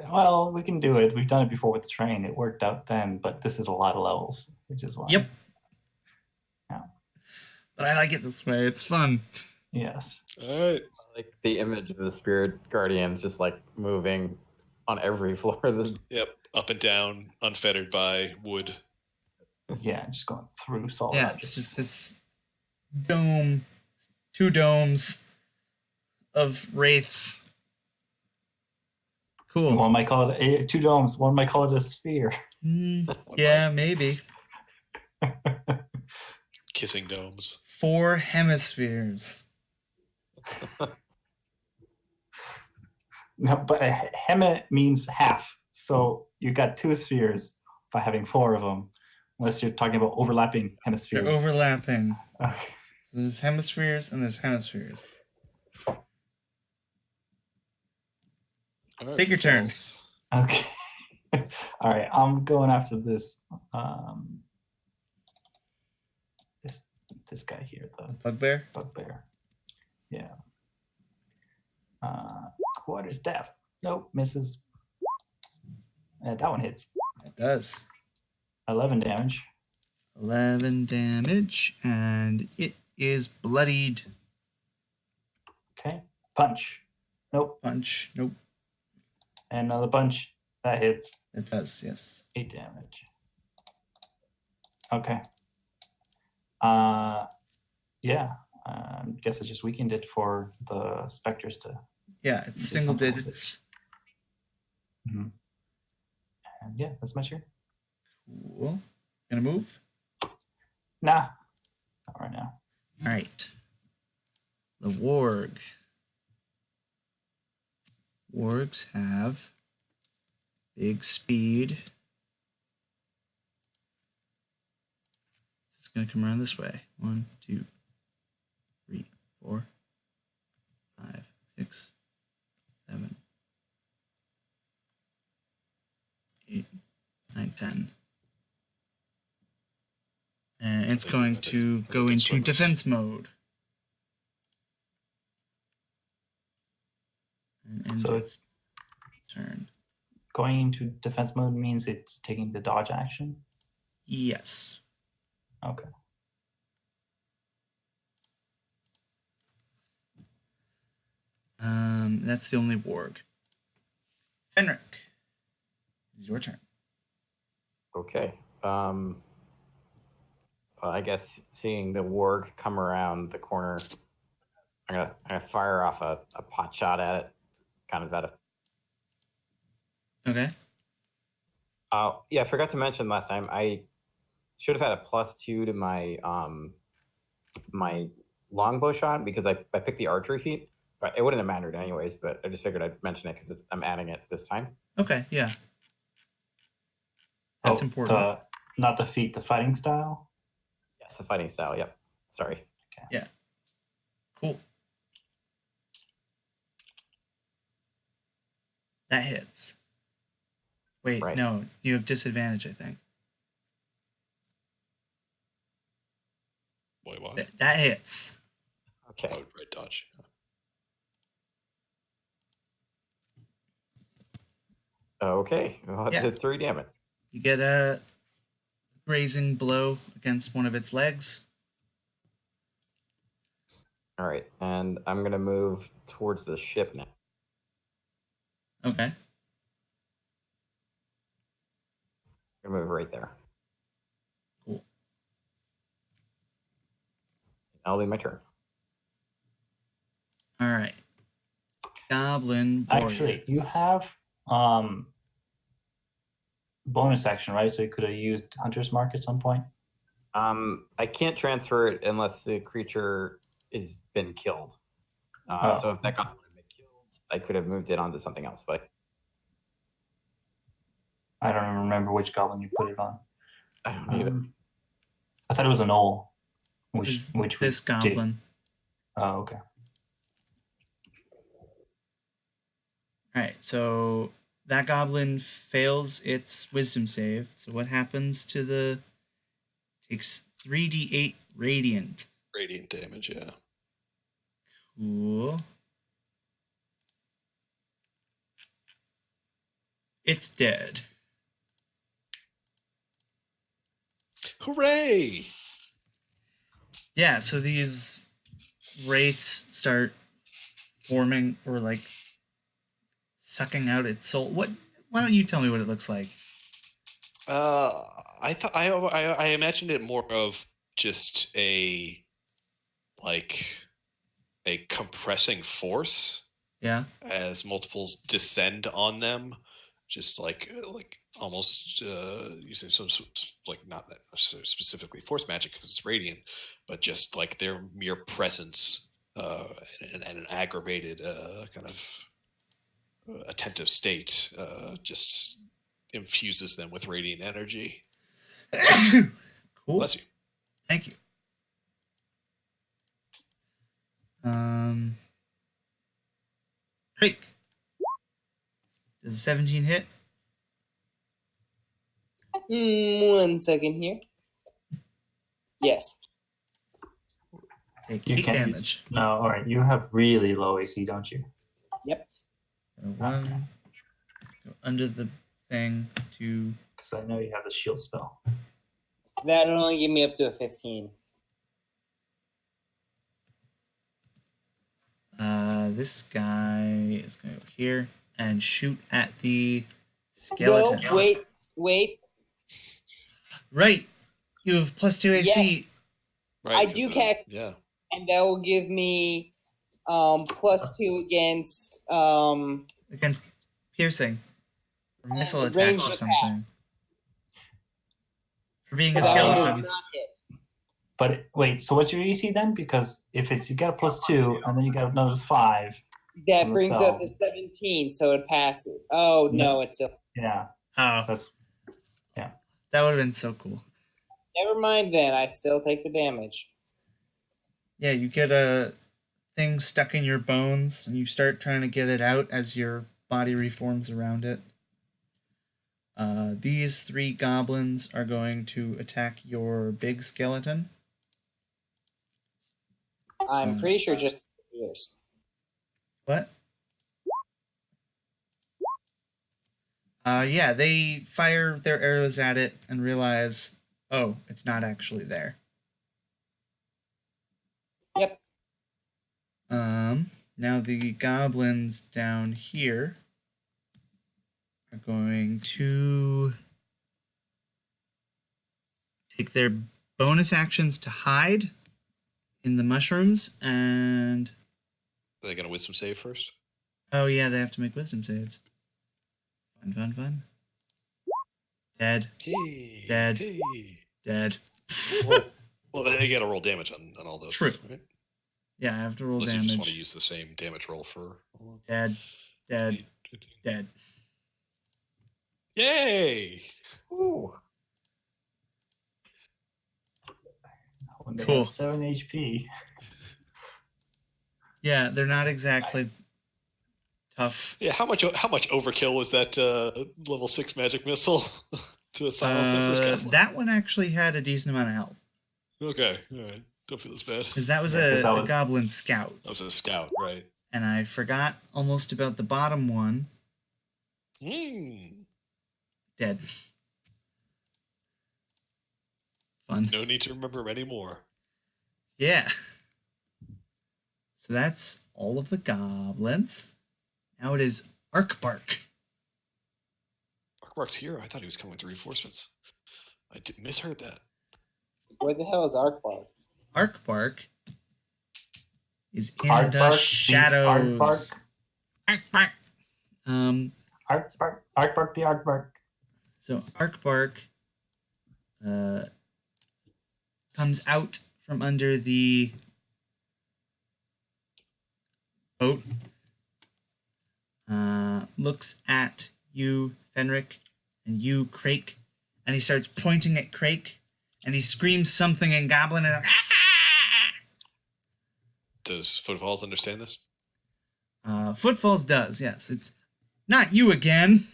Well, we can do it. We've done it before with the train. It worked out then, but this is a lot of levels, which is why. Yep. Yeah. But I like it this way. It's fun. Yes. All right. Like the image of the spirit guardians just like moving on every floor of the. Yep. Up and down, unfettered by wood. Yeah, just going through solid Yeah, objects. it's just this dome, 2 domes of wraiths. Cool. One might call it 2 domes. One might call it a sphere. Yeah, maybe. Kissing domes. 4 hemispheres. No, but a hemi means half. So you got 2 spheres by having 4 of them, unless you're talking about overlapping They're hemispheres. overlapping. Okay. There's hemispheres and there's hemispheres. All right, Take your turn. false. Okay. All right. I'm going after this. This guy here, the Bugbear. bugbear. Yeah. Quarter staff. Nope, misses. That one hits. It does. 11 damage. 11 damage, and it is bloodied. Okay. Punch. Nope. Punch. Nope. And another punch. That hits. It does, yes. 8 damage. Okay. Yeah. Guess I just weakened it for the specters to. Yeah, it's do single something with digits. it. Mhm. And yeah, that's my turn. Cool. Gonna move? Nah. Not right now. All right. The warg. Wargs have big speed. It's going to come around this way. 1, 2, 3, 4, 5, 6, 7, 8, 9, 10. And it's going to go into defense mode. And So its turn. Going into defense mode means it's taking the dodge action. Yes. Okay. That's the only warg. Fenric, it's your turn. Okay. Well, I guess seeing the warg come around the corner, I'm gonna fire off a pot shot at it, kind of at a. Okay. Yeah, I forgot to mention last time I should have had a +2 to my my longbow shot because I picked the archery feat, but it wouldn't have mattered anyways. But I just figured I'd mention it because I'm adding it this time. Okay, yeah. That's important. Not the feat, the fighting style. Yes, the fighting style. Yep. Sorry. Okay. Yeah. Cool. That hits. Wait, Right. no, you have disadvantage, I think. Wait, what? That hits. Okay. Oh, right, dodge. Okay. Well, it Yeah. did 3 damage. You get a grazing blow against one of its legs. All right, and I'm gonna move towards the ship now. Okay. I'm gonna move right there. Cool. That'll be my turn. All right. Goblin warrior. Actually, you have bonus action, right? So you could have used Hunter's Mark at some point. I can't transfer it unless the creature has been killed. So if that goblin had been killed, I could have moved it onto something else. But I don't even remember which goblin you put it on. I don't need it. I thought it was an owl. Is Which this we did. goblin. Oh, okay. All right, so that goblin fails its wisdom save. So what happens to the... Takes 3d8 radiant. Radiant damage, yeah. Cool. It's dead. Hooray! Yeah, so these wraiths start forming or like sucking out its soul. Why don't you tell me what it looks like? I thought I imagined it more of just a compressing force Yeah. as multiples descend on them, just like almost using some like not specifically force magic because it's radiant, but just like their mere presence and an aggravated kind of attentive state just infuses them with radiant energy. Cool. Bless you. Thank you. Creek. Does a 17 hit? 1 second here. Yes. Take You 8 can't damage. No, all right. You have really low AC, don't you? Yep. So 1. Go under the thing. 2. Because I know you have the shield spell. That'll only give me up to a 15. This guy is going to go here and shoot at the skeleton. No, wait. Right. You have +2 AC. Yes. Right. I 'cause do of- catch, Yeah. and that will give me +2 against Against piercing. Or missile attacks ranged or something. attacks. For being So a that one skeleton. does not hit. But wait, so what's your AC then? Because if it's you got +2 and then you got another 5. That From the brings it up to spell. 17, so it passes. Oh no, it's still. Yeah, Oh, that's that would have been so cool. Never mind then. I still take the damage. Yeah, you get a thing stuck in your bones and you start trying to get it out as your body reforms around it. These 3 goblins are going to attack your big skeleton. I'm pretty sure just ears. What? Yeah, they fire their arrows at it and realize, oh, it's not actually there. Yep. Now the goblins down here are going to take their bonus actions to hide in the mushrooms and... Are they going to wisdom save first? Oh yeah, they have to make wisdom saves. Fun. Dead. Dead. Dead. Well, then you got to roll damage on all those. True. Right? Yeah, I have to roll Unless you just want to damage. use the same damage roll for all of Dead. them. Dead. Yay! Ooh. when they Cool. have 7 HP. Yeah, they're not exactly tough. Yeah, how much overkill was that level 6 magic missile to silence that first goblin? That one actually had a decent amount of health. Okay, all right. Don't feel as bad. Because that was Yeah, 'cause a that was- goblin scout. That was a scout, right? And I forgot almost about the bottom one. Dead. Fun. No need to remember anymore. Yeah. So that's all of the goblins. Now it is Arkk Barkk. Arkk Barkk's here. I thought he was coming with the reinforcements. I misheard that. Where the hell is Arkk Barkk? Arkk Barkk is in Arkk the Barkk, the shadows. Arkk Barkk. Arkk Barkk. Arkk Barkk, the Arkk Barkk. So Arkk Barkk comes out from under the boat, looks at you, Fenric, and you, Crake, and he starts pointing at Crake, and he screams something in Goblin, and Does Footfalls understand this? Footfalls does, yes. It's not you again.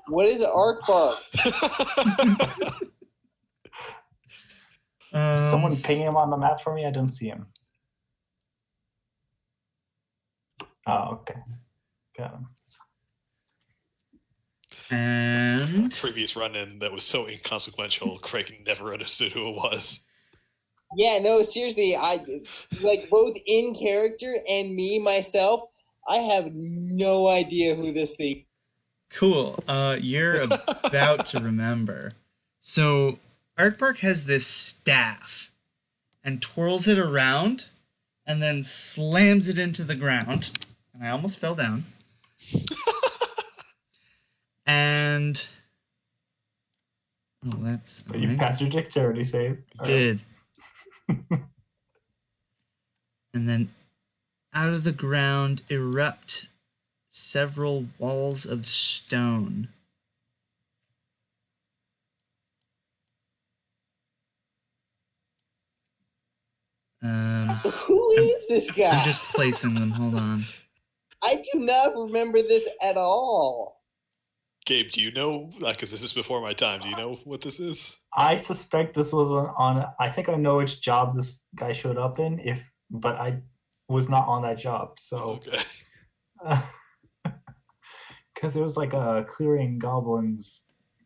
What is Arkk Barkk? Someone ping him on the map for me? I don't see him. Oh, okay. Got him. And Previous run-in that was so inconsequential, Craig never understood who it was. Yeah, no, seriously, I like both in character and me myself. I have no idea who this thing. cool. You're about to remember. So Arkk Barkk has this staff and twirls it around and then slams it into the ground. And I almost fell down. And oh, that's But you annoying. passed your dexterity save. I did. And then out of the ground erupt several walls of stone. Who is this guy? I'm just placing them. Hold on. I do do not remember this at all. Gabe, do you know? Because this is before my time. Do you know what this is? I suspect this was on. I think I know which job this guy showed up in. But I was not on that job. So, Okay. because it was like a clearing goblins,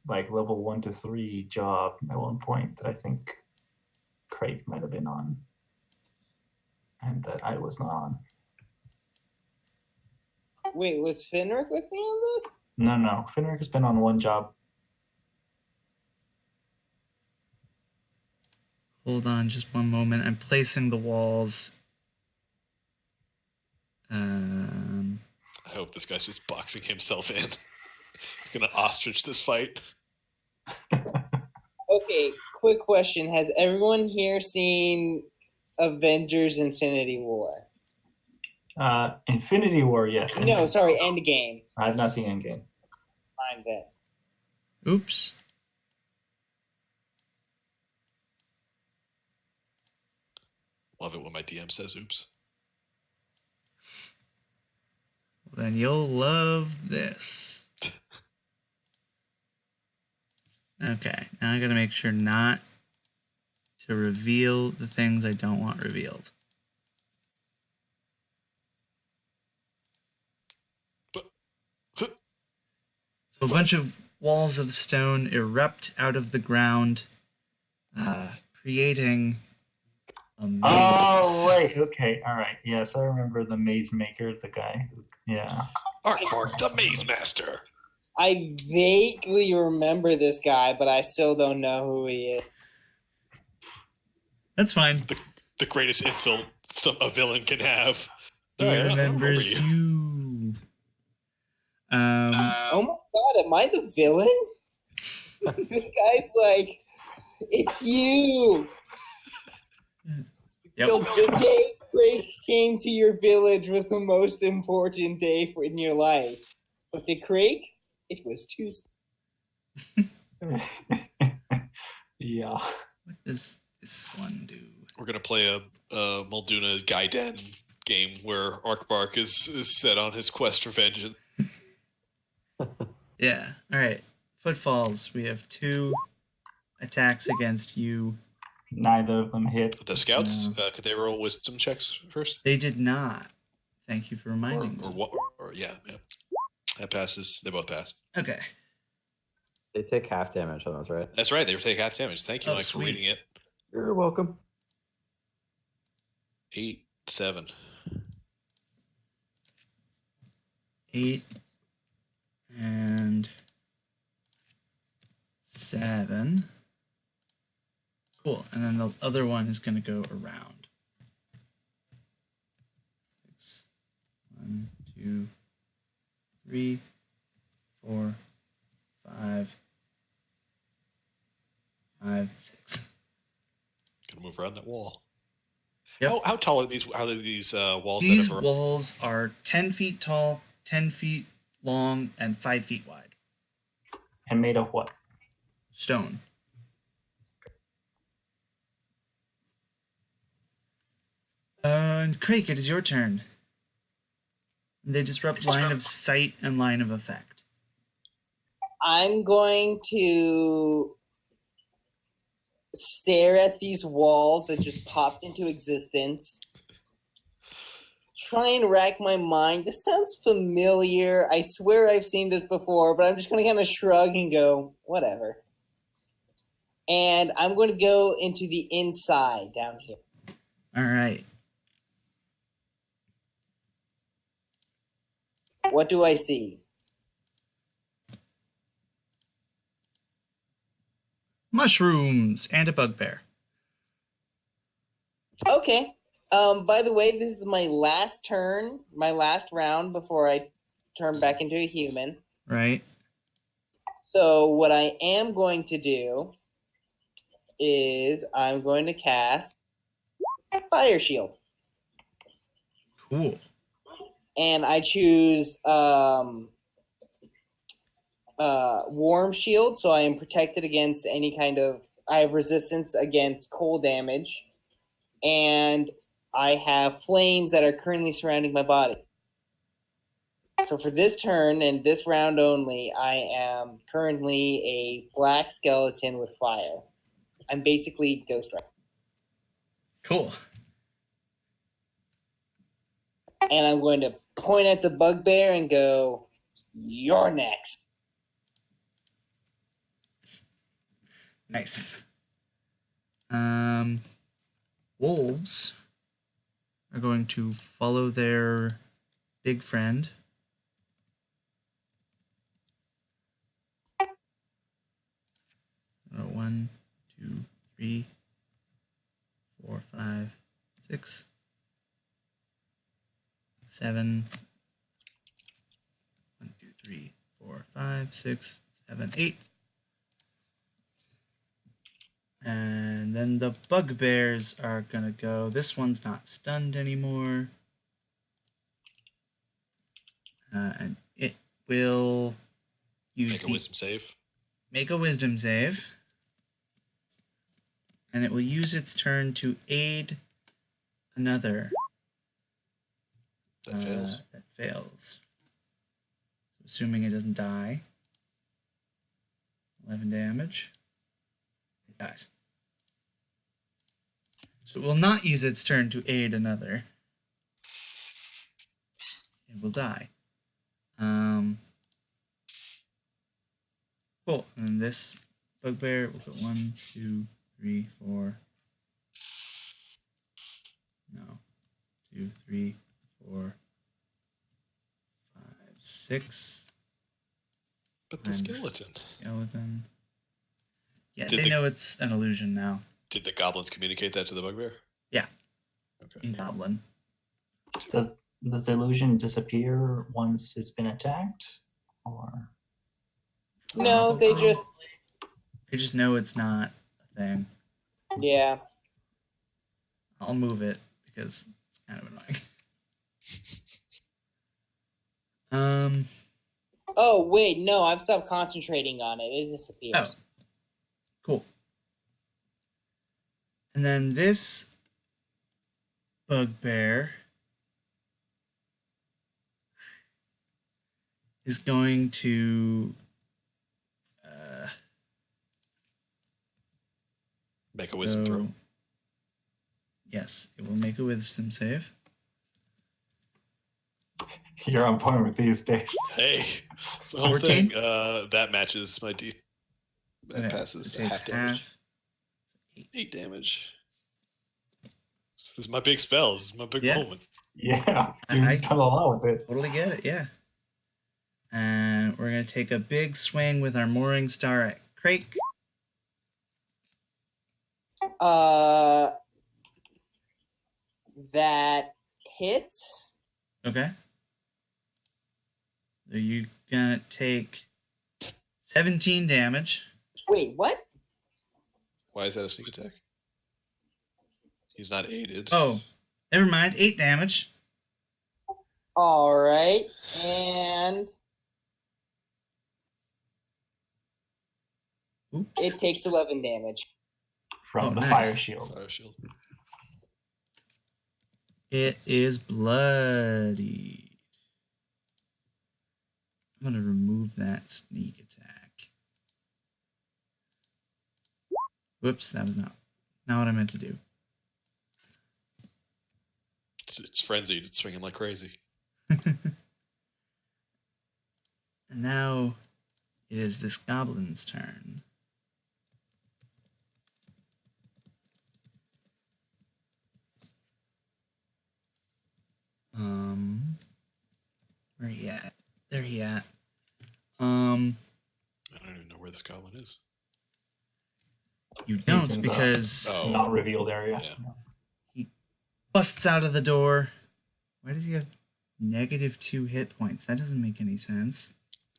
like level 1 to 3 job at one point that I think Craig might have been on, and that I was not on. Wait, was Finrick with me on this? No. Finrick has been on one job. Hold on just one moment. I'm placing the walls. I hope this guy's just boxing himself in. He's gonna ostrich this fight. Okay, quick question. Has everyone here seen Avengers Infinity War? Infinity War, yes. No, sorry, Endgame. I have not seen Endgame. Fine then. Oops. Love it when my DM says oops. Then you'll love this. Okay, now I gotta make sure not to reveal the things I don't want revealed. So a bunch of walls of stone erupt out of the ground, creating a maze. Oh, wait. Okay. All right. Yes, I remember the maze maker, the guy. Yeah. Arkk Barkk, the Maze Master. I vaguely remember this guy, but I still don't know who he is. That's fine. The greatest insult a villain can have. He Sorry, I don't remember remembers you. you. Oh my god, am I the villain? This guy's like, it's you! Yep. The day Craig came to your village was the most important day in your life. But to Craig, it was Tuesday. Yeah. What does this one do? We're gonna play a Molduna Gaiden game where Arkk Barkk is set on his quest for vengeance. Yeah. All right. Footfalls. We have 2 attacks against you. Neither of them hit. The scouts, could they roll wisdom checks first? They did not. Thank you for reminding me. Or what? Or yeah. That passes. They both pass. Okay. They take half damage on those, right? That's right. They take half damage. Thank you, Oh, Mike, for sweet. reading it. You're welcome. 8, 7. 8 and 7. Cool. And then the other one is going to go around. 6. 1, 2, 3, 4, 5, 5, 6. Gonna move around that wall. Yep. How tall are these? How are these walls? These that have walls are 10 feet tall, 10 feet long, and 5 feet wide. And made of what? Stone. And Craig, it is your turn. They disrupt line of sight and line of effect. I'm going to stare at these walls that just popped into existence. Try and rack my mind. This sounds familiar. I swear I've seen this before, but I'm just going to kind of shrug and go, whatever. And I'm going to go into the inside down here. All right. What do I see? Mushrooms and a bugbear. Okay. By the way, this is my last turn, my last round before I turn back into a human. Right. So what I am going to do is I'm going to cast Fire Shield. Cool. And I choose Warm Shield, so I am protected against any kind of... I have resistance against cold damage. And I have flames that are currently surrounding my body. So for this turn and this round only, I am currently a black skeleton with fire. I'm basically Ghost Rider. Cool. And I'm going to point at the bugbear and go, "You're next." Nice. Wolves are going to follow their big friend. One, two, three, 4, 5, 6, 7. 1, 2, 3, 4, 5, 6, 7, 8. And then the bugbears are gonna go. This one's not stunned anymore. And it will use Make a wisdom save. Make a wisdom save. And it will use its turn to aid another. That fails. That fails. Assuming it doesn't die. 11 damage. It dies. So it will not use its turn to aid another. It will die. Cool. And this bugbear will go 1, 2, 3, 4. No. 2, 3, 4, 5, 6. But the skeleton. Skeleton. Yeah, Did they the- know it's an illusion now. Did the goblins communicate that to the bugbear? Yeah. Okay. In Goblin. Does the illusion disappear once it's been attacked, or No, they just know it's not a thing. yeah. I'll move it because it's kind of annoying. Oh wait, no, I've stopped concentrating on it. It disappears. Oh. Cool. And then this bugbear is going to Make a wisdom throw. Yes, it will make a wisdom save. you're on point with these, Dave? Hey, it's my whole 14? thing. That matches my D. That Okay, passes it takes half damage. 8 damage. This is my big spell. This is my big Yeah. moment. Yeah, I- you've done a lot with it. Totally get it, yeah. And we're going to take a big swing with our mooring star at Crake. That hits. Okay. So you're going to take 17 damage. Wait, what? Why is that a sneak attack? He's not aided. Oh, never mind. 8 damage. All right, and Oops. it takes 11 damage. From the nice. fire shield. Fire shield. It is bloodied. I'm going to remove that sneak attack. Whoops, that was not what I meant to do. It's frenzied. It's swinging like crazy. And now it is this goblin's turn. Where he at? There he at. I don't even know where this goblin is. You He's don't in the- because Oh. Not revealed area. Yeah. busts out of the door. Why does he have -2 hit points? That doesn't make any sense.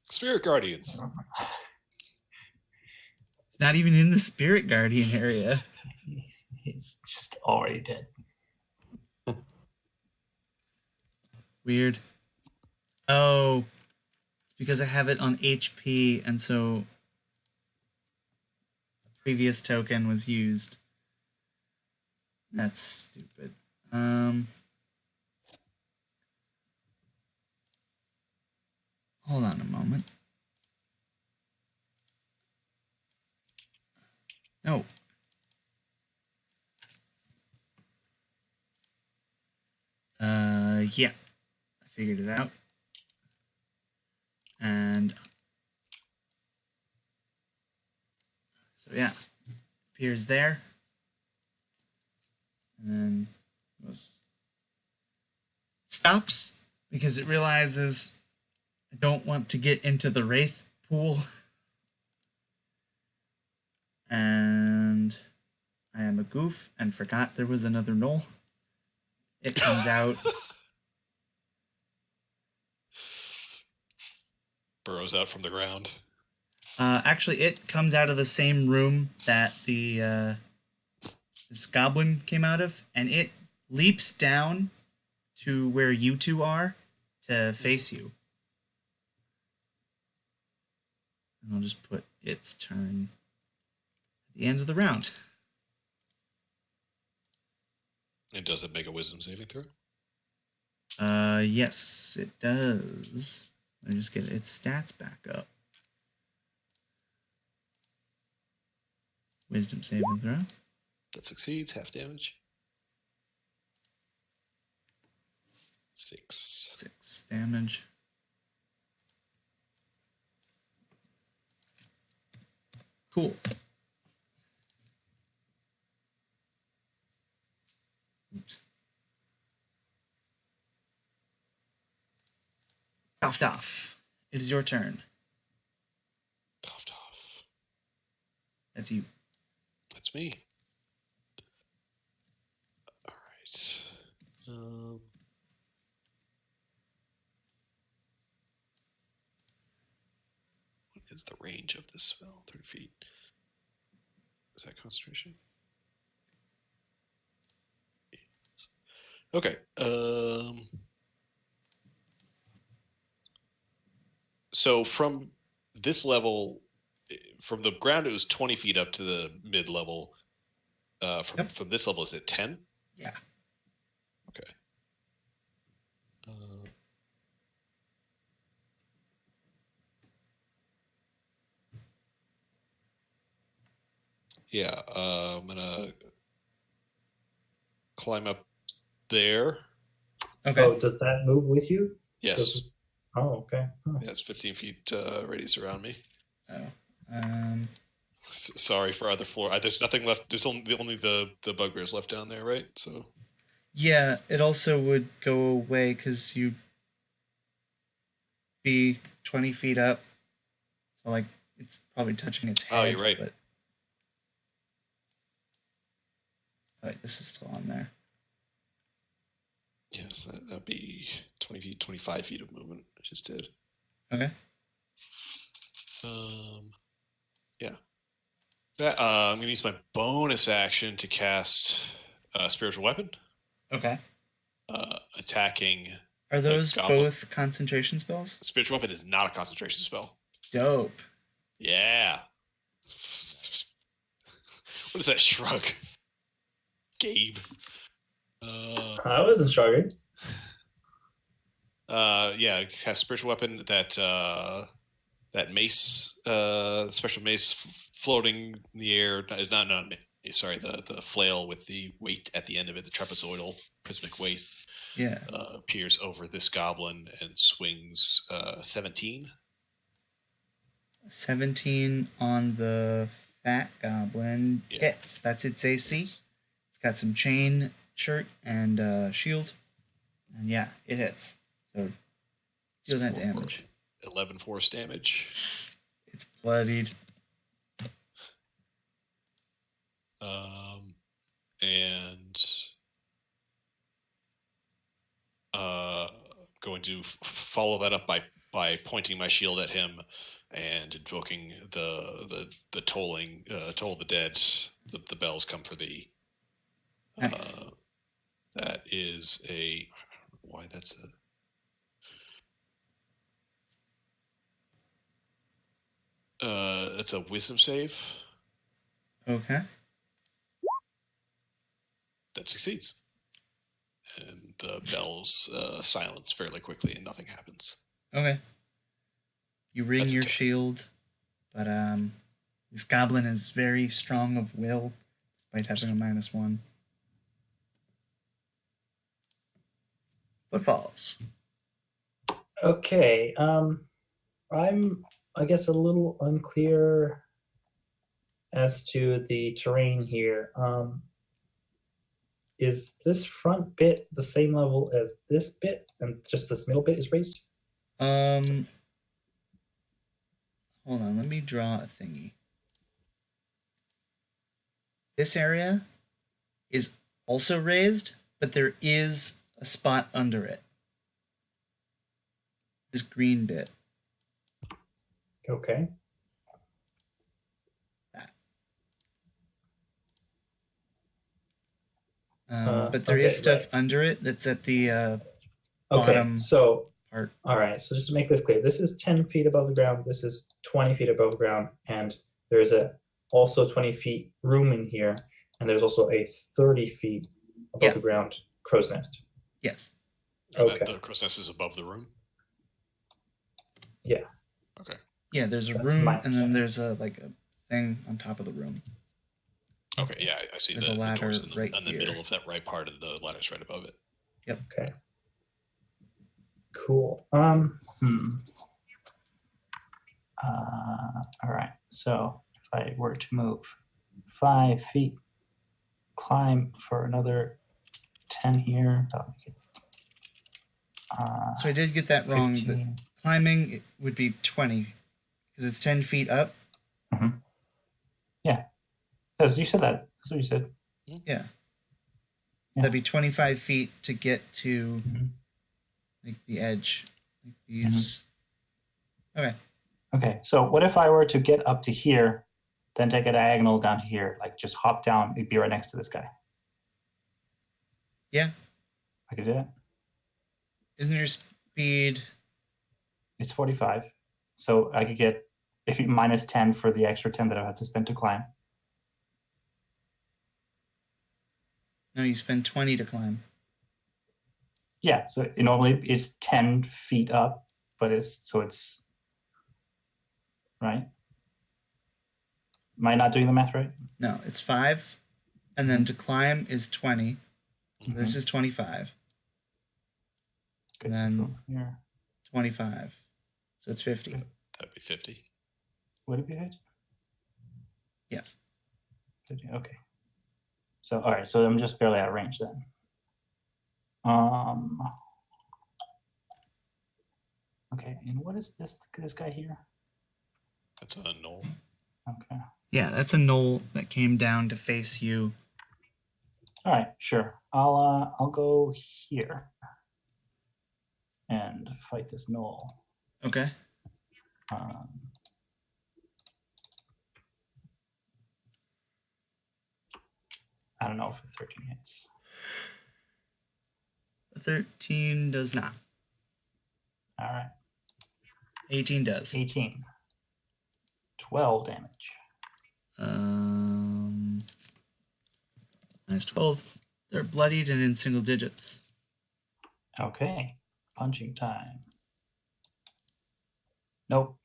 Spirit guardians. He's not even in the Spirit Guardian area. He's just already dead. Weird. Oh, it's because I have it on HP, and so a previous token was used. That's stupid. Yeah, I figured it out. And so yeah, appears there. And then stops because it realizes I don't want to get into the Wraith pool. And I am a goof and forgot there was another knoll. It comes out. Burrows out from the ground. Actually, it comes out of the same room that this goblin came out of, and it leaps down to where you two are to face you. And I'll just put its turn at the end of the round. And does it make a wisdom saving throw? Yes, it does. Let me just get its stats back up. Wisdom saving throw. That succeeds, half damage. 6. 6 damage. Cool. Oops. Toff. It is your turn. Tough. That's you. That's me. All right. What is the range of this spell? 30 feet. Is that concentration? Okay. So from this level, from the ground, it was 20 feet up to the mid level. From this level, is it 10? Yeah. Okay. Yeah, I'm gonna climb up there. Okay. Oh, does that move with you? Yes. Oh, okay. Huh. Yeah, it's 15 feet radius around me. Oh. Sorry for other floor. There's nothing left. There's only the bugbears left down there, right? So. Yeah, it also would go away because you'd be 20 feet up. So, like, it's probably touching its head. Oh, you're right. But... Wait, this is still on there. Yes, that'd be 20 feet, 25 feet of movement. I just did. Okay. Yeah. I'm going to use my bonus action to cast Spiritual Weapon. Okay. Attacking. Are those goblin. both concentration spells? Spiritual Weapon is not a concentration spell. Dope. Yeah. What is that shrug? Gabe. I wasn't struggling. Yeah, cast Spiritual Weapon, that mace, special mace floating in the air. Is not mace, sorry, the flail with the weight at the end of it, the trapezoidal prismatic weight. Yeah. Appears over this goblin and swings 17. 17 on the fat goblin. Yeah. Hits. That's its AC. It's got some chain shirt and shield. And yeah, it hits. So deal that damage. 11 force damage. It's bloodied. And going to follow that up by pointing my shield at him and invoking the tolling toll the dead. The bells come for thee. Nice. That is a why that's a wisdom save. Okay. That succeeds. And the bells silence fairly quickly and nothing happens. Okay. You ring That's your a shield, but this goblin is very strong of will, despite having a -1. footfalls. Okay. I'm, I guess, a little unclear as to the terrain here. Is this front bit the same level as this bit, and just this middle bit is raised? Hold on, let me draw a thingy. This area is also raised, but there is a spot under it. This green bit. Okay. But there is Okay, stuff right. under it that's at the Okay, bottom so part. all right, so just to make this clear, this is 10 feet above the ground, this is 20 feet above the ground, and there's also 20 feet room in here, and there's also a 30 feet above the ground crow's nest. Yes. And Okay. the crow's nest is above the room? Yeah. Okay. Yeah, there's a That's room, my and then understanding. there's a thing on top of the room. Okay, yeah, I see There's the a ladder doors in the, right in the here. middle of that right part, and the ladder's right above it. Yep. Okay. Cool. All right. So if I were to move 5 feet, climb for another 10 here, that'll make it. So I did get that wrong. The 15. climbing it would be 20 because it's 10 feet up. Yeah. As you said that. That's what you said. Yeah. Yeah. That'd be 25 feet to get to Mhm. like the edge. Like these. Okay. Okay. So what if I were to get up to here, then take a diagonal down to here, like just hop down, it'd be right next to this guy. Yeah. I could do that. Isn't your speed? It's 45. So I could get, if you minus 10 for the extra 10 that I have to spend to climb. No, you spend 20 to climb. Yeah, so it normally it's 10 feet up, but it's right. Am I not doing the math right? No, it's 5, and then to climb is 20. Mhm. This is 25. Okay, And so then from here, 25. So it's 50. That'd be 50. would it be 50? Yes. 50? Okay. So all right, so I'm just barely out of range then. Okay, and what is this guy here? That's a knoll. Okay. Yeah, that's a knoll that came down to face you. All right, sure. I'll go here and fight this knoll. Okay. I don't know if a 13 hits. A 13 does not. All right. 18 does. 18. 12 damage. Minus 12. They're bloodied and in single digits. Okay. Punching time. Nope.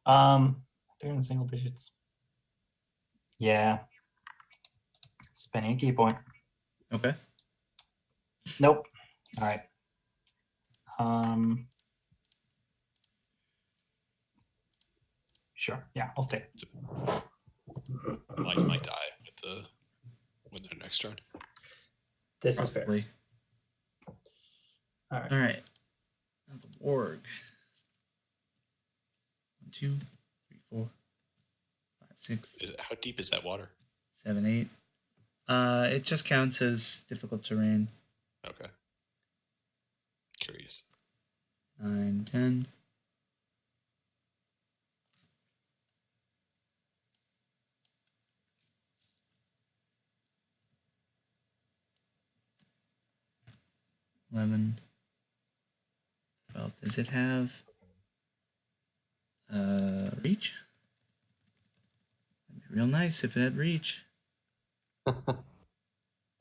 They're in single digits. Yeah. Spending a key point. Okay. Nope. All right. Sure. Yeah, I'll stay. Might die with their next turn. This is fair. Probably. All right. All right. Now the warg. 1, 2, 3, 4, 5, 6. How deep is that water? 7, 8. It just counts as difficult terrain. Okay. Curious. 9, 10. $11. Well, does it have reach? That'd be real nice if it had reach.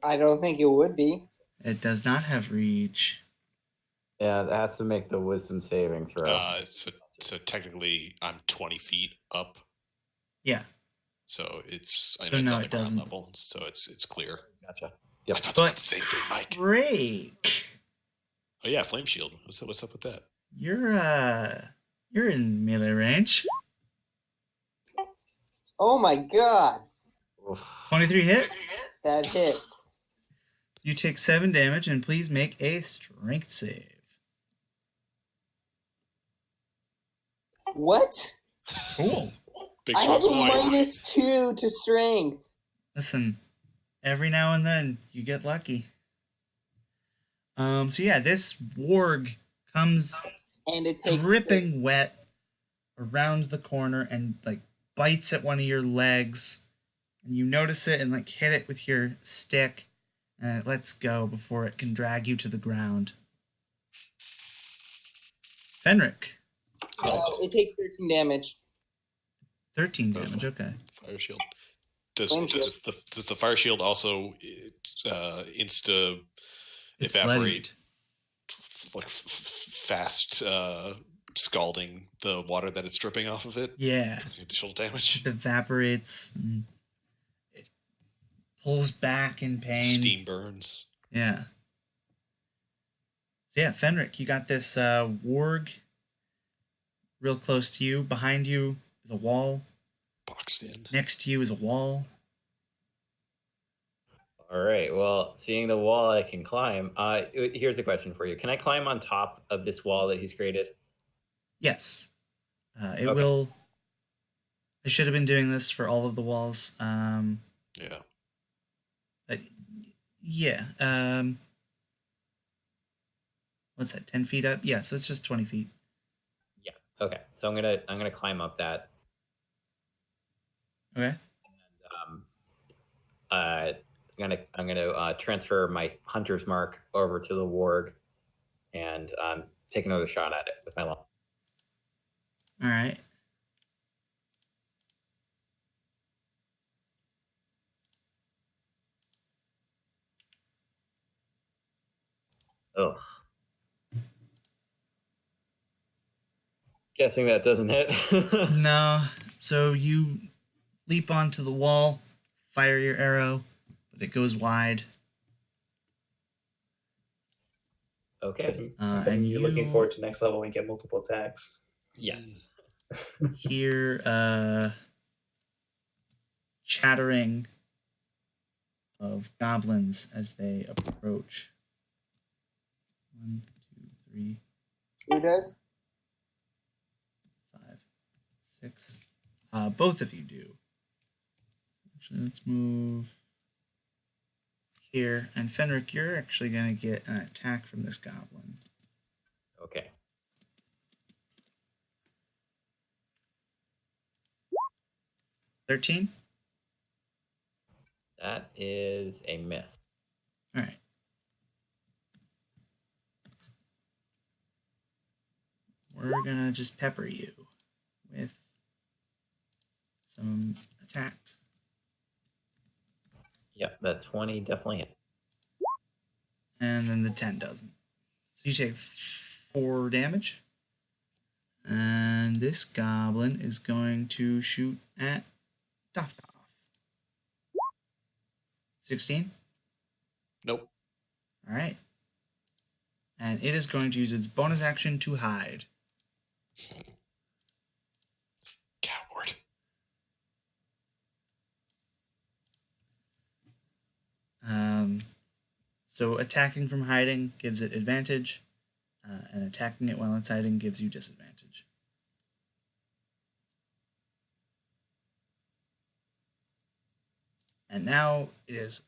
I don't think it would be. It does not have reach. Yeah, it has to make the wisdom saving throw. So technically, I'm 20 feet up. Yeah. So it's So it's no, on the it ground doesn't. level, so it's clear. Gotcha. Yep. I thought they were the same thing, Mike. Break. Oh yeah, flame shield. What's up with that? You're in melee range. Oh my god. Oof. 23 hit. That hits. You take 7 damage, and please make a strength save. What? Cool. Big I strong have a boy. -2 to strength. Listen, every now and then you get lucky. So yeah, this warg comes And it takes dripping wet around the corner and like bites at one of your legs, and you notice it and like hit it with your stick, and it lets go before it can drag you to the ground. Fenric, it takes 13 damage. 13 damage. Okay. Fire shield. Does Flame shield. the fire shield also insta It's evaporate, like fast scalding the water that it's dripping off of it? Yeah. The additional damage. It evaporates. And it pulls back in pain. Steam burns. Yeah. So yeah, Fenric, you got this warg real close to you. Behind you is a wall. Boxed in. Next to you is a wall. All right. Well, seeing the wall I can climb. Here's a question for you. Can I climb on top of this wall that he's created? Yes. It Okay. will. I should have been doing this for all of the walls. Yeah. Yeah. What's that? 10 feet up? Yeah. So it's just 20 feet. Yeah. Okay. So I'm gonna climb up that. Okay. I'm gonna transfer my hunter's mark over to the warg, and take another shot at it with my long. All right. Ugh. Guessing that doesn't hit. No. So you leap onto the wall, fire your arrow, but it goes wide. Okay. And you're looking forward to next level when you get multiple attacks. Yeah. hear chattering of goblins as they approach. 1, 2, 3, Who does? 5, 6. Both of you do. Actually, let's move here. And Fenric, you're actually going to get an attack from this goblin. Okay. $13? That is a miss. All right. We're going to just pepper you with some attacks. Yep, that 20 definitely hit. And then the 10 doesn't. So you take 4 damage. And this goblin is going to shoot at Dofkoff. 16? Nope. All right. And it is going to use its bonus action to hide. Coward. So attacking from hiding gives it advantage, and attacking it while it's hiding gives you disadvantage. And now it is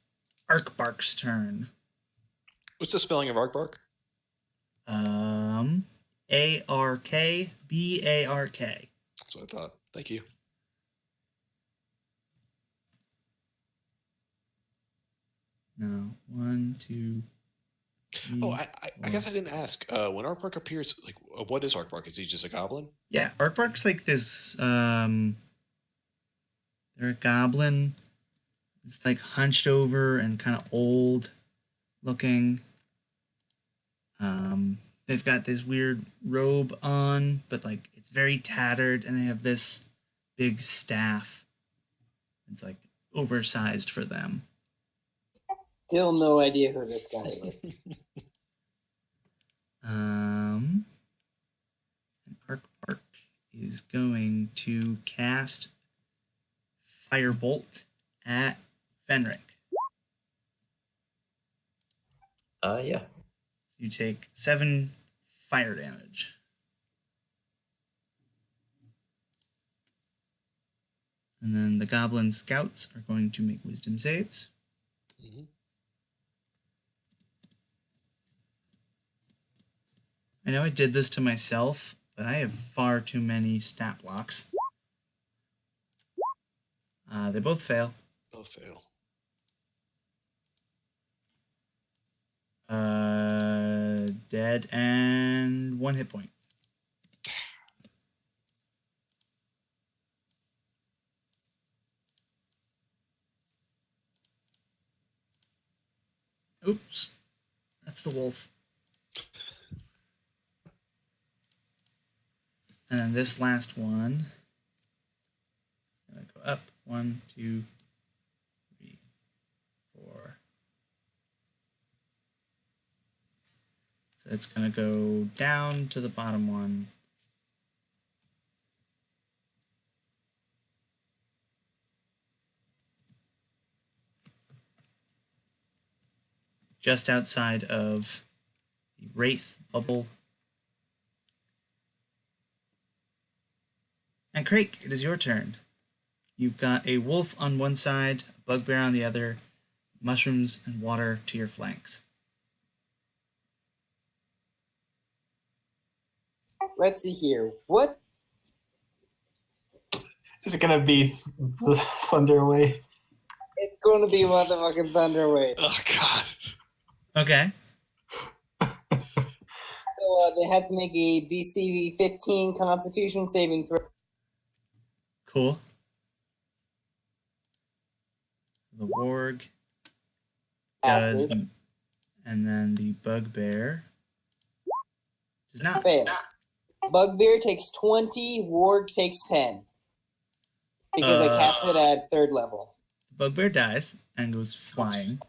Arkk Bark's turn. What's the spelling of Arkk Barkk? Arkk Bark. That's what I thought. Thank you. No, 1, 2, 3. Oh, I guess I didn't ask. When Arkk Barkk appears, like, what is Arkk Barkk? Is he just a goblin? Yeah, Arkk Bark's like this. They're a goblin. It's like hunched over and kind of old looking. They've got this weird robe on, but like it's very tattered, and they have this big staff. It's like oversized for them. Still no idea who this guy is. Arkk Barkk is going to cast Firebolt at Fenric. Yeah. You take 7 fire damage. And then the Goblin Scouts are going to make Wisdom saves. Mhm. I know I did this to myself, but I have far too many stat blocks. They both fail. Both fail. Dead and 1 hit point. Oops. That's the wolf. And then this last one is going to go up. 1, 2, 3, 4. So it's going to go down to the bottom one. Just outside of the Wraith bubble. And Crake, it is your turn. You've got a wolf on one side, a bugbear on the other, mushrooms and water to your flanks. Let's see here. What? Is it gonna be the Thunderwave? It's going to be motherfucking Thunderwave. Oh God. Okay. So they have to make a DC 15 Constitution saving throw. Cool. The warg does, Passes. and then the bugbear does not. Fails. Bugbear takes 20. Warg takes 10. Because I cast it at 3rd level. Bugbear dies and goes flying.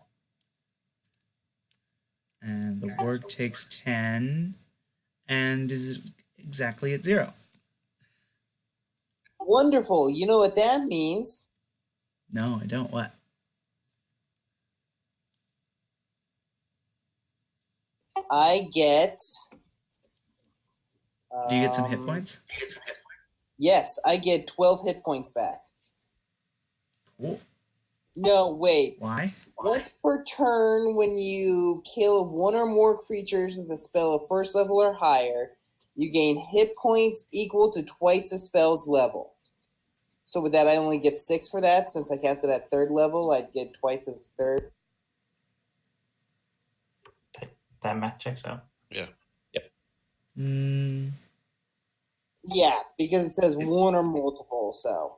And the warg takes 10 and is exactly at 0. Wonderful. You know what that means? No, I don't. What? I get... Do you get some hit points? Yes, I get 12 hit points back. Cool. No, wait. Why? Once per turn, when you kill 1 or more creatures with a spell of 1st level or higher, you gain hit points equal to twice the spell's level. So with that, I only get 6 for that. Since I cast it at 3rd level, I'd get twice of 3rd. That math checks out. Yeah. Yeah, because it says 1 or multiple, so.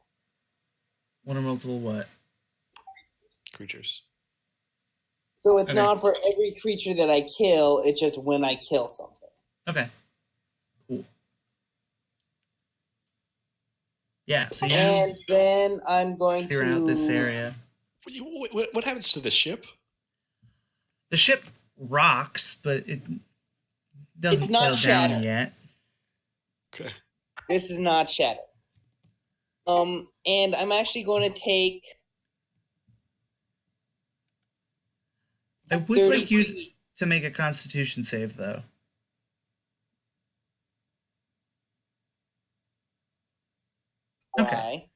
1 or multiple what? Creatures. So it's Okay. not for every creature that I kill, it's just when I kill something. Okay. Cool. Yeah, so you And then I'm going clear to... out this area. What happens to the ship? The ship rocks, but it doesn't It's not fall down shattered. yet. Okay. This is not shattered. And I'm actually going to take... I would 30 like you feet. to make a Constitution save, though. Okay. Why?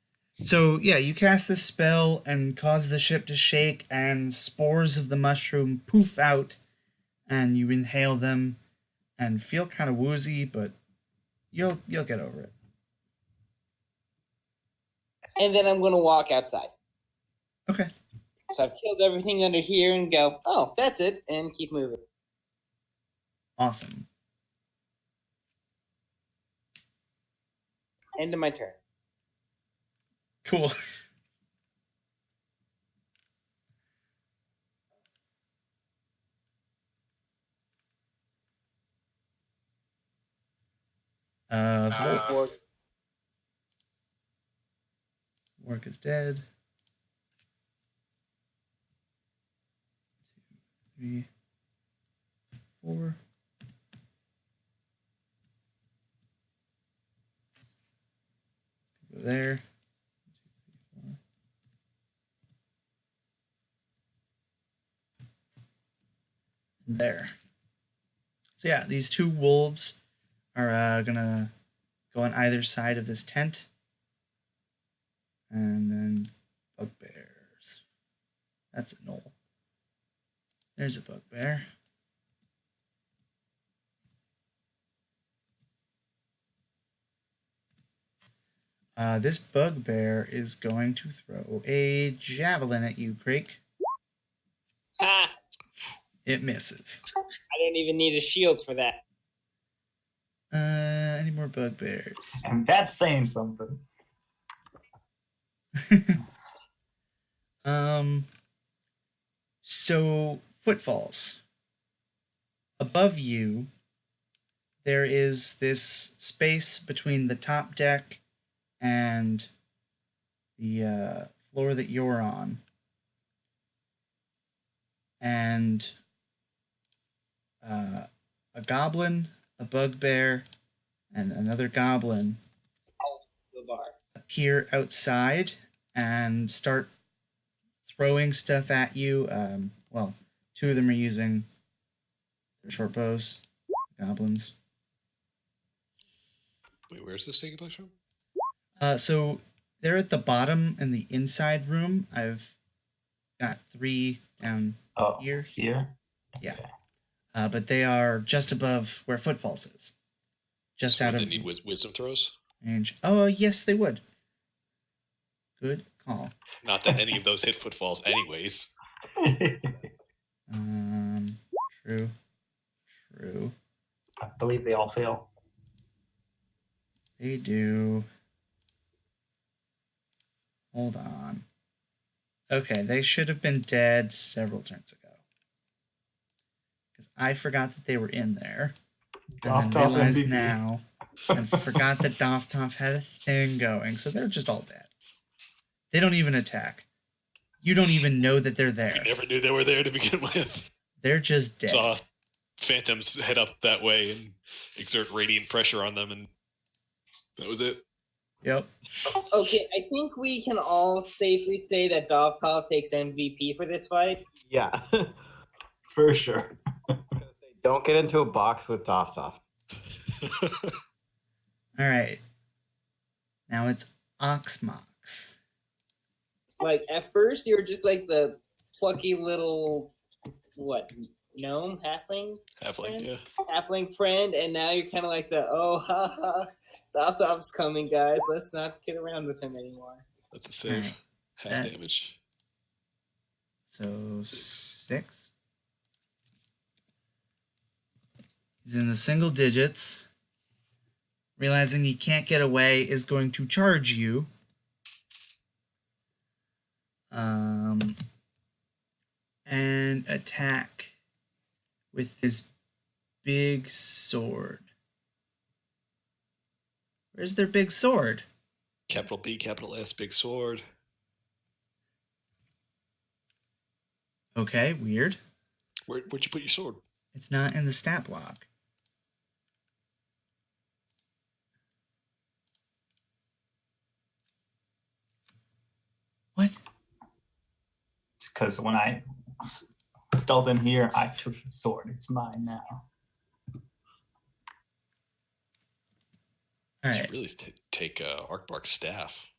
So, yeah, you cast this spell and cause the ship to shake, and spores of the mushroom poof out, and you inhale them and feel kind of woozy, but you'll get over it. And then I'm going to walk outside. Okay. So I've killed everything under here and go, oh, that's it, and keep moving. Awesome. End of my turn. Cool. Wolf. Work is dead. 3, 4. Go there. There. So yeah, these two wolves are gonna go on either side of this tent. And then bugbears. That's a knoll. There's a bugbear. This bugbear is going to throw a javelin at you, Krake. Ah, It misses. I don't even need a shield for that. Any more bugbears? And that's saying something. So footfalls. Above you, there is this space between the top deck and the floor that you're on. And a goblin, a bugbear, and another goblin The bar. appear outside and start throwing stuff at you. Well, two of them are using their short bows, goblins. Wait, where's this taking place from? So they're at the bottom in the inside room. I've got 3 down Oh, here. here? Yeah. Okay. But they are just above where footfalls is. Just So out would of they need wisdom throws? range. Oh, yes, they would. Good call. Not that any of those hit footfalls, anyways. True. True. I believe they all fail. They do. Hold on. Okay, they should have been dead several turns ago. Because I forgot that they were in there. And then realized MVP. now. And forgot that Doftov had a thing going. So they're just all dead. They don't even attack. You don't even know that they're there. We never knew they were there to begin with. They're just dead. Saw phantoms head up that way and exert radiant pressure on them, and that was it. Yep. Okay, I think we can all safely say that Dovtov takes MVP for this fight. Yeah. For sure. Don't get into a box with Toff. All right. Now it's Oxmox. Like, at first, you were just like the plucky little, what, gnome? Halfling? Halfling, yeah. Halfling friend, and now you're kind of like the, oh, haha, Dovtov's coming, guys. Let's not kid around with him anymore. That's a save. Alright. Half That- damage. So 6. He's in the single digits. Realizing he can't get away, is going to charge you. And attack with his big sword. Where's their big sword? Capital B, capital S, big sword. Okay, weird. Where'd you put your sword? It's not in the stat block. What? It's because when I stealth in here, I took the sword. It's mine now. All You right. should really take Arkk Bark's staff.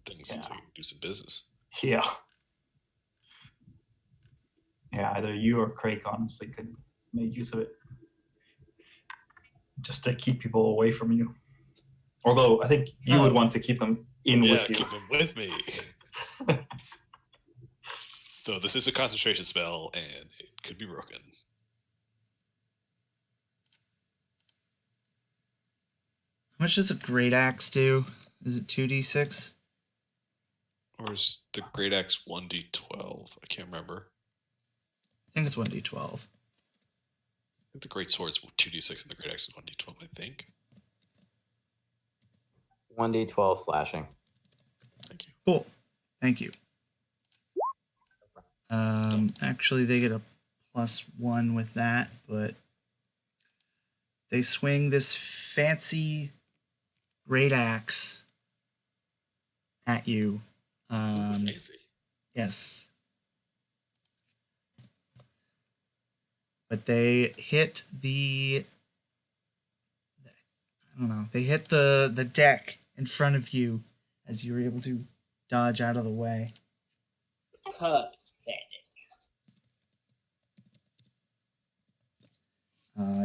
Things seems Yeah. like you can do some business. Yeah. Yeah, either you or Craig honestly could make use of it. Just to keep people away from you. Although I think you would want to keep them in Yeah, with you. keep them with me. Though this is a concentration spell, and it could be broken. How much does a great axe do? Is it 2d6? Or is the Great Axe 1d12? I can't remember. I think it's 1d12. I think the Great Sword's 2d6 and the Great Axe is 1d12, I think. 1d12 slashing. Thank you. Cool. Thank you. Actually, they get a +1 with that, but they swing this fancy great axe at you. Fancy. Yes. But they hit the, I don't know, they hit the deck in front of you as you were able to dodge out of the way.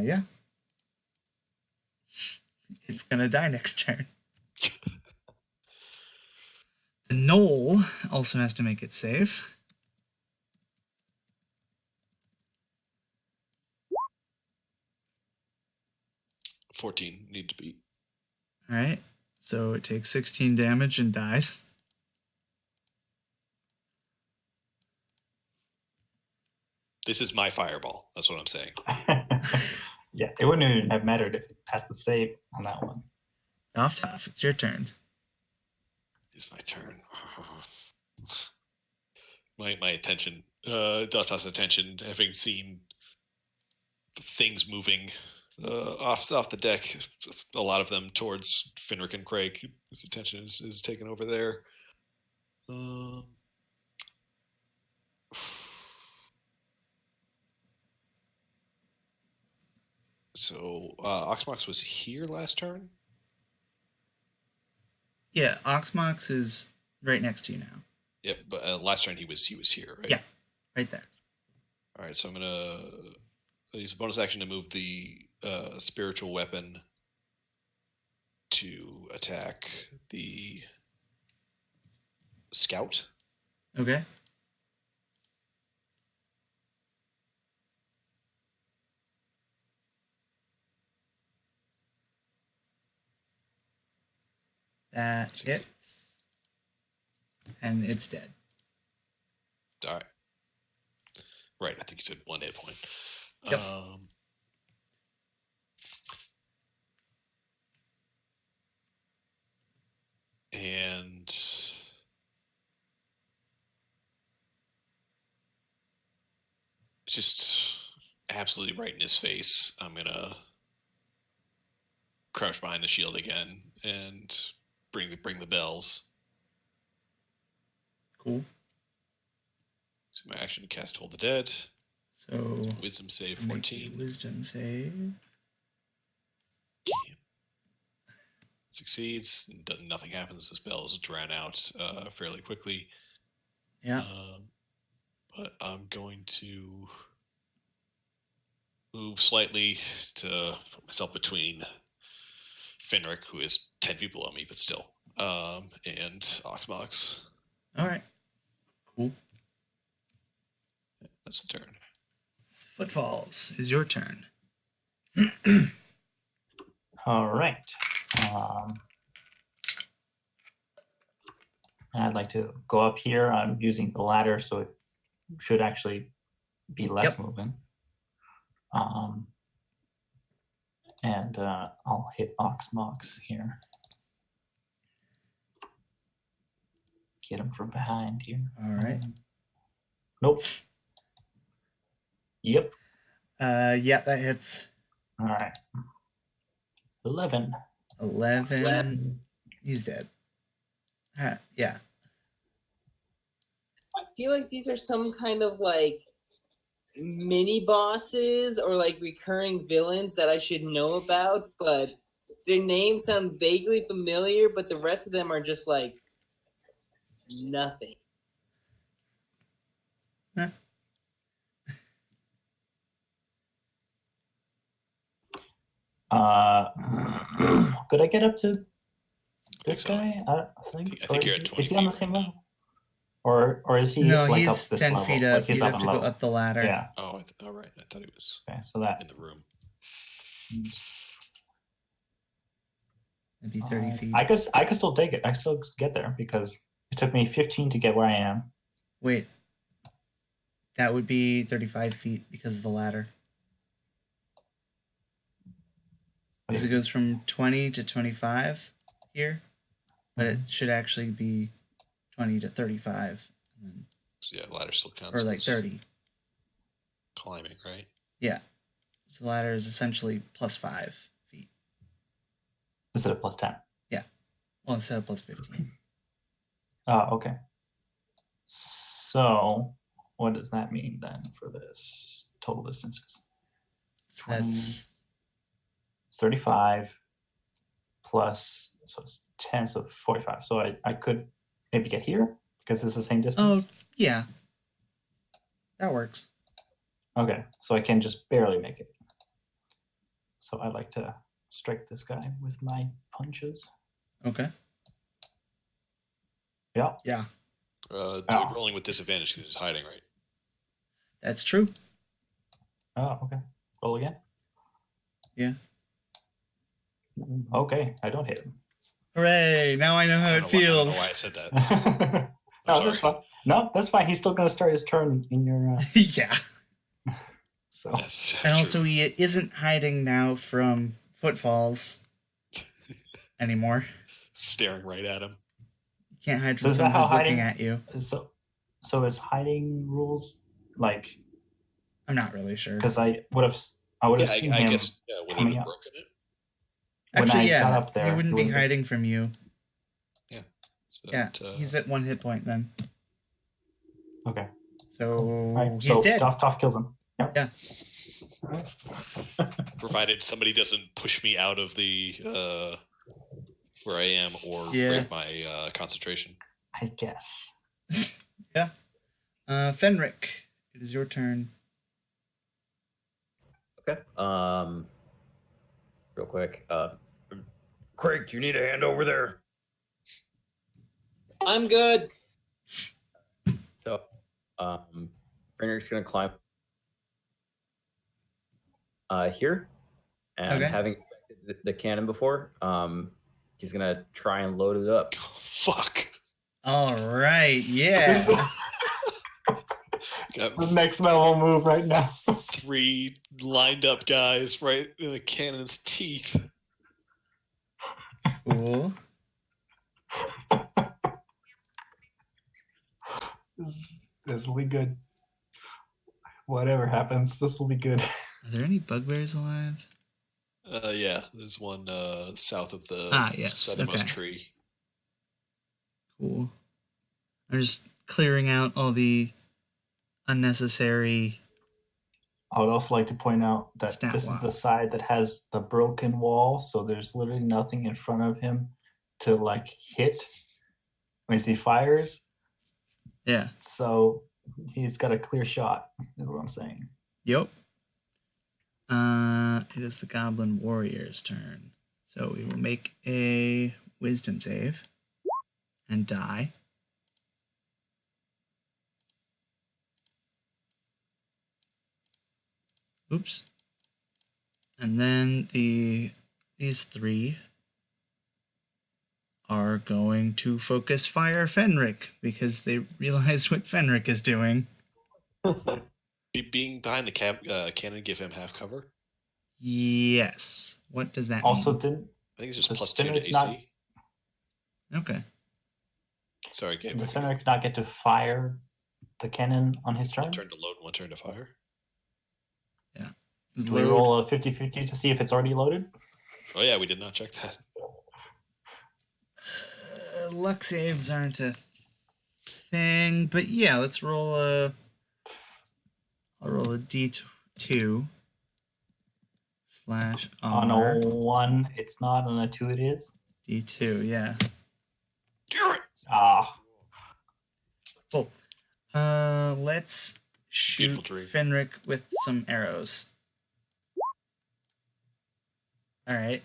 Yeah. It's gonna die next turn. The knoll also has to make it save. $14 need to beat. Alright. So it takes 16 damage and dies. This is my fireball. That's what I'm saying. Yeah, it wouldn't even have mattered if it passed the save on that one. Off, it's your turn. It's my turn. My attention, Dot's attention, having seen things moving off the deck, a lot of them towards Finrick and Craig. His attention is taken over there. So Oxmox was here last turn? Yeah, Oxmox is right next to you now. Yep, but last turn he was here, right? Yeah, right there. All right, so I'm gonna use a bonus action to move the spiritual weapon to attack the scout. Okay. That hits. And it's dead. All right. Right, I think you said 1 hit point. Yep. And just absolutely right in his face, I'm gonna crouch behind the shield again and bring the bells. Cool. So my action to cast Hold the Dead. So Wisdom save 14. Wisdom save. Succeeds. Nothing happens. The spells drown out fairly quickly. Yeah. But I'm going to move slightly to put myself between Finrick, who is 10 feet below me, but still, and Oxmox. All right. Cool. That's the turn. Footfalls is your turn. All right. I'd like to go up here. I'm using the ladder, so it should actually be less movement. And I'll hit Oxmox here. Get him from behind here. All right. Nope. Yep. Yeah, that hits. All right. 11. 11. He's dead. Yeah. I feel like these are some kind of like mini bosses or like recurring villains that I should know about, but their names sound vaguely familiar, but the rest of them are just like nothing. Huh. Could I get up to this so. guy? I think you're at 20 is he on the feet same right level? Or is he No, like up he's this 10 level? feet up. Like he's You'd up have a to go level. up the ladder. Yeah. Oh, all right. I thought he was Okay, so that in the room. It'd be 30 feet. I could still take it. I still get there because it took me 15 to get where I am. Wait. That would be 35 feet because of the ladder. Because it goes from 20 to 25 here, but it should actually be 20 to 35. So yeah, ladder still counts. Or like 30. climbing, right? Yeah. So the ladder is essentially plus 5 feet. Instead of plus 10. Yeah. Well, instead of plus 15. Okay. So what does that mean then for this total distances? So 20, that's 35 plus, so it's 10, so 45. So I could maybe get here because it's the same distance. yeah. That works. Okay, so I can just barely make it. So I like to strike this guy with my punches. Okay. Yeah. Yeah. Rolling with disadvantage because it's hiding, right? That's true. Oh, okay. Roll again. Yeah. Okay, I don't hit him. Hooray! Now I know how it I don't know why feels. I said that. No, sorry. that's fine. No, that's fine. He's still going to start his turn in your. Yeah. So. That's And true. also, he isn't hiding now from footfalls anymore. Staring right at him. You can't hide So from is that someone how who's looking hiding? at you. So is hiding rules like? I'm not really sure. Because I would have seen I him guess would coming have up. broken it. When Actually, I yeah, got up there, he wouldn't it be would've been- hiding from you. So Yeah, he's at 1 hit point then. Okay. So All right. he's So dead. Toph kills him. Yep. Yeah. provided somebody doesn't push me out of the where I am or Yeah. break my concentration. I guess. Yeah. Fenric, it is your turn. Okay. Real quick. Craig, do you need a hand over there? I'm good. So, Fenric's gonna climb here, and Okay. having expected the cannon before, he's gonna try and load it up. Fuck. All right. Yeah. Got The next level move right now. 3 lined up guys right in the cannon's teeth. Cool. This will be good. Whatever happens, this will be good. Are there any bugbears alive? Yeah, there's one south of the Yes, southernmost okay. tree. Cool. I'm just clearing out all the unnecessary. I would also like to point out that Stat this is the wild. side that has the broken wall, so there's literally nothing in front of him to like hit when he fires. Yeah. So he's got a clear shot, is what I'm saying. Yep. It is the Goblin Warrior's turn. So we will make a Wisdom save and die. Oops. And then these 3 are going to focus fire Fenric because they realize what Fenric is doing. Being behind the cannon give him half cover. Yes. What does that Also, mean? didn't I think it's just Does plus 2 to Fenric AC. not- Okay. Sorry, Gabe. does Fenric not get to fire the cannon on his One turn? turn to load, one turn to fire. Do we roll a 50-50 to see if it's already loaded? Oh yeah, we did not check that. Luck saves aren't a thing, but yeah, let's roll a. I'll roll a D2 / On R. a 1, it's not. On a 2, it is. D2, yeah. Damn it! Ah, Cool. Let's shoot Beautiful dream. Fenric with some arrows. All right.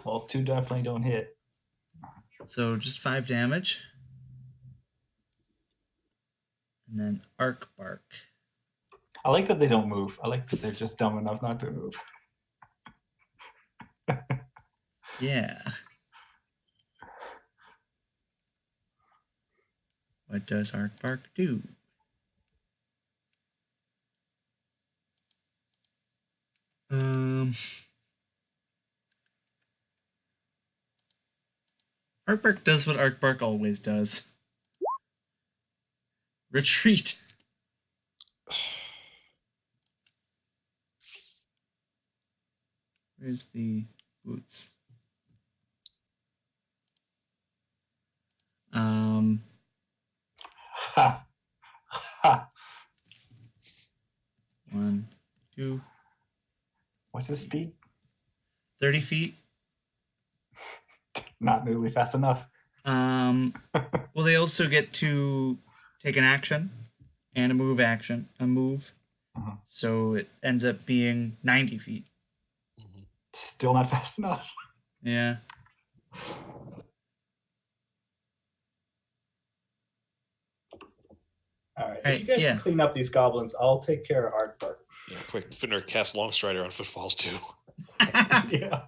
well, 2 definitely don't hit. So just 5 damage. And then Arkk Barkk. I like that they don't move. I like that they're just dumb enough not to move. Yeah. What does Arkk Barkk do? Arkk Barkk does what Arkk Barkk always does. Retreat. Where's the boots? Ha. Ha. 1, 2, What's his speed? 30 feet. Not nearly fast enough. Well, they also get to take an action and a move action, Mhm. So it ends up being 90 feet. Still not fast enough. Yeah. All right. Right, If you guys yeah. can clean up these goblins, I'll take care of Arkk Barkk. Yeah, quick. Finner cast Longstrider on Footfalls too. Yeah.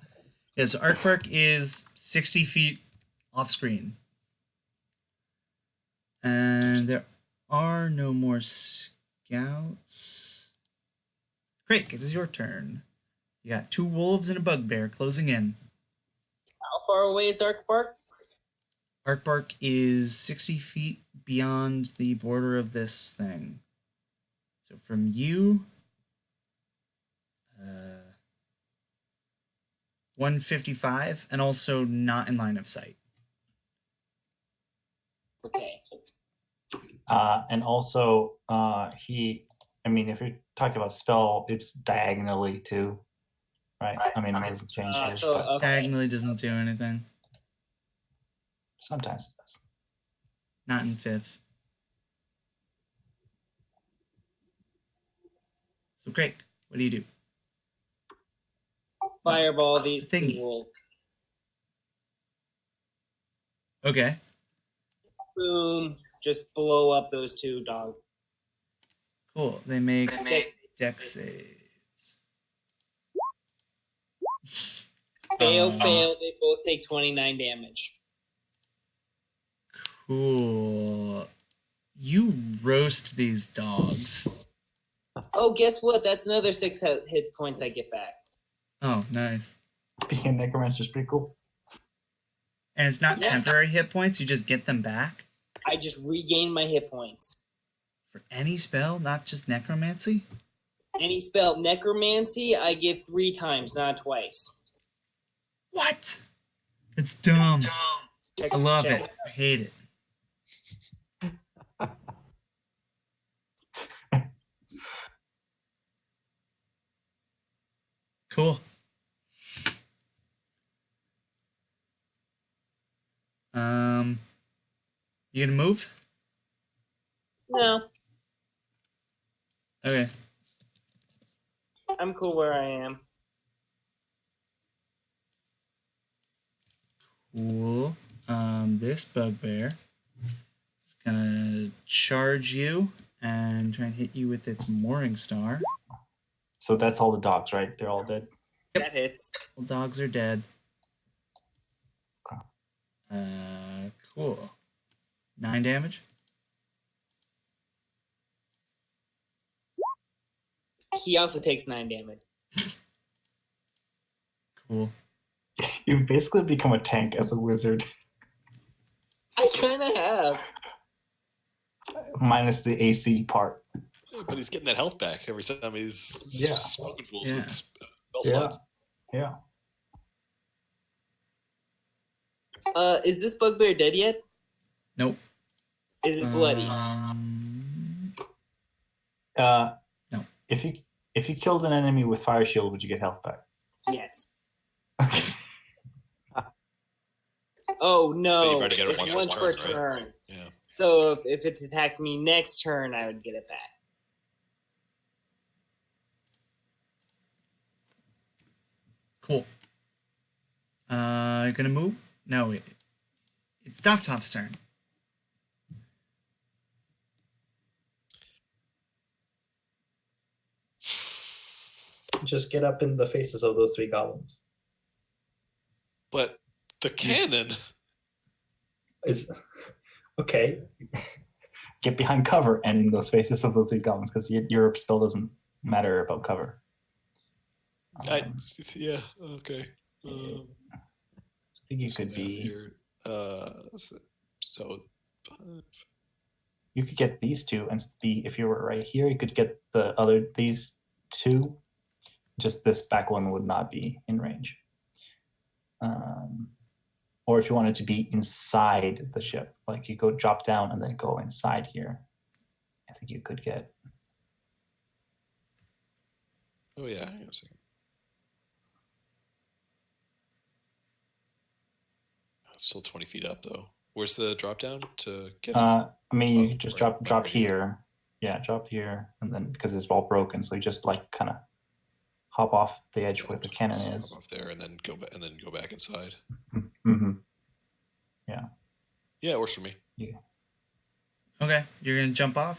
Yeah, so Arkk Barkk is 60 feet off screen. And there are no more scouts. Great, it is your turn. You got 2 wolves and a bugbear closing in. How far away is Arkk Barkk? Arkk Barkk is 60 feet beyond the border of this thing. So from you, 155, and also not in line of sight. Okay. And also, if you're talking about spell, it's diagonally too, right? I mean, it doesn't change much, but Okay. Diagonally doesn't do anything. sometimes it does. Not in fifths. So great. What do you do? Fireball these Thingy. 2 wolves. Okay. Boom. Just blow up those 2 dogs. Cool. They make dex saves. Fail. They both take 29 damage. Cool. You roast these dogs. Oh, guess what? That's another 6 hit points I get back. Oh, nice. Being a necromancer is pretty cool. And it's not Yeah. temporary hit points, you just get them back? I just regain my hit points. For any spell, not just necromancy? Any spell. Necromancy, I get 3 times, not twice. What? It's dumb. Check, I love check. it. I hate it. Cool. You gonna move? No, Okay. I'm cool where I am. Cool. This bugbear is gonna charge you and try and hit you with its mooring star. So that's all the dogs, right? They're all dead. That hits. All dogs are dead. Okay. Cool. 9 damage. He also takes 9 damage. Cool. You basically become a tank as a wizard, I kind of have. minus the AC part. But he's getting that health back every time he's Yeah. smoking fools Yeah. with spell Yeah. slots. Yeah. Is this bugbear dead yet? Nope. Is it bloody? No. No. If you killed an enemy with fire shield, would you get health back? Yes. Oh But no! you've already got it It's once once this per turn, right? turn. Yeah. So if it attacked me next turn, I would get it back. Cool. Gonna move? No, it's Top's turn. Just get up in the faces of those 3 goblins. But the cannon. Is okay. Get behind cover and in those faces of those 3 goblins, because your spell doesn't matter about cover. Yeah. Okay. I think you some could math be. here. So you could get these two, and if you were right here, you could get these two. Just this back one would not be in range. Or if you wanted to be inside the ship, like you go drop down and then go inside here, I think you could get. Oh yeah, hang on a second. It's still 20 feet up though. Where's the drop down to get it? I mean, you could just right drop here. here. Yeah, drop here, and then because it's all broken, so you just like kind of hop off the edge where the cannon is. Hop off there and then go back inside. Mm-hmm. Yeah, it works for me. Yeah. Okay, you're gonna jump off.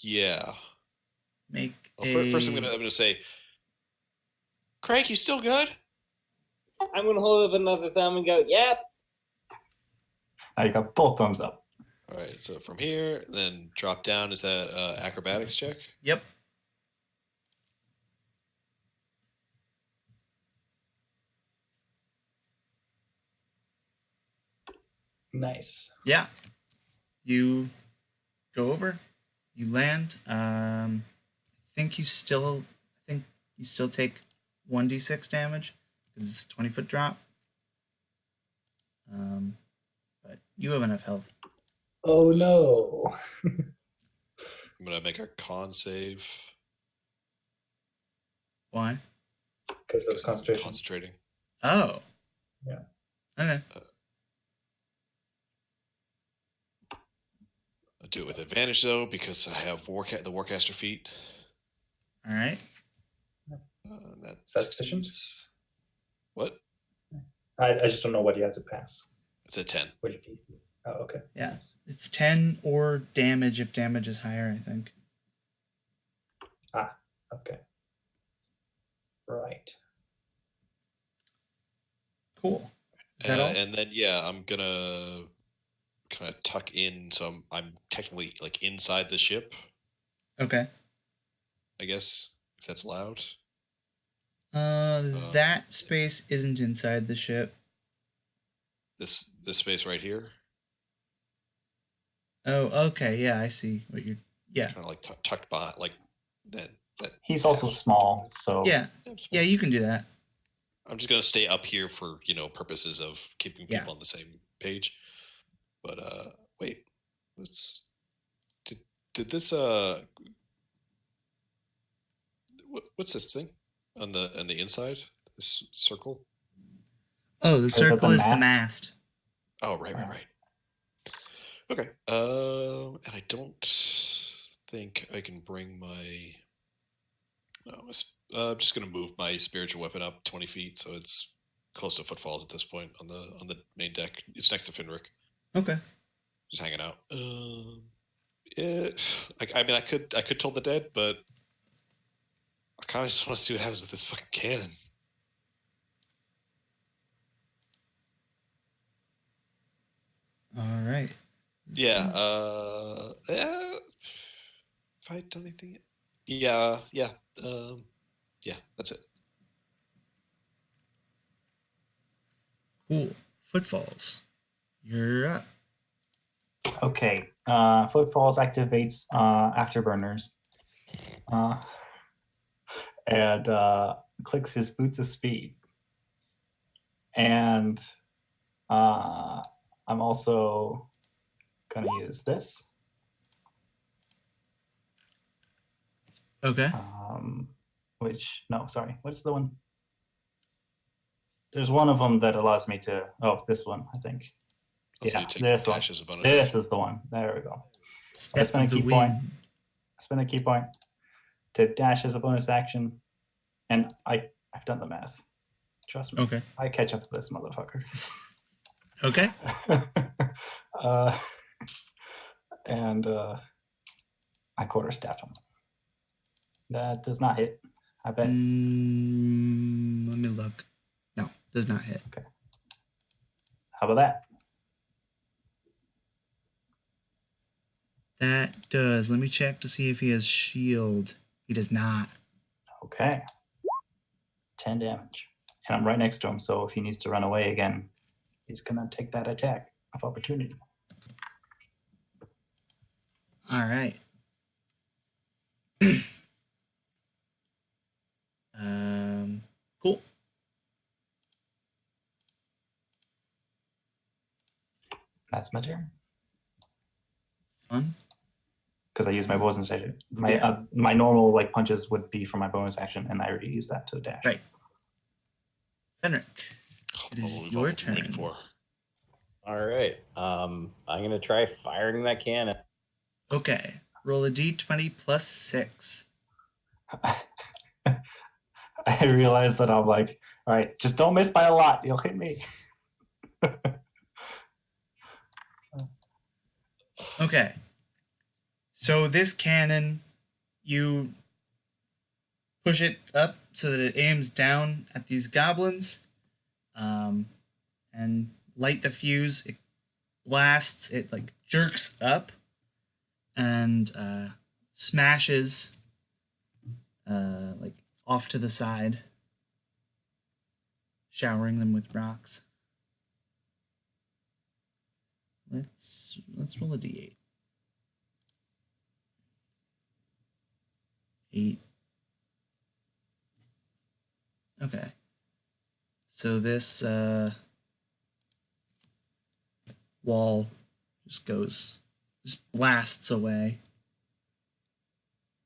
Yeah. Make First, I'm gonna say, Craig, you still good? I'm gonna hold up another thumb and go, yep. Now you got both thumbs up. All right, so from here, then drop down. Is that acrobatics check? Yep. Nice. Yeah. You go over. You land. I think you still take 1d6 damage because it's a 20-foot drop. But you have enough health. Oh no. I'm gonna make a con save Because Why? of because I'm concentration. concentrating. Oh. Yeah. Okay. I'll do it with advantage though because I have the Warcaster feat. All right. Is that sufficient? What? I just don't know what you have to pass. It's a 10. What did you do? Oh, okay. Yeah. Nice. It's 10 or damage if damage is higher, I think. Okay. Right. Cool. Is that all? And then I'm gonna kind of tuck in, so I'm technically like inside the ship, Okay. I guess, if that's allowed. That space isn't inside the ship. This space right here, Oh, okay. Yeah, I see what you're. Yeah. kind of like tucked behind, like that. He's also small, so Yeah. I'm small. Yeah, you can do that. I'm just gonna stay up here for purposes of keeping people Yeah. on the same page. But wait, did this what's this thing on the inside? This circle? Oh, the that circle the is the mast? mast. Oh, right. Okay. And I don't think I can bring my. No, I'm just gonna move my spiritual weapon up 20 feet, so it's close to footfalls at this point on the main deck. It's next to Finrick, Okay. just hanging out. Yeah, I mean, I could toll the dead, but I kind of just want to see what happens with this fucking cannon. All right. Yeah. Have I done anything yet? Yeah. Yeah. That's it. Cool. Footfalls. You're up. okay. Footfalls activates Afterburners, and clicks his Boots of Speed, and I'm also gonna use this. Okay. What's the one? There's one of them that allows me to. Oh, this one, I think. Also, Yeah, you take this one. dash as a bonus This action. is the one. There we go. Step spend a of the key point. wind. Spend a key point to dash as a bonus action, and I've done the math. Trust me. Okay. I catch up to this motherfucker. Okay. And I quarterstaff him. That does not hit. I bet. Let me look. No, does not hit. How about that? That does. Let me check to see if he has shield. He does not. Okay. 10 damage. And I'm right next to him, so if he needs to run away again, he's gonna take that attack of opportunity. All right. Cool. That's my turn. Fun. Because I use my bonus action. Yeah. My normal like punches would be for my bonus action, and I already used that to dash. Right. Fenric, it Oh, is we've your all been waiting turn. for. All right. I'm gonna try firing that cannon. Okay. Roll a d20 plus 6. I realized that I'm like, all right, just don't miss by a lot. You'll hit me. Okay. So this cannon, you push it up so that it aims down at these goblins, and light the fuse. It blasts. It like jerks up and smashes like off to the side, showering them with rocks. Let's roll a d8. 8. Okay. So this wall just blasts away.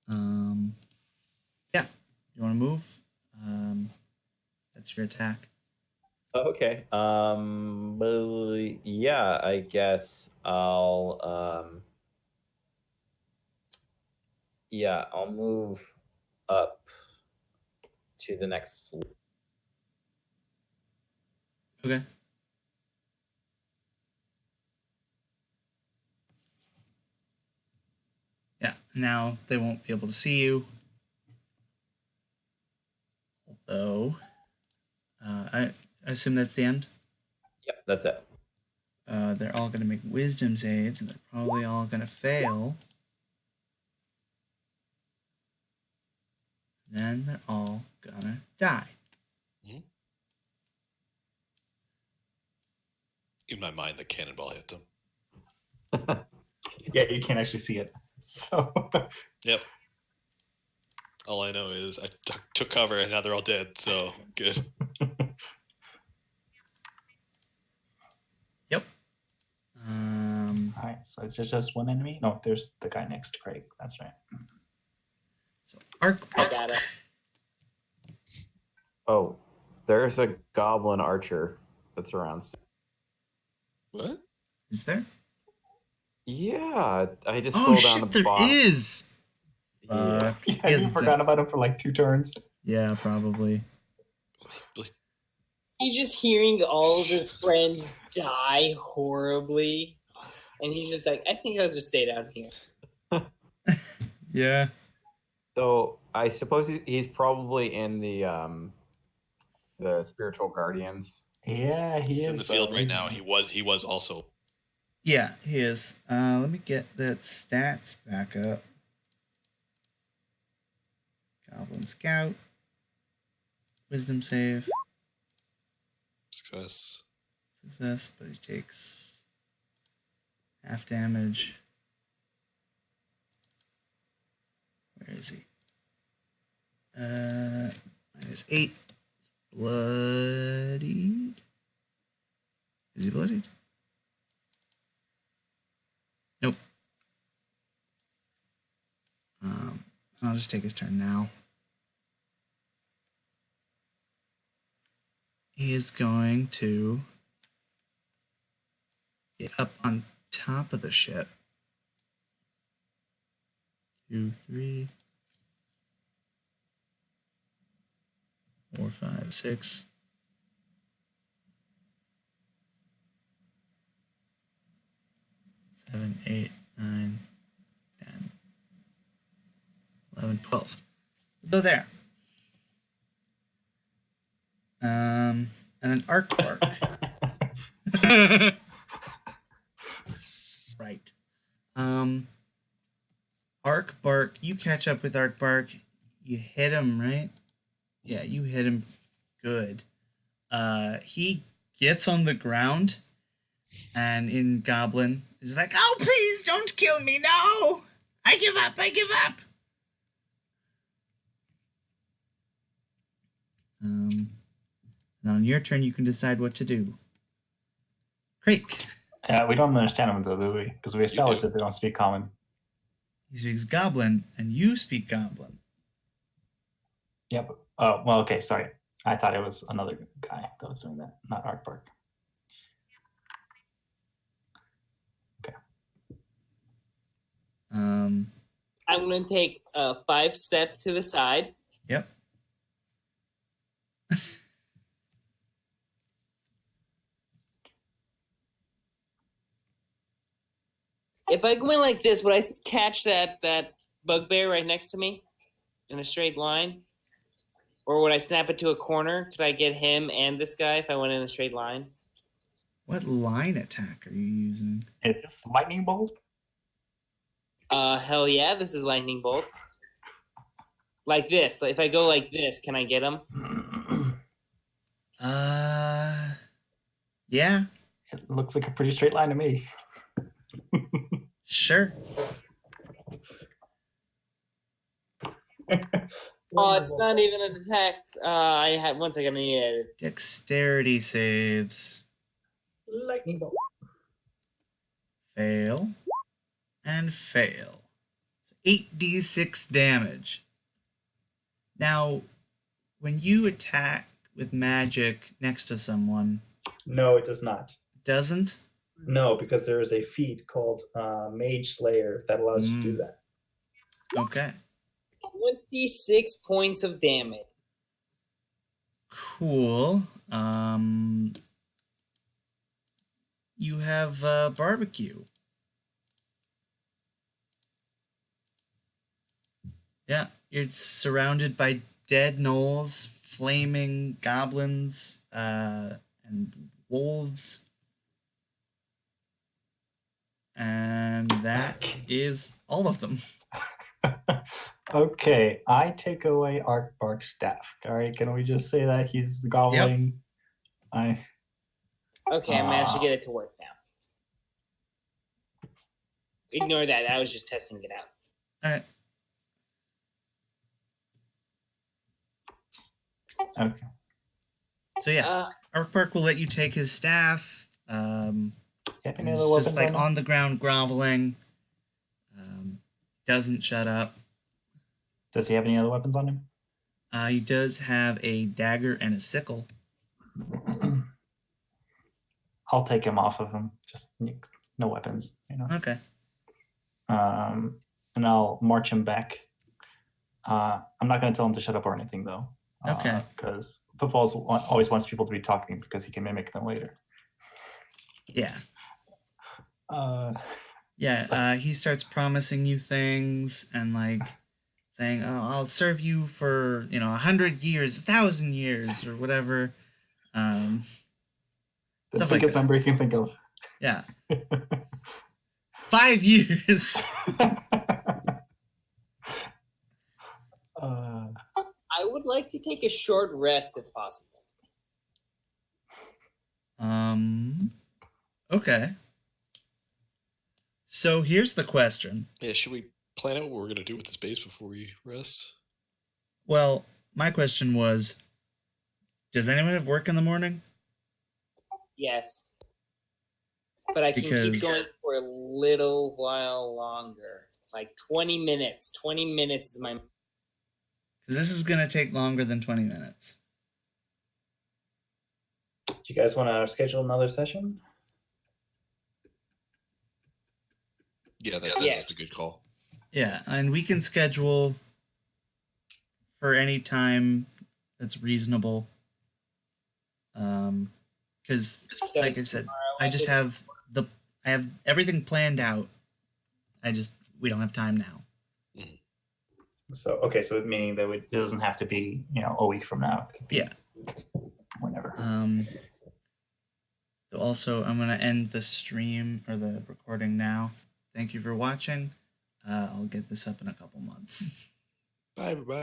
Yeah. You want to move? That's your attack. Okay. Yeah, I guess I'll I'll move up to the next. Okay. Yeah, now they won't be able to see you. Although, I assume that's the end. Yep, that's it. They're all going to make wisdom saves, and they're probably all going to fail. Then they're all going to die. In my mind, the cannonball hit them. Yeah, you can't actually see it. So. Yep. All I know is I took cover and now they're all dead. So good. Yep. All right. So is there just one enemy? No, there's the guy next to Craig. That's right. So Arkk I Barkk. got it. Oh, there's a goblin archer that's around. What? Is there? Yeah, I just Oh scrolled down shit! the There bottom. is. Yeah. Yeah, you forgot about him for like 2 turns. Yeah, probably. He's just hearing all of his friends die horribly, and he's just like, I think I'll just stay down here. Yeah. So I suppose he's probably in the spiritual guardians. Yeah, he He's is in the field though, right isn't now. he? He was also. Yeah, he is. Let me get that stats back up. Goblin Scout. Wisdom save. Success. Success, but he takes half damage. Where is he? -8. Bloodied. Is he bloodied? Nope. I'll just take his turn now. He is going to get up on top of the ship. 2, 3, 4, 5, 6. 7, 8, 9, 10, 11, 12. We'll go there. And then Arkk Barkk. Right. Arkk Barkk, you catch up with Arkk Barkk. You hit him, right? Yeah, you hit him good. He gets on the ground, and in Goblin is like, "Oh, please don't kill me, no!" I give up. I give up. Now on your turn, you can decide what to do. Crake. Yeah, we don't understand them though, do we? Because we established do. that they don't speak common. He speaks Goblin, and you speak Goblin. Yep. Oh, well, okay, sorry. I thought it was another guy that was doing that, not Arkk Barkk. Okay. I'm going to take 5 steps to the side. Yep. If I go in like this, would I catch that bugbear right next to me in a straight line? Or would I snap it to a corner? Could I get him and this guy if I went in a straight line? What line attack are you using? Is this lightning bolt? Hell yeah, this is lightning bolt. Like this. Like if I go like this, can I get him? Yeah. It looks like a pretty straight line to me. Sure. Oh, it's not even an attack. I had once I got an Dexterity saves. Lightning bolt. Fail. And fail. 8d6 damage. Now, when you attack with magic next to someone, No, it does not. doesn't? No, because there is a feat called Mage Slayer that allows you to do that. Okay. 26 points of damage. Cool. You have barbecue. Yeah, you're surrounded by dead gnolls, flaming goblins, and wolves. And that is all of them. Okay, I take away Arkk Barkk's staff. All right, can we just say that he's gobbling? Yep. Okay, I managed to get it to work now. Ignore that. I was just testing it out. All right. Okay. So yeah, Arkk Barkk will let you take his staff. Have any He's other weapons just like him? on the ground groveling. Doesn't shut up. Does he have any other weapons on him? He does have a dagger and a sickle. I'll take him off of him. Just no weapons, you know. Okay. And I'll march him back. I'm not going to tell him to shut up or anything, though. Okay. Because Footballs always wants people to be talking because he can mimic them later. Yeah. Yeah. So. He starts promising you things and like saying, "Oh, I'll serve you for 100 years, 1,000 years, or whatever." The stuff biggest like that. number you can think of. Yeah. 5 years. I would like to take a short rest if possible. Okay. So here's the question. Yeah, should we plan out what we're going to do with the space before we rest? Well, my question was, does anyone have work in the morning? Yes. But I can keep Because- going for a little while longer. Like 20 minutes. 20 minutes is my... Because this is going to take longer than 20 minutes. Do you guys want to schedule another session? Yeah, that's Yes. a good call. Yeah, and we can schedule for any time that's reasonable. Because, like I said, I just have I have everything planned out. We don't have time now. So, okay, so meaning that it doesn't have to be, a week from now. It could be Yeah. Whenever. So also, I'm going to end the stream or the recording now. Thank you for watching. I'll get this up in a couple months. Bye, everybody.